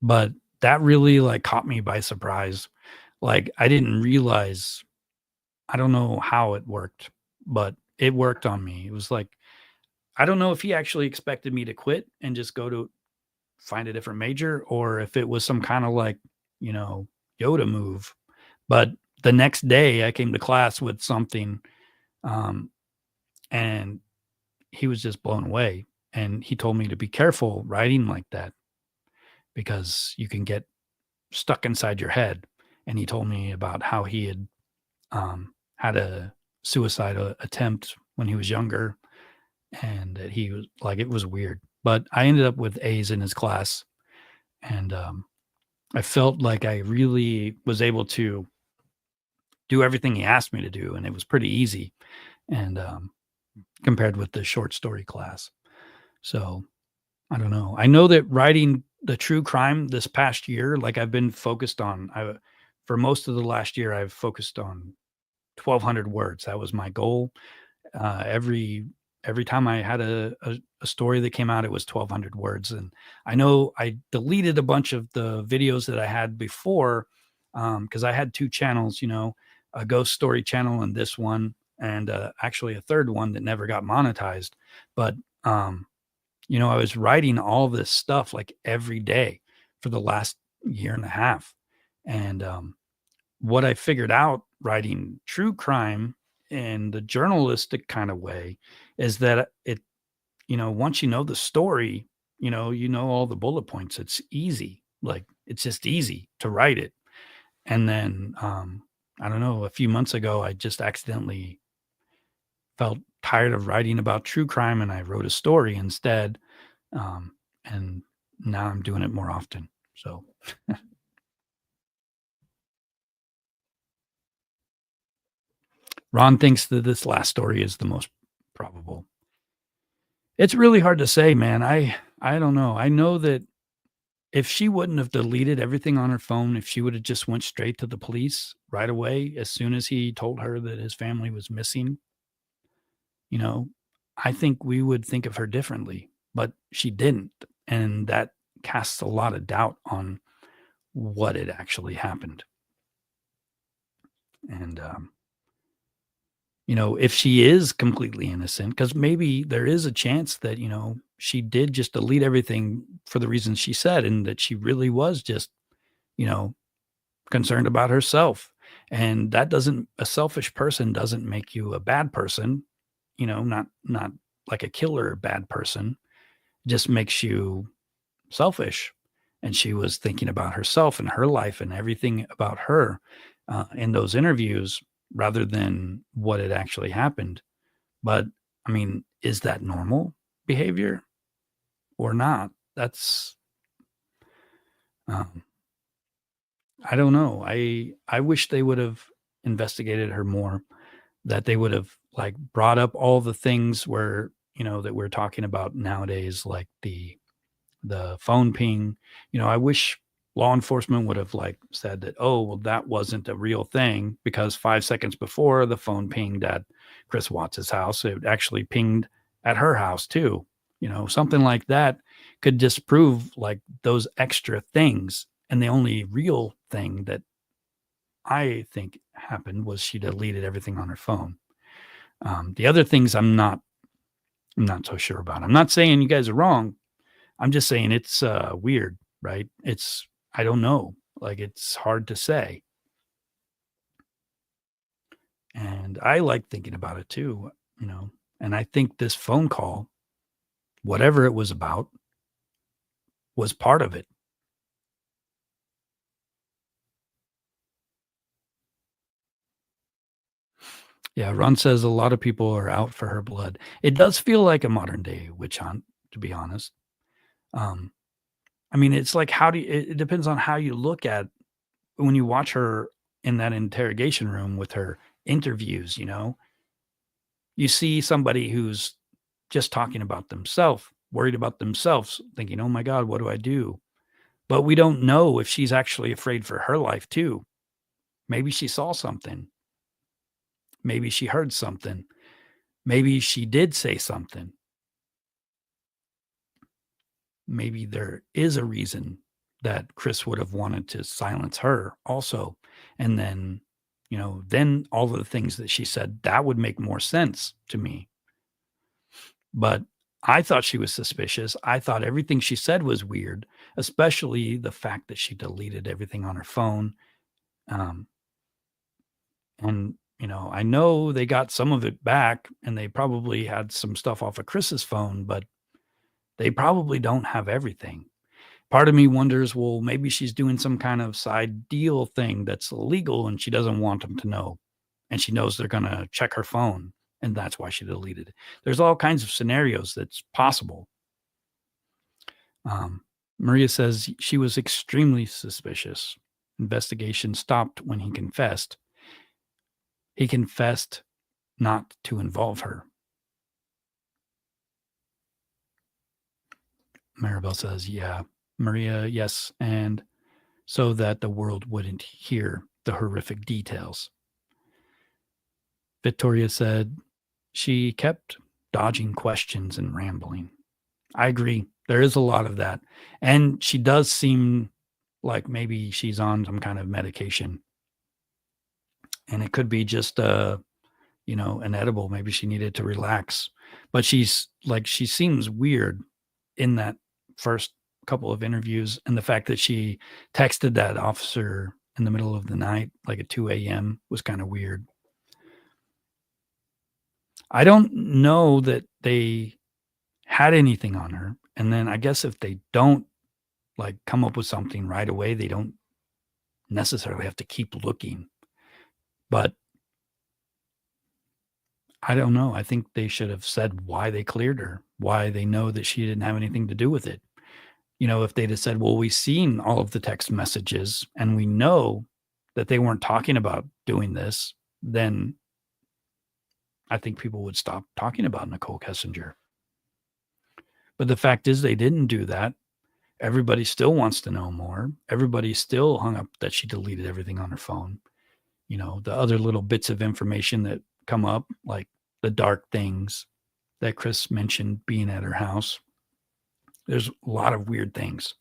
but that really, like, caught me by surprise. Like, I didn't realize I don't know how it worked, but it worked on me. It was like I don't know if he actually expected me to quit and just go to find a different major or if it was some kinda, like, you know, Yoda move. But the next day, I came to class with something, um, and he was just blown away, and he told me to be careful writing like that because you can get stuck inside your head, and he told me about how he had a suicide attempt when he was younger, and that he was like it was weird, but I ended up with A's in his class, and, I felt like I really was able to do everything he asked me to do, and it was pretty easy, and, compared with the short story class. So I don't know. I know that writing the true crime this past year, like I've been focused on, for most of the last year, I've focused on 1,200 words. That was my goal. Every time I had a story that came out, it was 1,200 words. And I know I deleted a bunch of the videos that I had before because I had 2 channels, a ghost story channel and this one, and actually a third one that never got monetized. But um, I was writing all this stuff like every day for the last year and a half. And what I figured out writing true crime in the journalistic kind of way is that once you know the story, you know all the bullet points. It's easy. Like it's just easy to write it. And then I don't know, a few months ago, I just accidentally felt tired of writing about true crime and I wrote a story instead. Um, and now I'm doing it more often. So Ron thinks that this last story is the most probable. It's really hard to say, man. I don't know. I know that if she wouldn't have deleted everything on her phone, if she would have just went straight to the police right away as soon as he told her that his family was missing, you know, I think we would think of her differently, but she didn't, and that casts a lot of doubt on what had actually happened. And, if she is completely innocent, because maybe there is a chance that, she did just delete everything for the reasons she said, and that she really was just, you know, concerned about herself. And that doesn't a selfish person doesn't make you a bad person, not like a killer bad person, just makes you selfish. And she was thinking about herself and her life and everything about her in those interviews rather than what had actually happened. But I mean, is that normal behavior or not? That's um, I don't know. I wish they would have investigated her more. That they would have like brought up all the things where that we're talking about nowadays, like the phone ping. I wish law enforcement would have like said that, oh, well, that wasn't a real thing because 5 seconds before the phone pinged at Chris Watts's house, it actually pinged at her house too. Something like that could disprove like those extra things. And the only real thing that I think happened was she deleted everything on her phone. The other things I'm not so sure about. I'm not saying you guys are wrong. I'm just saying it's weird, right? I don't know. Like it's hard to say. And I like thinking about it too, you know. And I think this phone call, whatever it was about, was part of it. Yeah, Ron says a lot of people are out for her blood. It does feel like a modern day witch hunt, to be honest. Um, I mean, it's like how do you, it depends on how you look at when you watch her in that interrogation room with her interviews, you see somebody who's just talking about themselves, worried about themselves, thinking, "Oh my God, what do I do?" But we don't know if she's actually afraid for her life too. Maybe she saw something. Maybe she heard something. Maybe she did say something. Maybe there is a reason that Chris would have wanted to silence her also. And then all of the things that she said, that would make more sense to me. But I thought she was suspicious. I thought everything she said was weird, especially the fact that she deleted everything on her phone. Um, and I know they got some of it back and they probably had some stuff off of Chris's phone, but they probably don't have everything. Part of me wonders, well, maybe she's doing some kind of side deal thing that's illegal and she doesn't want them to know. And she knows they're going to check her phone. And that's why she deleted it. There's all kinds of scenarios that's possible. Um, Maria says she was extremely suspicious. Investigation stopped when he confessed. He confessed not to involve her. Maribel says, yeah. Maria, yes. And so that the world wouldn't hear the horrific details. Victoria said she kept dodging questions and rambling. I agree. There is a lot of that. And she does seem like maybe she's on some kind of medication. And it could be just an edible. Maybe she needed to relax. But she seems weird in that first couple of interviews. And the fact that she texted that officer in the middle of the night, like at 2 a.m., was kind of weird. I don't know that they had anything on her. And then I guess if they don't like come up with something right away, they don't necessarily have to keep looking. But I don't know. I think they should have said why they cleared her, why they know that she didn't have anything to do with it. If they'd have said, well, we've seen all of the text messages and we know that they weren't talking about doing this, then I think people would stop talking about Nichol Kessinger. But the fact is, they didn't do that. Everybody still wants to know more. Everybody still hung up that she deleted everything on her phone. The other little bits of information that come up, like the dark things that Chris mentioned being at her house. There's a lot of weird things.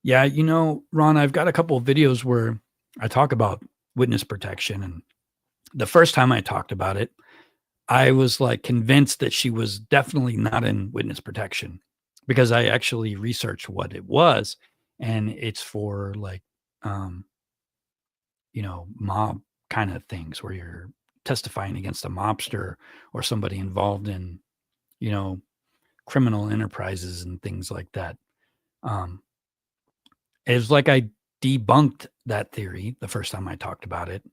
Yeah, Ron, I've got a couple of videos where I talk about witness protection. And the first time I talked about it, I was like convinced that she was definitely not in witness protection because I actually researched what it was. And it's for like, um, mob kind of things where you're testifying against a mobster or somebody involved in, you know, criminal enterprises and things like that. Um, it was like I debunked that theory the first time I talked about it.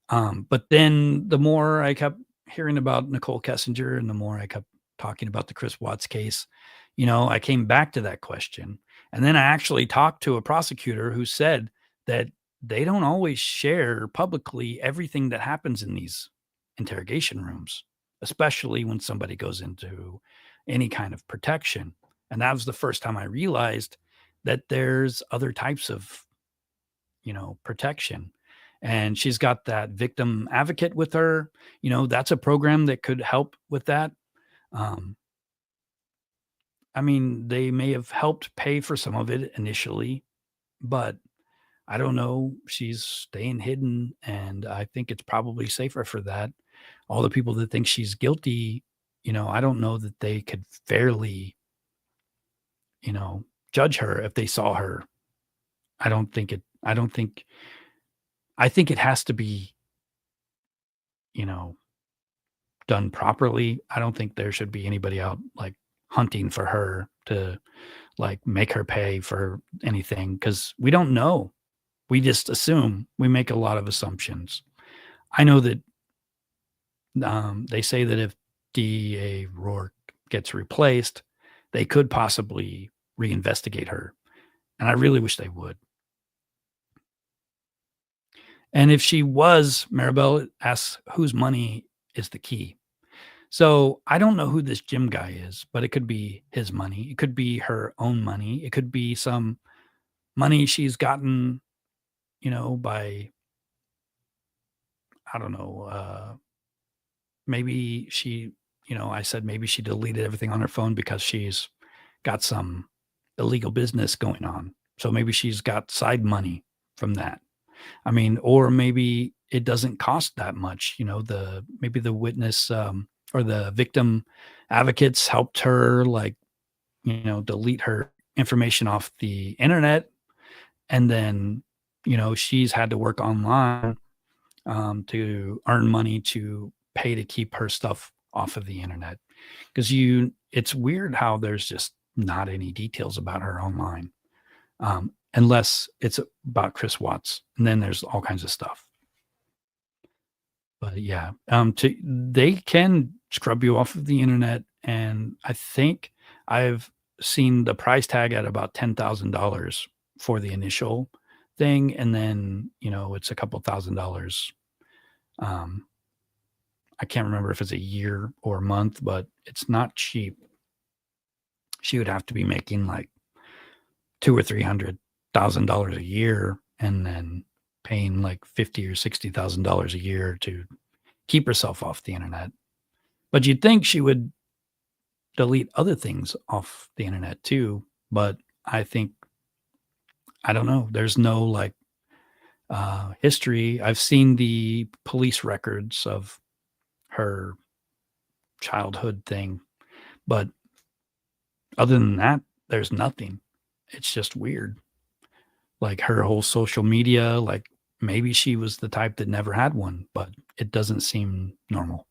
But then the more I kept hearing about Nichol Kessinger and the more I kept talking about the Chris Watts case, I came back to that question. And then I actually talked to a prosecutor who said that they don't always share publicly everything that happens in these interrogation rooms, especially when somebody goes into any kind of protection. And that was the first time I realized that there's other types of, protection. And she's got that victim advocate with her. That's a program that could help with that. Um, I mean, they may have helped pay for some of it initially, but I don't know. She's staying hidden, and I think it's probably safer for that. All the people that think she's guilty, I don't know that they could fairly, judge her if they saw her. I don't think, I think it has to be, you know, done properly. I don't think there should be anybody out like hunting for her to like make her pay for anything because we don't know. We just assume. We make a lot of assumptions. I know that they say that if DA Rourke gets replaced, they could possibly reinvestigate her. And I really wish they would. And if she was, Maribel asks, whose money is the key? So I don't know who this Jim guy is, but it could be his money. It could be her own money. It could be some money she's gotten, by, I don't know, maybe she, I said maybe she deleted everything on her phone because she's got some illegal business going on. So maybe she's got side money from that. I mean, or maybe it doesn't cost that much, maybe the witness or the victim advocates helped her like, delete her information off the internet. And then, she's had to work online to earn money to pay to keep her stuff off of the internet. Because it's weird how there's just not any details about her online. Unless it's about Chris Watts, and then there's all kinds of stuff. But yeah, they can scrub you off of the internet, and I think I've seen the price tag at about $10,000 for the initial thing, and then it's a couple $1,000s. I can't remember if it's a year or a month, but it's not cheap. She would have to be making like $200,000 or $300,000 a year, and then paying like $50,000 or $60,000 a year to keep herself off the internet. But you'd think she would delete other things off the internet too. But I don't know. There's no like history. I've seen the police records of her childhood thing, but other than that, there's nothing. It's just weird. Like her whole social media, like maybe she was the type that never had one, but it doesn't seem normal.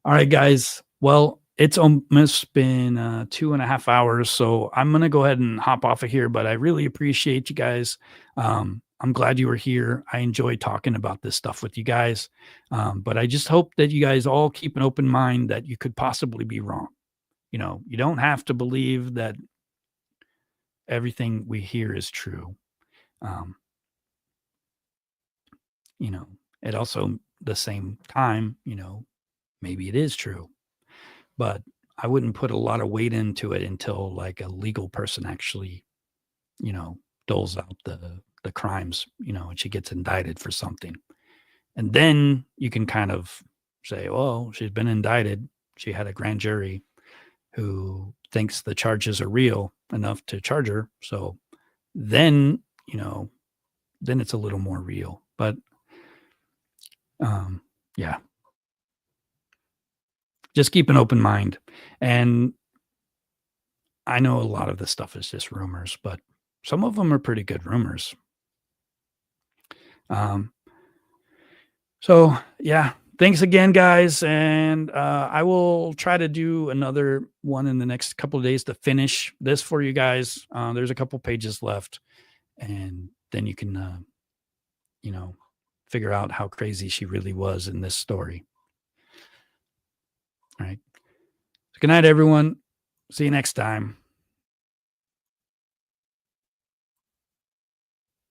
All right, guys. Well, it's almost been 2.5 hours, so I'm going to go ahead and hop off of here, but I really appreciate you guys. I'm glad you were here. I enjoy talking about this stuff with you guys. But I just hope that you guys all keep an open mind that you could possibly be wrong. You don't have to believe that everything we hear is true. Um, at also the same time, maybe it is true, but I wouldn't put a lot of weight into it until like a legal person actually, you know, doles out the crimes, and she gets indicted for something. And then you can kind of say, well, she's been indicted. She had a grand jury who thinks the charges are real enough to charge her. So then, then it's a little more real. But yeah, just keep an open mind. And I know a lot of this stuff is just rumors, but some of them are pretty good rumors. Um, so yeah, thanks again, guys. And I will try to do another one in the next couple of days to finish this for you guys. There's a couple pages left, and then you can, figure out how crazy she really was in this story. All right. So good night, everyone. See you next time.